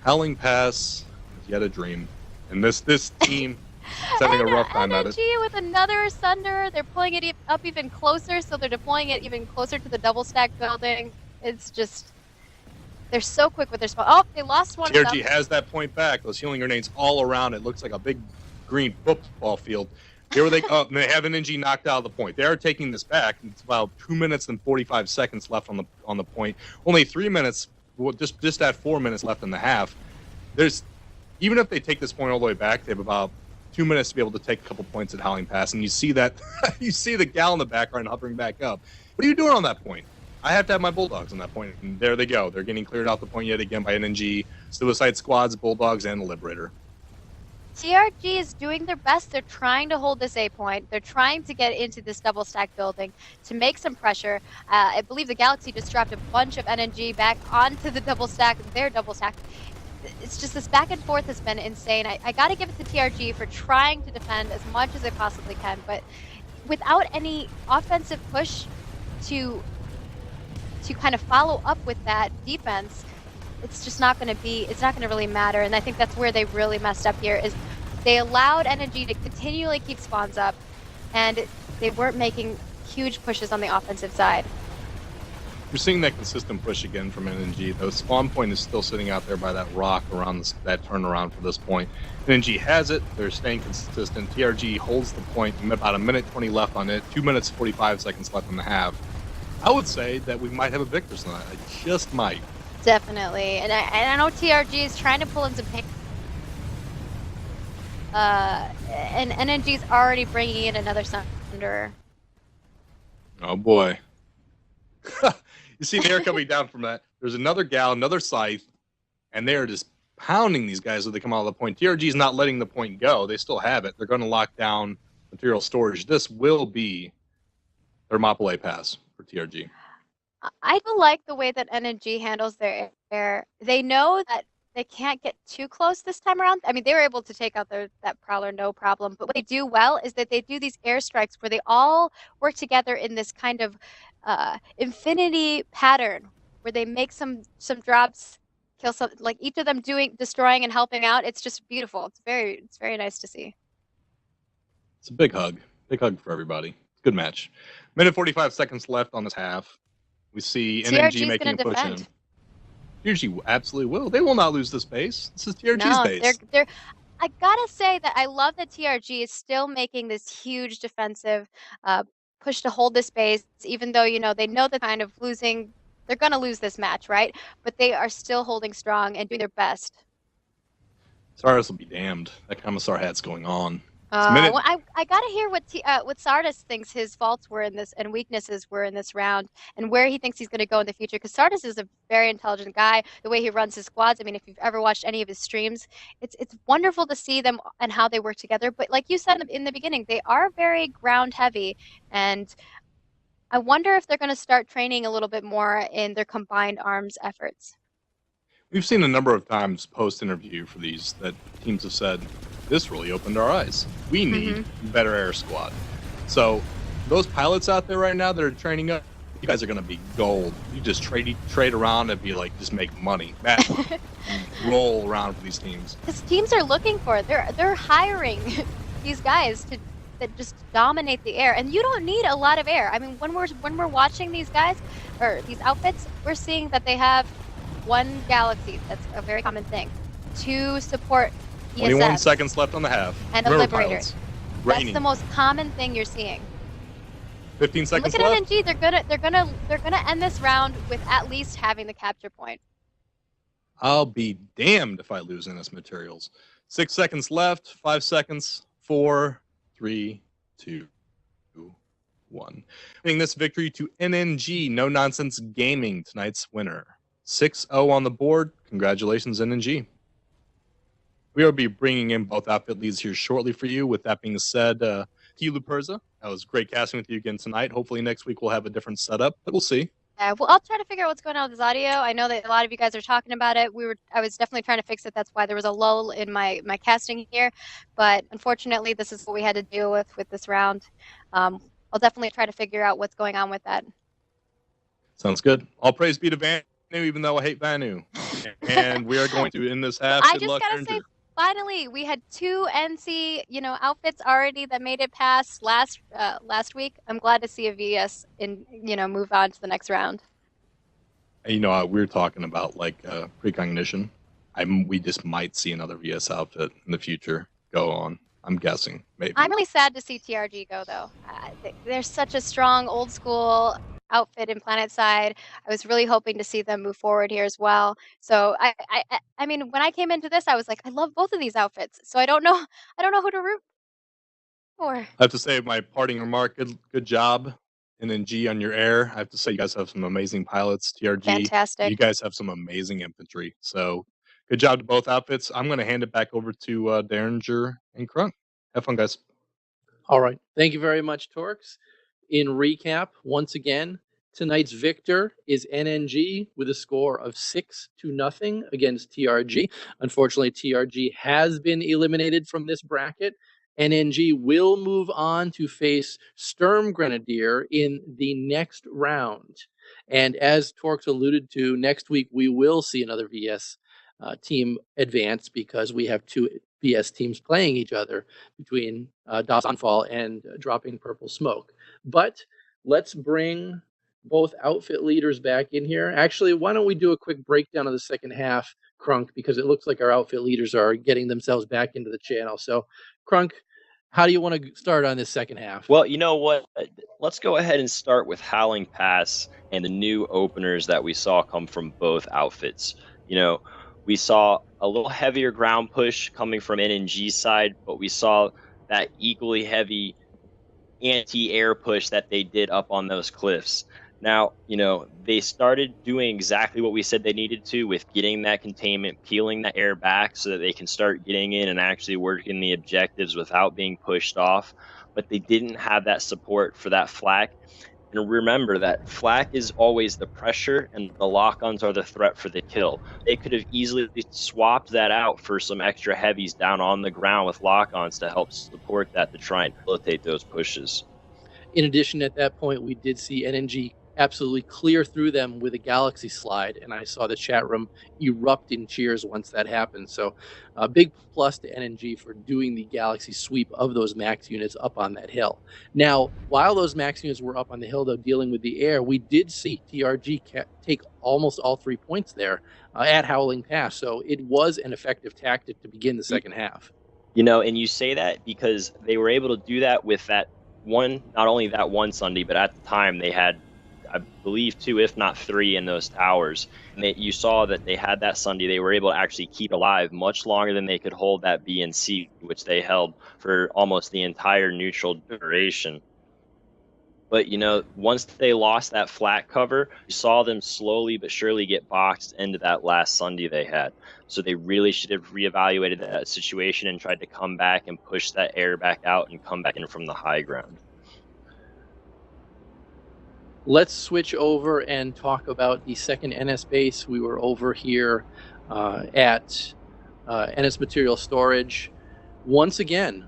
Howling Pass is yet a dream, and this team is having a rough time at it. NG with another Sunder. They're pulling it up even closer, so they're deploying it even closer to the double stack building. It's just, they're so quick with their spawn. Oh, they lost one. TRG has that point back. Those healing grenades all around. It looks like a big green football field. Here they go. They have an NG knocked out of the point. They are taking this back. It's about 2 minutes and 45 seconds left on the point. Only 3 minutes. Well, just at 4 minutes left in the half. There's, even if they take this point all the way back, they have about 2 minutes to be able to take a couple points at Howling Pass. And you see that, you see the gal in the background hovering back up. What are you doing on that point? I have to have my Bulldogs on that point. And there they go. They're getting cleared off the point yet again by NNG, Suicide Squads, Bulldogs, and the Liberator. TRG is doing their best. They're trying to hold this A point. They're trying to get into this double stack building to make some pressure. I believe the Galaxy just dropped a bunch of NNG back onto the double stack, their double stack. It's just this back and forth has been insane. I got to give it to TRG for trying to defend as much as they possibly can, but without any offensive push to kind of follow up with that defense, it's just not going to be, it's not going to really matter. And I think that's where they really messed up here, is they allowed NNG to continually keep spawns up, and they weren't making huge pushes on the offensive side. We're seeing that consistent push again from NNG. The spawn point is still sitting out there by that rock around that turnaround for this point. NNG has it. They're staying consistent. TRG holds the point. About a minute 20 left on it. 2 minutes 45 seconds left in the half. I would say that we might have a victor tonight. I just might. Definitely. And I know TRG is trying to pull in some pain. And NNG's already bringing in another Sunder. Oh boy. You see the air coming down from that. There's another gal, another scythe, and they are just pounding these guys as they come out of the point. TRG is not letting the point go. They still have it. They're going to lock down material storage. This will be Thermopylae pass for TRG. I do like the way that NNG handles their air. They know that they can't get too close this time around. I mean, they were able to take out that Prowler no problem. But what they do well is that they do these airstrikes where they all work together in this kind of infinity pattern, where they make some drops, kill some, like each of them destroying and helping out. It's just beautiful. It's very nice to see. It's a big hug for everybody. Good match. Minute 45 seconds left on this half. We see NNG making a push in. TRG absolutely will. They will not lose this base. This is TRG's base. I gotta say that I love that TRG is still making this huge defensive push to hold this base, even though, you know, they know they're kind of losing. They're gonna lose this match, right? But they are still holding strong and doing their best. Sardis will be damned. That Commissar hat's going on. Well, I gotta hear what Sardis thinks his faults were in this and weaknesses were in this round, and where he thinks he's gonna go in the future. Because Sardis is a very intelligent guy. The way he runs his squads. I mean, if you've ever watched any of his streams, it's wonderful to see them and how they work together. But like you said in the beginning, they are very ground heavy, and I wonder if they're gonna start training a little bit more in their combined arms efforts. We've seen a number of times post-interview for these that teams have said, this really opened our eyes. We need better air squad. So those pilots out there right now that are training up, you guys are going to be gold. You just trade around and be like, just make money. Roll around for these teams. Because teams are looking for it. They're hiring these guys that just dominate the air, and you don't need a lot of air. I mean, when we're watching these guys or these outfits, we're seeing that they have one Galaxy. That's a very common thing. 2 support ESF. 21 seconds left on the half. And a Liberator. That's the most common thing you're seeing. 15 seconds left. Look at left. NNG. They're gonna end this round with at least having the capture point. I'll be damned if I lose in this materials. 6 seconds left. 5 seconds. 4, 3, 2, 1. Bringing this victory to NNG. No Nonsense Gaming, tonight's winner. 6-0 on the board. Congratulations, NNG. We will be bringing in both outfit leads here shortly for you. With that being said, Luperza, that was great casting with you again tonight. Hopefully next week we'll have a different setup, but we'll see. Yeah, well, I'll try to figure out what's going on with this audio. I know that a lot of you guys are talking about it. I was definitely trying to fix it. That's why there was a lull in my casting here. But unfortunately, this is what we had to deal with this round. I'll definitely try to figure out what's going on with that. Sounds good. All praise be to Vanu, even though I hate Vanu. And we are going to end this half. I Good just luck, gotta say, finally, we had 2 NC, outfits already that made it past last week. I'm glad to see a VS move on to the next round. We were talking about like precognition. We just might see another VS outfit in the future go on. I'm guessing, maybe. I'm really sad to see TRG go, though. They're such a strong, old school outfit in PlanetSide. I was really hoping to see them move forward here as well. So I mean, when I came into this, I was like, I love both of these outfits. So I don't know who to root for. I have to say my parting remark. Good job, and then G on your air. I have to say you guys have some amazing pilots. TRG, Fantastic. You guys have some amazing infantry. So good job to both outfits. I'm going to hand it back over to Deringer and Krunk. Have fun, guys. All right. Thank you very much, Torkz. In recap, once again, tonight's victor is NNG with a score of 6-0 against TRG. Unfortunately, TRG has been eliminated from this bracket. NNG will move on to face Sturm Grenadier in the next round. And as Torkz alluded to, next week we will see another VS team advance because we have 2 VS teams playing each other between Das Anfall and Dropping Purple Smoke. But let's bring both outfit leaders back in here. Actually, why don't we do a quick breakdown of the second half, Krunk, because it looks like our outfit leaders are getting themselves back into the channel. So, Krunk, how do you want to start on this second half? Well, you know what? Let's go ahead and start with Howling Pass and the new openers that we saw come from both outfits. We saw a little heavier ground push coming from NNG's side, but we saw that equally heavy anti-air push that they did up on those cliffs. Now, they started doing exactly what we said they needed to with getting that containment, peeling that air back so that they can start getting in and actually working the objectives without being pushed off. But they didn't have that support for that flak. And remember that flak is always the pressure and the lock-ons are the threat for the kill. They could have easily swapped that out for some extra heavies down on the ground with lock-ons to help support that to try and facilitate those pushes. In addition, at that point, we did see NNG absolutely clear through them with a galaxy slide, and I saw the chat room erupt in cheers once that happened. So a big plus to NNG for doing the galaxy sweep of those max units up on that hill. Now, while those max units were up on the hill, though, dealing with the air, we did see TRG take almost all 3 points there at Howling Pass. So it was an effective tactic to begin the second half. And you say that because they were able to do that with that one, not only that one Sunday, but at the time they had, I believe, 2, if not 3 in those towers. And you saw that they had that Sunday. They were able to actually keep alive much longer than they could hold that B and C, which they held for almost the entire neutral duration. But, once they lost that flat cover, you saw them slowly but surely get boxed into that last Sunday they had. So they really should have reevaluated that situation and tried to come back and push that air back out and come back in from the high ground. Let's switch over and talk about the second NS base. We were over here at NS Material Storage. Once again,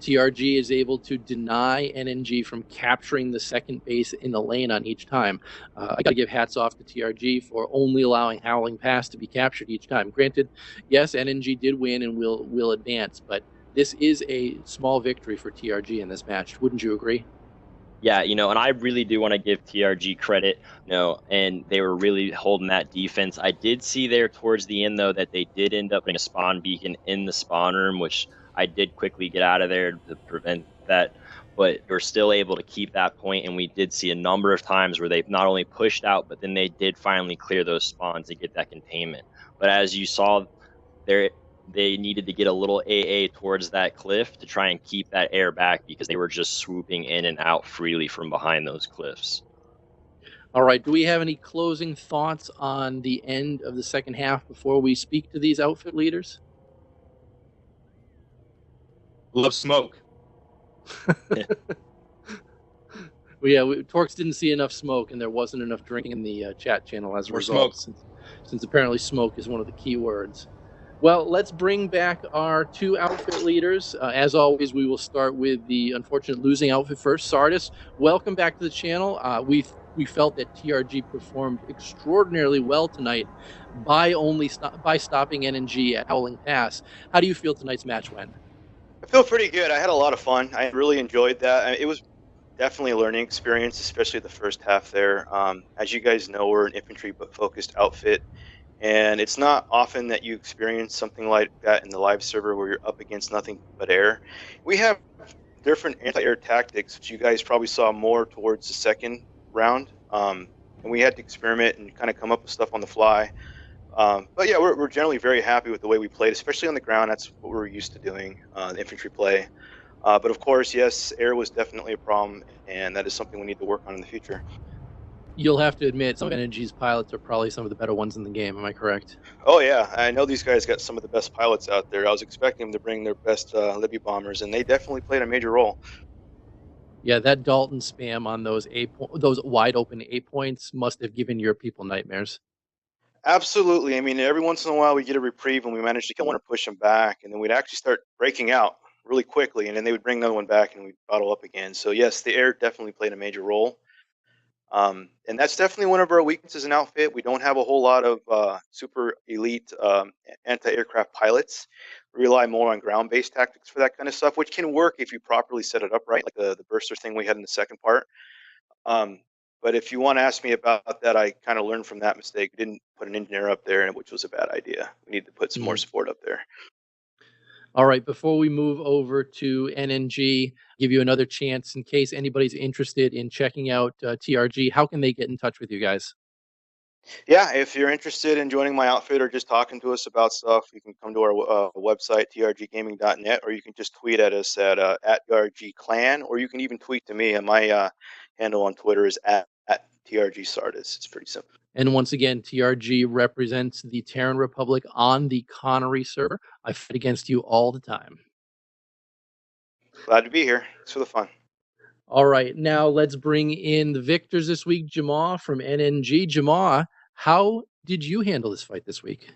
TRG is able to deny NNG from capturing the second base in the lane on each time. I got to give hats off to TRG for only allowing Howling Pass to be captured each time. Granted, yes, NNG did win and will advance, but this is a small victory for TRG in this match. Wouldn't you agree? Yeah, and I really do want to give TRG credit, and they were really holding that defense. I did see there towards the end, though, that they did end up putting a spawn beacon in the spawn room, which I did quickly get out of there to prevent that. But they were still able to keep that point, and we did see a number of times where they not only pushed out, but then they did finally clear those spawns and get that containment. But as you saw, they needed to get a little AA towards that cliff to try and keep that air back because they were just swooping in and out freely from behind those cliffs. All right. Do we have any closing thoughts on the end of the second half before we speak to these outfit leaders? Love smoke. Torkz didn't see enough smoke, and there wasn't enough drinking in the chat channel as a More result. smoke. Since apparently smoke is one of the key words. Well, let's bring back our two outfit leaders. As always, we will start with the unfortunate losing outfit first. Sardis, welcome back to the channel. We felt that TRG performed extraordinarily well tonight by stopping NNG at Howling Pass. How do you feel tonight's match went? I feel pretty good. I had a lot of fun. I really enjoyed that. It was definitely a learning experience, especially the first half there. As you guys know, we're an infantry-focused outfit, and it's not often that you experience something like that in the live server where you're up against nothing but air. We have different anti-air tactics, which you guys probably saw more towards the second round, and we had to experiment and kind of come up with stuff on the fly. But yeah, we're generally very happy with the way we played, especially on the ground. That's what we're used to doing, the infantry play. But of course, yes, air was definitely a problem, and that is something we need to work on in the future. You'll have to admit, some of NNG's pilots are probably some of the better ones in the game. Am I correct? Oh yeah, I know these guys got some of the best pilots out there. I was expecting them to bring their best Libby bombers, and they definitely played a major role. Yeah, that Dalton spam on those wide open 8 points must have given your people nightmares. Absolutely. I mean, every once in a while we get a reprieve and we manage to kill one or push them back, and then we'd actually start breaking out really quickly, and then they would bring another one back and we'd bottle up again. So yes, the air definitely played a major role. And that's definitely one of our weaknesses in outfit. We don't have a whole lot of super elite anti-aircraft pilots. We rely more on ground-based tactics for that kind of stuff, which can work if you properly set it up right, like the burster thing we had in the second part. But if you want to ask me about that, I kind of learned from that mistake. We didn't put an engineer up there, which was a bad idea. We need to put some more support up there. All right, before we move over to NNG, give you another chance in case anybody's interested in checking out TRG. How can they get in touch with you guys? Yeah, if you're interested in joining my outfit or just talking to us about stuff, you can come to our website, trggaming.net, or you can just tweet at us at @TRGClan, or you can even tweet to me. And my handle on Twitter is at TRGSardis. It's pretty simple. And once again, TRG represents the Terran Republic on the Connery server. I fight against you all the time. Glad to be here. Thanks for the fun. All right, now let's bring in the victors this week, Jamal from NNG. Jamal, how did you handle this fight this week?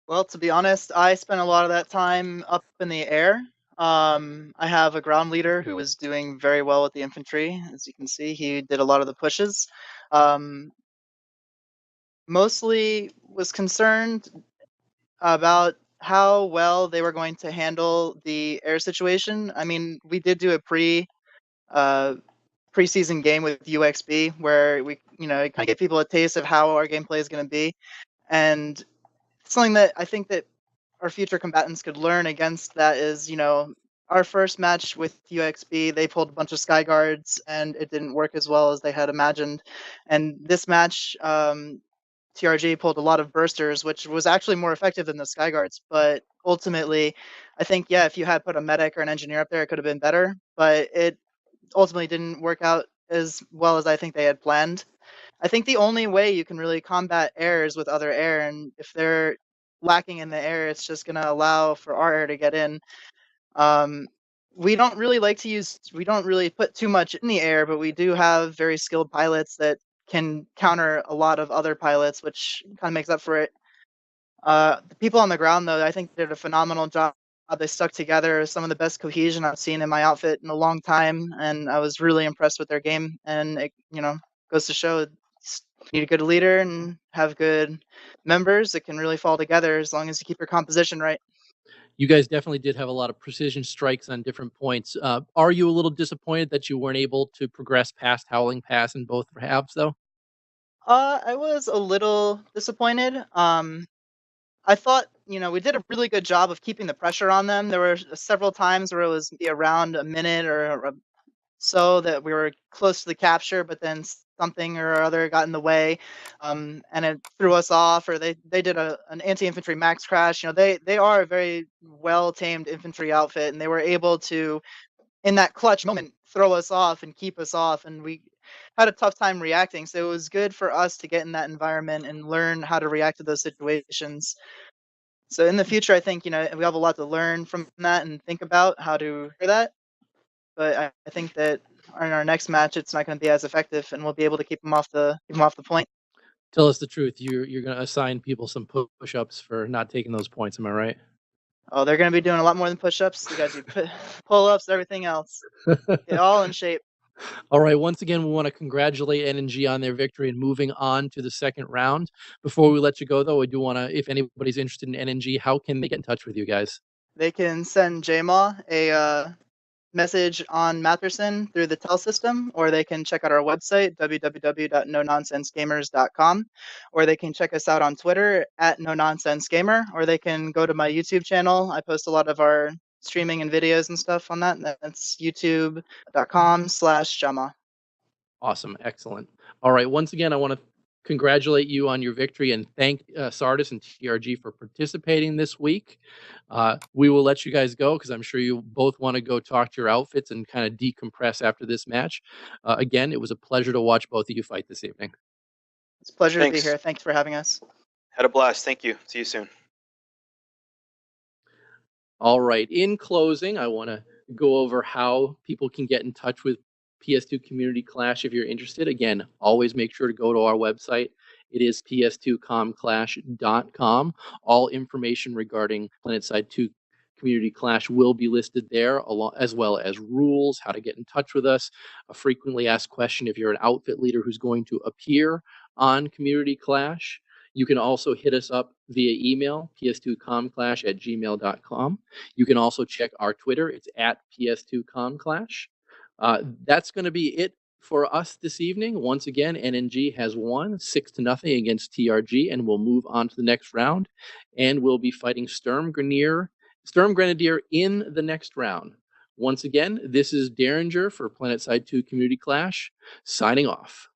Well, to be honest, I spent a lot of that time up in the air. I have a ground leader who was doing very well with the infantry. As you can see, he did a lot of the pushes. Mostly was concerned about how well they were going to handle the air situation. I mean, we did do a preseason game with UXB where we, kind of give people a taste of how our gameplay is going to be, and something that I think that our future combatants could learn against that is, our first match with UXB, they pulled a bunch of Sky Guards and it didn't work as well as they had imagined. And this match, TRG pulled a lot of bursters, which was actually more effective than the Sky Guards. But ultimately, I think, if you had put a medic or an engineer up there, it could have been better. But it ultimately didn't work out as well as I think they had planned. I think the only way you can really combat air is with other air, and if they're lacking in the air, it's just going to allow for our air to get in. We don't really put too much in the air, but we do have very skilled pilots that can counter a lot of other pilots, which kind of makes up for it. The people on the ground, though, I think did a phenomenal job. They stuck together. Some of the best cohesion I've seen in my outfit in a long time, and I was really impressed with their game. And it, goes to show you need a good leader and have good members that can really fall together as long as you keep your composition right. You guys definitely did have a lot of precision strikes on different points. Are you a little disappointed that you weren't able to progress past Howling Pass in both halves, though? I was a little disappointed. I thought, we did a really good job of keeping the pressure on them. There were several times where it was around a minute or so that we were close to the capture, but then something or other got in the way, and it threw us off, or they did an anti-infantry max crash. They are a very well-tamed infantry outfit, and they were able to, in that clutch moment, throw us off and keep us off, and we had a tough time reacting. So it was good for us to get in that environment and learn how to react to those situations. So in the future, I think, we have a lot to learn from that and think about how to do that. But I think that in our next match, it's not going to be as effective, and we'll be able to keep them off the point. Tell us the truth. You're going to assign people some push-ups for not taking those points. Am I right? Oh, they're going to be doing a lot more than push-ups. You guys do pull-ups, everything else. Get all in shape. All right. Once again, we want to congratulate NNG on their victory and moving on to the second round. Before we let you go, though, I do want to, if anybody's interested in NNG, how can they get in touch with you guys? They can send JMaw a message on Matherson through the tel system, or they can check out our website, www.nononsensegamers.com, or they can check us out on Twitter at nononsensegamer, or they can go to my YouTube channel. I post a lot of our streaming and videos and stuff on that. That's youtube.com/Jama. Awesome. Excellent. All right. Once again, I want to congratulate you on your victory and thank Sardis and TRG for participating this week. We will let you guys go because I'm sure you both want to go talk to your outfits and kind of decompress after this match. Again, it was a pleasure to watch both of you fight this evening. It's a pleasure to be here. Thanks for having us. Had a blast. Thank you. See you soon. All right. In closing, I want to go over how people can get in touch with PS2 Community Clash if you're interested. Again, always make sure to go to our website. It is ps2comclash.com. All information regarding PlanetSide 2 Community Clash will be listed there, as well as rules, how to get in touch with us, a frequently asked question if you're an outfit leader who's going to appear on Community Clash. You can also hit us up via email, ps2comclash@gmail.com. You can also check our Twitter. It's at ps2comclash. That's going to be it for us this evening. Once again, NNG has won 6-0 against TRG, and we'll move on to the next round. And we'll be fighting Sturm Grenadier in the next round. Once again, this is Deringer for PlanetSide 2 Community Clash, signing off.